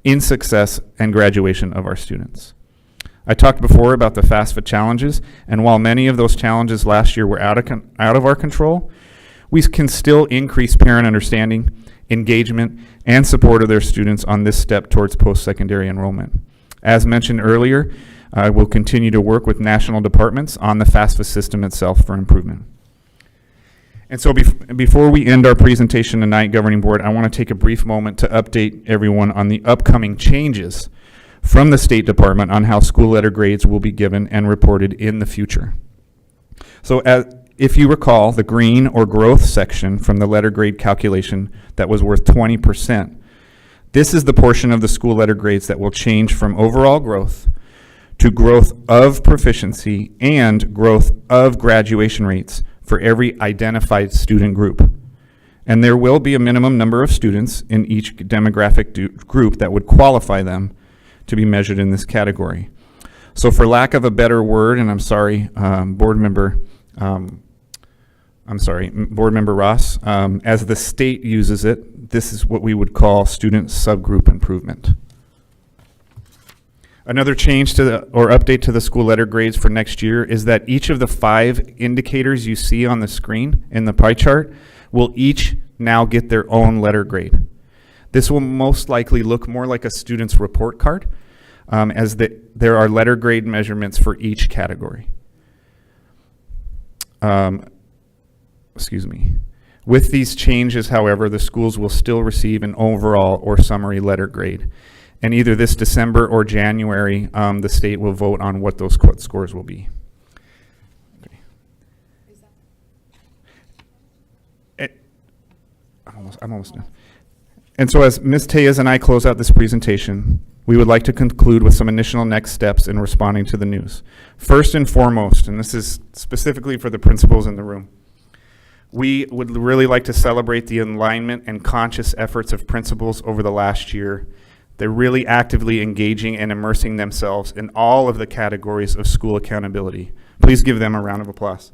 in success and graduation of our students. I talked before about the FAFSA challenges, and while many of those challenges last year were out of our control, we can still increase parent understanding, engagement, and support of their students on this step towards post-secondary enrollment. As mentioned earlier, I will continue to work with national departments on the FAFSA system itself for improvement. And so before we end our presentation tonight, Governing Board, I want to take a brief moment to update everyone on the upcoming changes from the State Department on how school letter grades will be given and reported in the future. So if you recall, the green or growth section from the letter grade calculation that was worth 20%, this is the portion of the school letter grades that will change from overall growth to growth of proficiency and growth of graduation rates for every identified student group. And there will be a minimum number of students in each demographic group that would qualify them to be measured in this category. So for lack of a better word, and I'm sorry, Board Member Ross, as the state uses it, this is what we would call student subgroup improvement. Another change to or update to the school letter grades for next year is that each of the 5 indicators you see on the screen in the pie chart will each now get their own letter grade. This will most likely look more like a student's report card, as there are letter grade measurements for each category. Excuse me. With these changes, however, the schools will still receive an overall or summary letter grade. And either this December or January, the state will vote on what those scores will be. Okay. I'm almost done. And so as Ms. Tejas and I close out this presentation, we would like to conclude with some initial next steps in responding to the news. First and foremost, and this is specifically for the principals in the room, we would really like to celebrate the alignment and conscious efforts of principals over the last year. They're really actively engaging and immersing themselves in all of the categories of school accountability. Please give them a round of applause.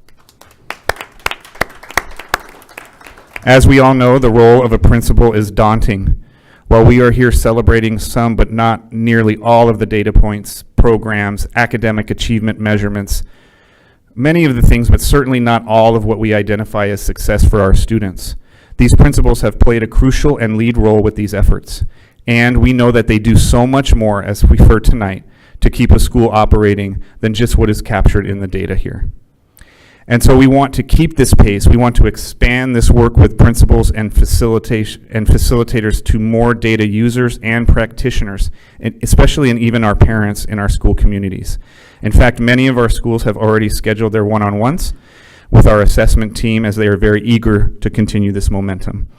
As we all know, the role of a principal is daunting. While we are here celebrating some but not nearly all of the data points, programs, academic achievement measurements, many of the things, but certainly not all of what we identify as success for our students. These principals have played a crucial and lead role with these efforts, and we know that they do so much more, as we've heard tonight, to keep a school operating than just what is captured in the data here. And so we want to keep this pace. We want to expand this work with principals and facilitators to more data users and practitioners, and especially and even our parents in our school communities. In fact, many of our schools have already scheduled their one-on-ones with our assessment team, as they are very eager to continue this momentum.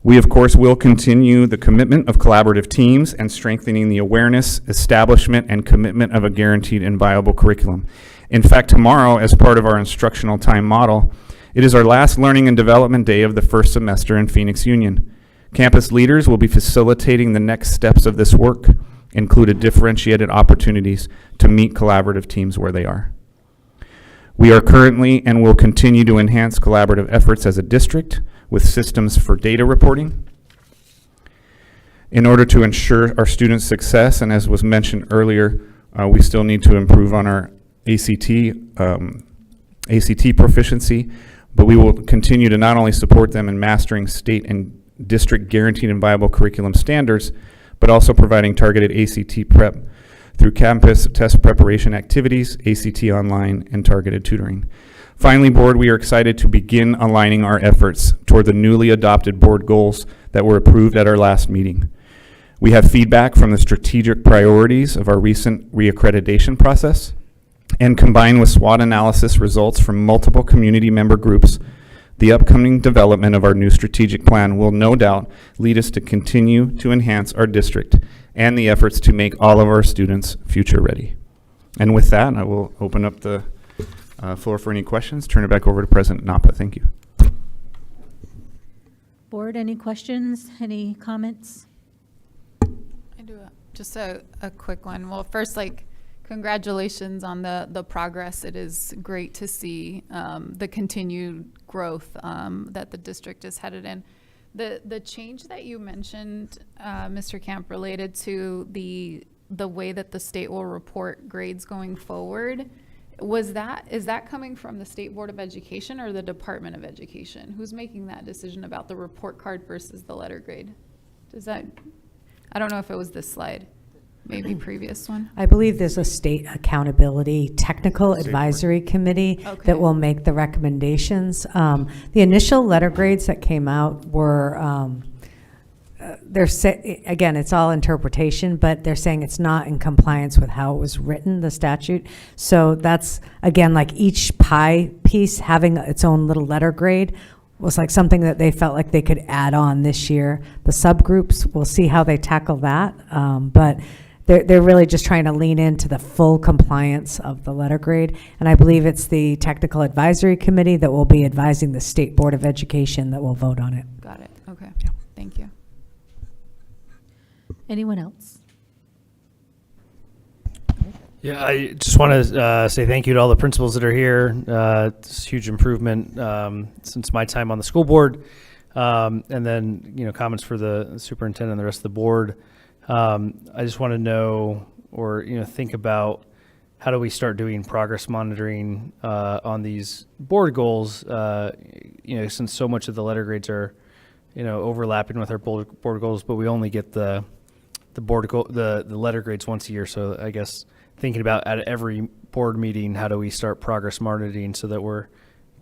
We, of course, will continue the commitment of collaborative teams and strengthening the awareness, establishment, and commitment of a guaranteed and viable curriculum. In fact, tomorrow, as part of our instructional time model, it is our last learning and development day of the first semester in Phoenix Union. Campus leaders will be facilitating the next steps of this work, including differentiated opportunities to meet collaborative teams where they are. We are currently and will continue to enhance collaborative efforts as a district with systems for data reporting in order to ensure our students' success. And as was mentioned earlier, we still need to improve on our ACT proficiency, but we will continue to not only support them in mastering state and district guaranteed and viable curriculum standards, but also providing targeted ACT prep through campus test preparation activities, ACT online, and targeted tutoring. Finally, board, we are excited to begin aligning our efforts toward the newly adopted board goals that were approved at our last meeting. We have feedback from the strategic priorities of our recent reaccreditation process, and combined with SWOT analysis results from multiple community member groups, the upcoming development of our new strategic plan will no doubt lead us to continue to enhance our district and the efforts to make all of our students future ready. And with that, I will open up the floor for any questions. Turn it back over to President Napa. Thank you. Board, any questions, any comments? I do just a quick one. Well, first, Congratulations on the progress. It is great to see the continued growth that the district is headed in. The change that you mentioned, Mr. Camp, related to the way that the state will report grades going forward, is that coming from the State Board of Education or the Department of Education? Who's making that decision about the report card versus the letter grade? I don't know if it was this slide, maybe previous one. I believe there's a state accountability technical advisory committee that will make the recommendations. The initial letter grades that came out were, again, it's all interpretation, but they're saying it's not in compliance with how it was written, the statute. So that's, again, like each pie piece having its own little letter grade was like something that they felt like they could add on this year. The subgroups, we'll see how they tackle that, but they're really just trying to lean into the full compliance of the letter grade. And I believe it's the Technical Advisory Committee that will be advising the State Board of Education that will vote on it. Got it. Okay. Thank you. Anyone else? Yeah, I just want to say thank you to all the principals that are here. It's a huge improvement since my time on the school board. And then, comments for the superintendent and the rest of the board. I just want to know or, think about how do we start doing progress monitoring on these board goals, since so much of the letter grades are, overlapping with our board goals, but we only get the letter grades once a year. So I guess thinking about at every board meeting, how do we start progress monitoring so that we're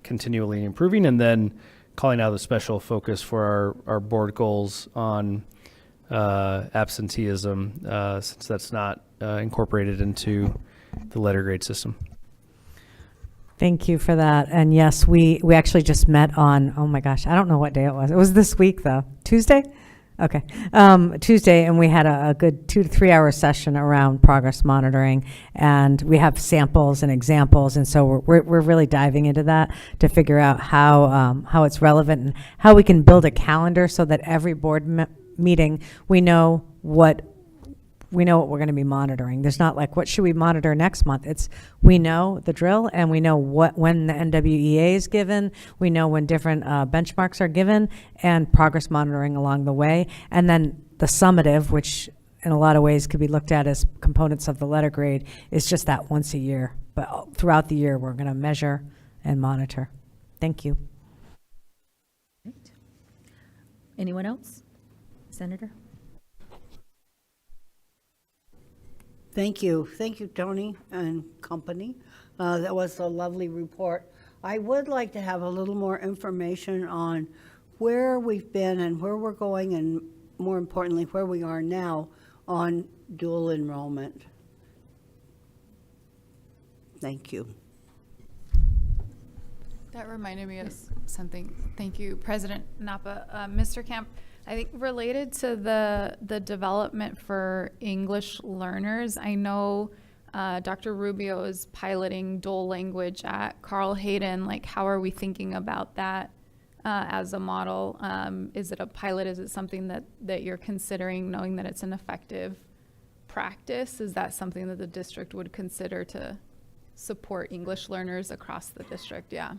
continually improving, and then calling out a special focus for our board goals on absenteeism, since that's not incorporated into the letter grade system. Thank you for that. And yes, we actually just met on, oh my gosh, I don't know what day it was. It was this week though. Tuesday? Okay. Tuesday, and we had a good 2 to 3 hour session around progress monitoring, and we have samples and examples, and so we're really diving into that to figure out how it's relevant and how we can build a calendar so that every board meeting we know what we're going to be monitoring. There's not like, what should we monitor next month? It's, we know the drill, and we know when the NWEA is given, we know when different benchmarks are given, and progress monitoring along the way. And then the summative, which in a lot of ways could be looked at as components of the letter grade, is just that once a year. But throughout the year, we're going to measure and monitor. Thank you. Great. Anyone else? Senator? Thank you. Thank you, Tony and company. That was a lovely report. I would like to have a little more information on where we've been and where we're going, and more importantly, where we are now on dual enrollment. Thank you. That reminded me of something. Thank you, President Napa. Mr. Camp, I think related to the development for English learners, I know Dr. Rubio is piloting dual language at Carl Hayden. Like, how are we thinking about that as a model? Is it a pilot? Is it something that you're considering, knowing that it's an effective practice? Is that something that the district would consider to support English learners across the district? Yeah.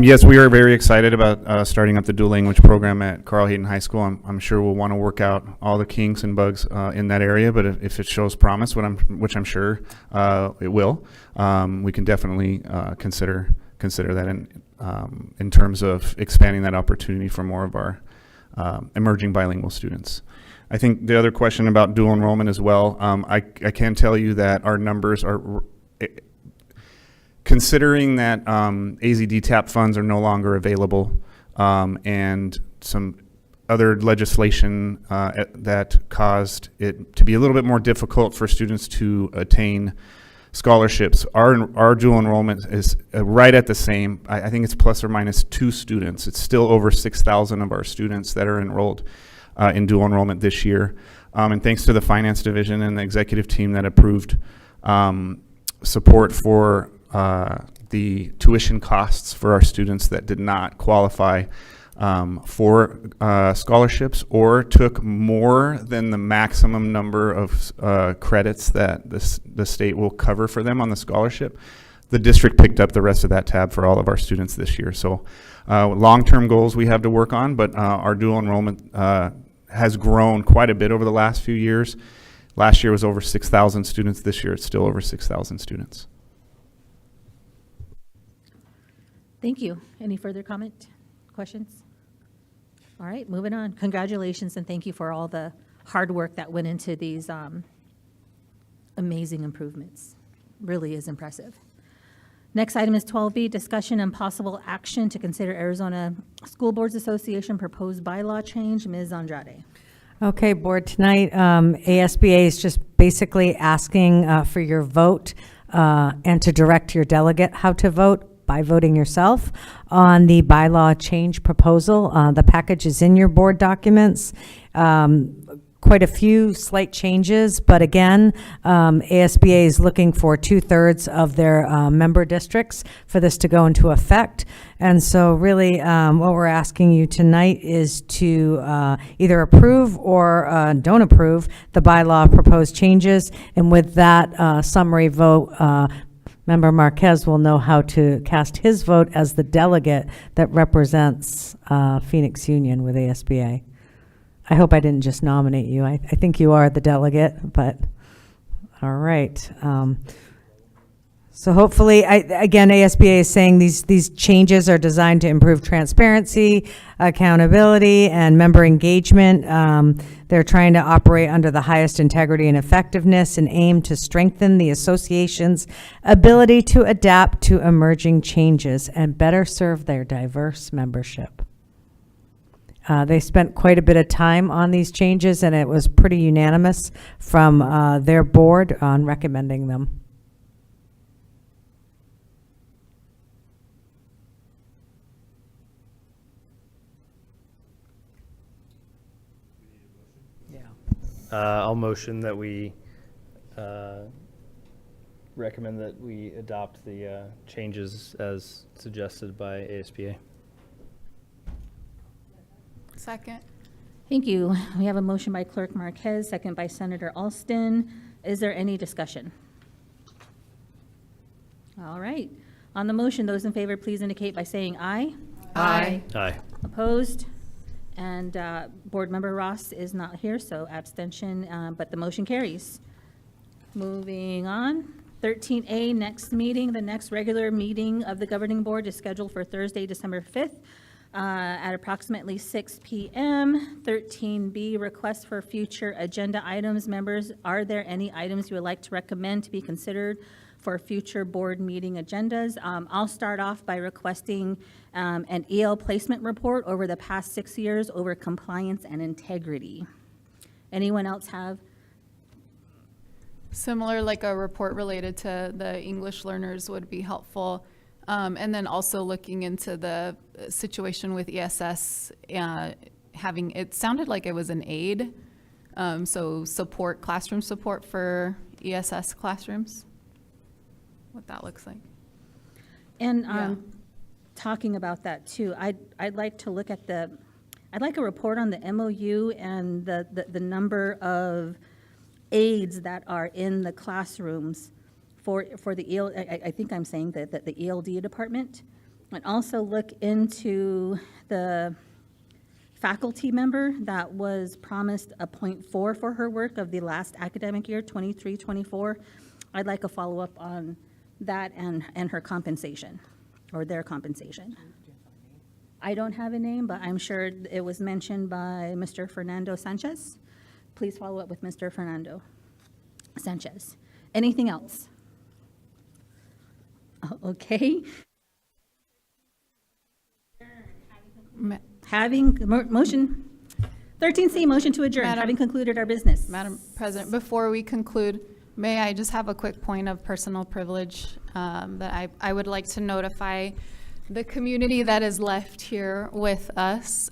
Yes, we are very excited about starting up the dual language program at Carl Hayden High School. I'm sure we'll want to work out all the kinks and bugs in that area, but if it shows promise, which I'm sure it will, we can definitely consider that in terms of expanding that opportunity for more of our emerging bilingual students. I think the other question about dual enrollment as well, I can tell you that our numbers are, considering that AZDTAP funds are no longer available, and some other legislation that caused it to be a little bit more difficult for students to attain scholarships, our dual enrollment is right at the same. I think it's plus or minus 2 students. It's still over 6,000 of our students that are enrolled in dual enrollment this year. And thanks to the finance division and the executive team that approved support for the tuition costs for our students that did not qualify for scholarships or took more than the maximum number of credits that the state will cover for them on the scholarship, the district picked up the rest of that tab for all of our students this year. So long-term goals we have to work on, but our dual enrollment has grown quite a bit over the last few years. Last year was over 6,000 students. This year it's still over 6,000 students. Thank you. Any further comment, questions? All right, moving on. Congratulations and thank you for all the hard work that went into these amazing improvements. Really is impressive. Next item is 12B, discussion and possible action to consider Arizona School Boards Association proposed bylaw change. Ms. Andrade. Okay, board, tonight, ASBA is just basically asking for your vote and to direct your delegate how to vote by voting yourself on the bylaw change proposal. The package is in your board documents. Quite a few slight changes, but again, ASBA is looking for 2/3 of their member districts for this to go into effect. And so really what we're asking you tonight is to either approve or don't approve the bylaw proposed changes. And with that summary vote, Member Marquez will know how to cast his vote as the delegate that represents Phoenix Union with ASBA. I hope I didn't just nominate you. I think you are the delegate, but all right. So hopefully, again, ASBA is saying these changes are designed to improve transparency, accountability, and member engagement. They're trying to operate under the highest integrity and effectiveness and aim to strengthen the association's ability to adapt to emerging changes and better serve their diverse membership. They spent quite a bit of time on these changes, and it was pretty unanimous from their board on recommending them. I'll motion that we recommend that we adopt the changes as suggested by ASBA. Second. Thank you. We have a motion by Clerk Marquez, second by Senator Alston. Is there any discussion? All right. On the motion, those in favor, please indicate by saying aye. Aye. Aye. Opposed? And Board Member Ross is not here, so abstention, but the motion carries. Moving on. 13A, next meeting. The next regular meeting of the Governing Board is scheduled for Thursday, December 5th. At approximately 6 p.m. 13B, request for future agenda items. Members, are there any items you would like to recommend to be considered for future board meeting agendas? I'll start off by requesting an EL placement report over the past 6 years over compliance and integrity. Anyone else have? Similar, like a report related to the English learners would be helpful. And then also looking into the situation with ESS, having, it sounded like it was an aid. So support, classroom support for ESS classrooms, what that looks like. And talking about that too, I'd like to look at I'd like a report on the MOU and the number of aides that are in the classrooms for the EL, I think I'm saying that the ELD department, and also look into the faculty member that was promised a 0.4 for her work of the last academic year, 23-24. I'd like a follow-up on that and her compensation, or their compensation. I don't have a name, but I'm sure it was mentioned by Mr. Fernando Sanchez. Please follow up with Mr. Fernando Sanchez. Anything else? Okay. Having motion, 13C, motion to adjourn, having concluded our business. Madam President, before we conclude, may I just have a quick point of personal privilege that I would like to notify the community that is left here with us.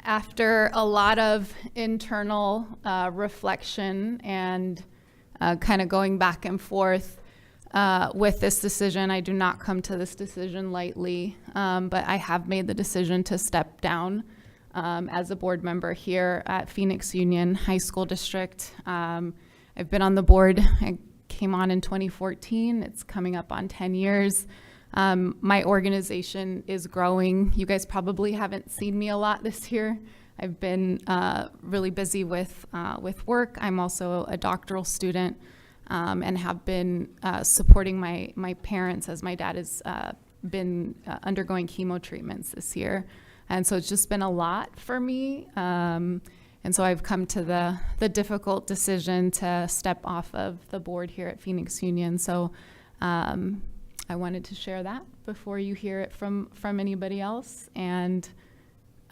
After a lot of internal reflection and kind of going back and forth, with this decision. I do not come to this decision lightly, but I have made the decision to step down as a board member here at Phoenix Union High School District. I've been on the board. I came on in 2014. It's coming up on 10 years. My organization is growing. You guys probably haven't seen me a lot this year. I've been really busy with work. I'm also a doctoral student and have been supporting my parents as my dad has been undergoing chemo treatments this year. And so it's just been a lot for me. And so I've come to the difficult decision to step off of the board here at Phoenix Union. So I wanted to share that before you hear it from anybody else. And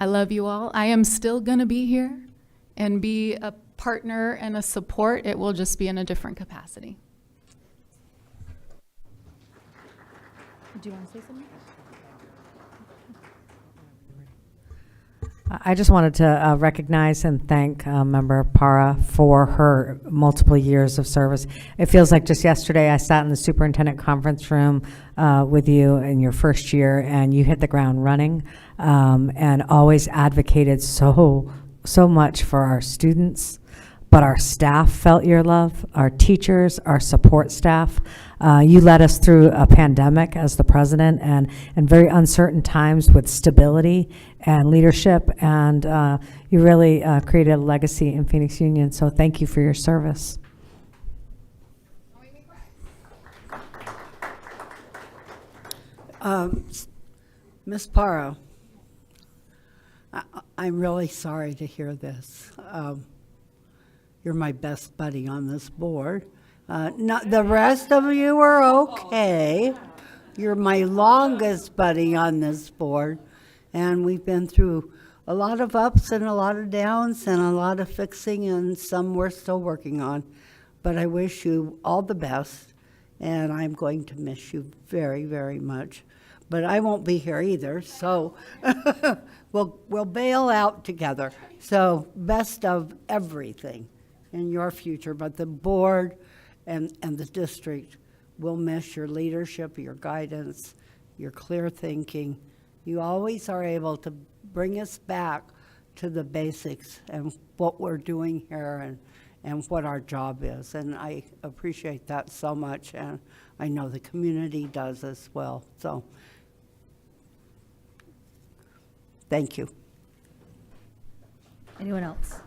I love you all. I am still gonna be here and be a partner and a support. It will just be in a different capacity. Do you want to say something? I just wanted to recognize and thank Member Para for her multiple years of service. It feels like just yesterday I sat in the superintendent conference room with you in your first year, and you hit the ground running and always advocated so much for our students. But our staff felt your love, our teachers, our support staff. You led us through a pandemic as the president and very uncertain times with stability and leadership, and you really created a legacy in Phoenix Union, so thank you for your service. Ms. Parra, I'm really sorry to hear this. You're my best buddy on this board. Not the rest of you are okay. You're my longest buddy on this board, and we've been through a lot of ups and a lot of downs and a lot of fixing, and some we're still working on. But I wish you all the best, and I'm going to miss you very, very much. But I won't be here either, so we'll bail out together. So best of everything in your future, but the board and the district will miss your leadership, your guidance, your clear thinking. You always are able to bring us back to the basics and what we're doing here and what our job is. And I appreciate that so much, and I know the community does as well. So thank you. Anyone else?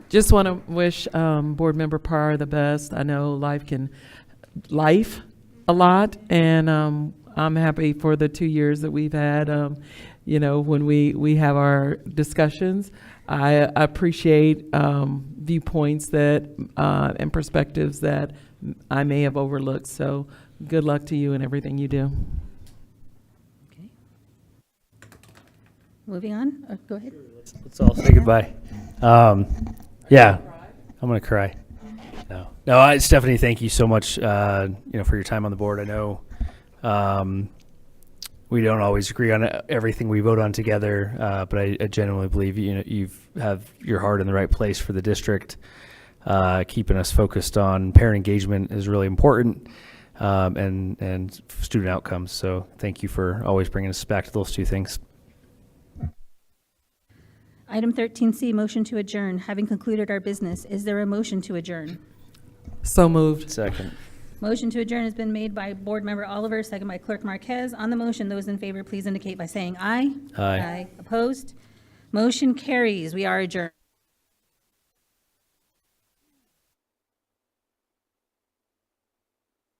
Just want to wish Board Member Parr the best. I know life a lot, and I'm happy for the 2 years that we've had. When we have our discussions, I appreciate viewpoints that and perspectives that I may have overlooked. So good luck to you in everything you do. Okay. Moving on. Go ahead. Let's all say goodbye. Yeah, I'm gonna cry. No, Stephanie, thank you so much. For your time on the board. I know we don't always agree on everything we vote on together, but I genuinely believe you have your heart in the right place for the district. Keeping us focused on parent engagement is really important, and student outcomes. So thank you for always bringing us back to those two things. Item 13C, motion to adjourn. Having concluded our business, is there a motion to adjourn? So moved. Second. Motion to adjourn has been made by Board Member Oliver, second by Clerk Marquez. On the motion, those in favor, please indicate by saying aye. Aye. Opposed? Motion carries. We are adjourned.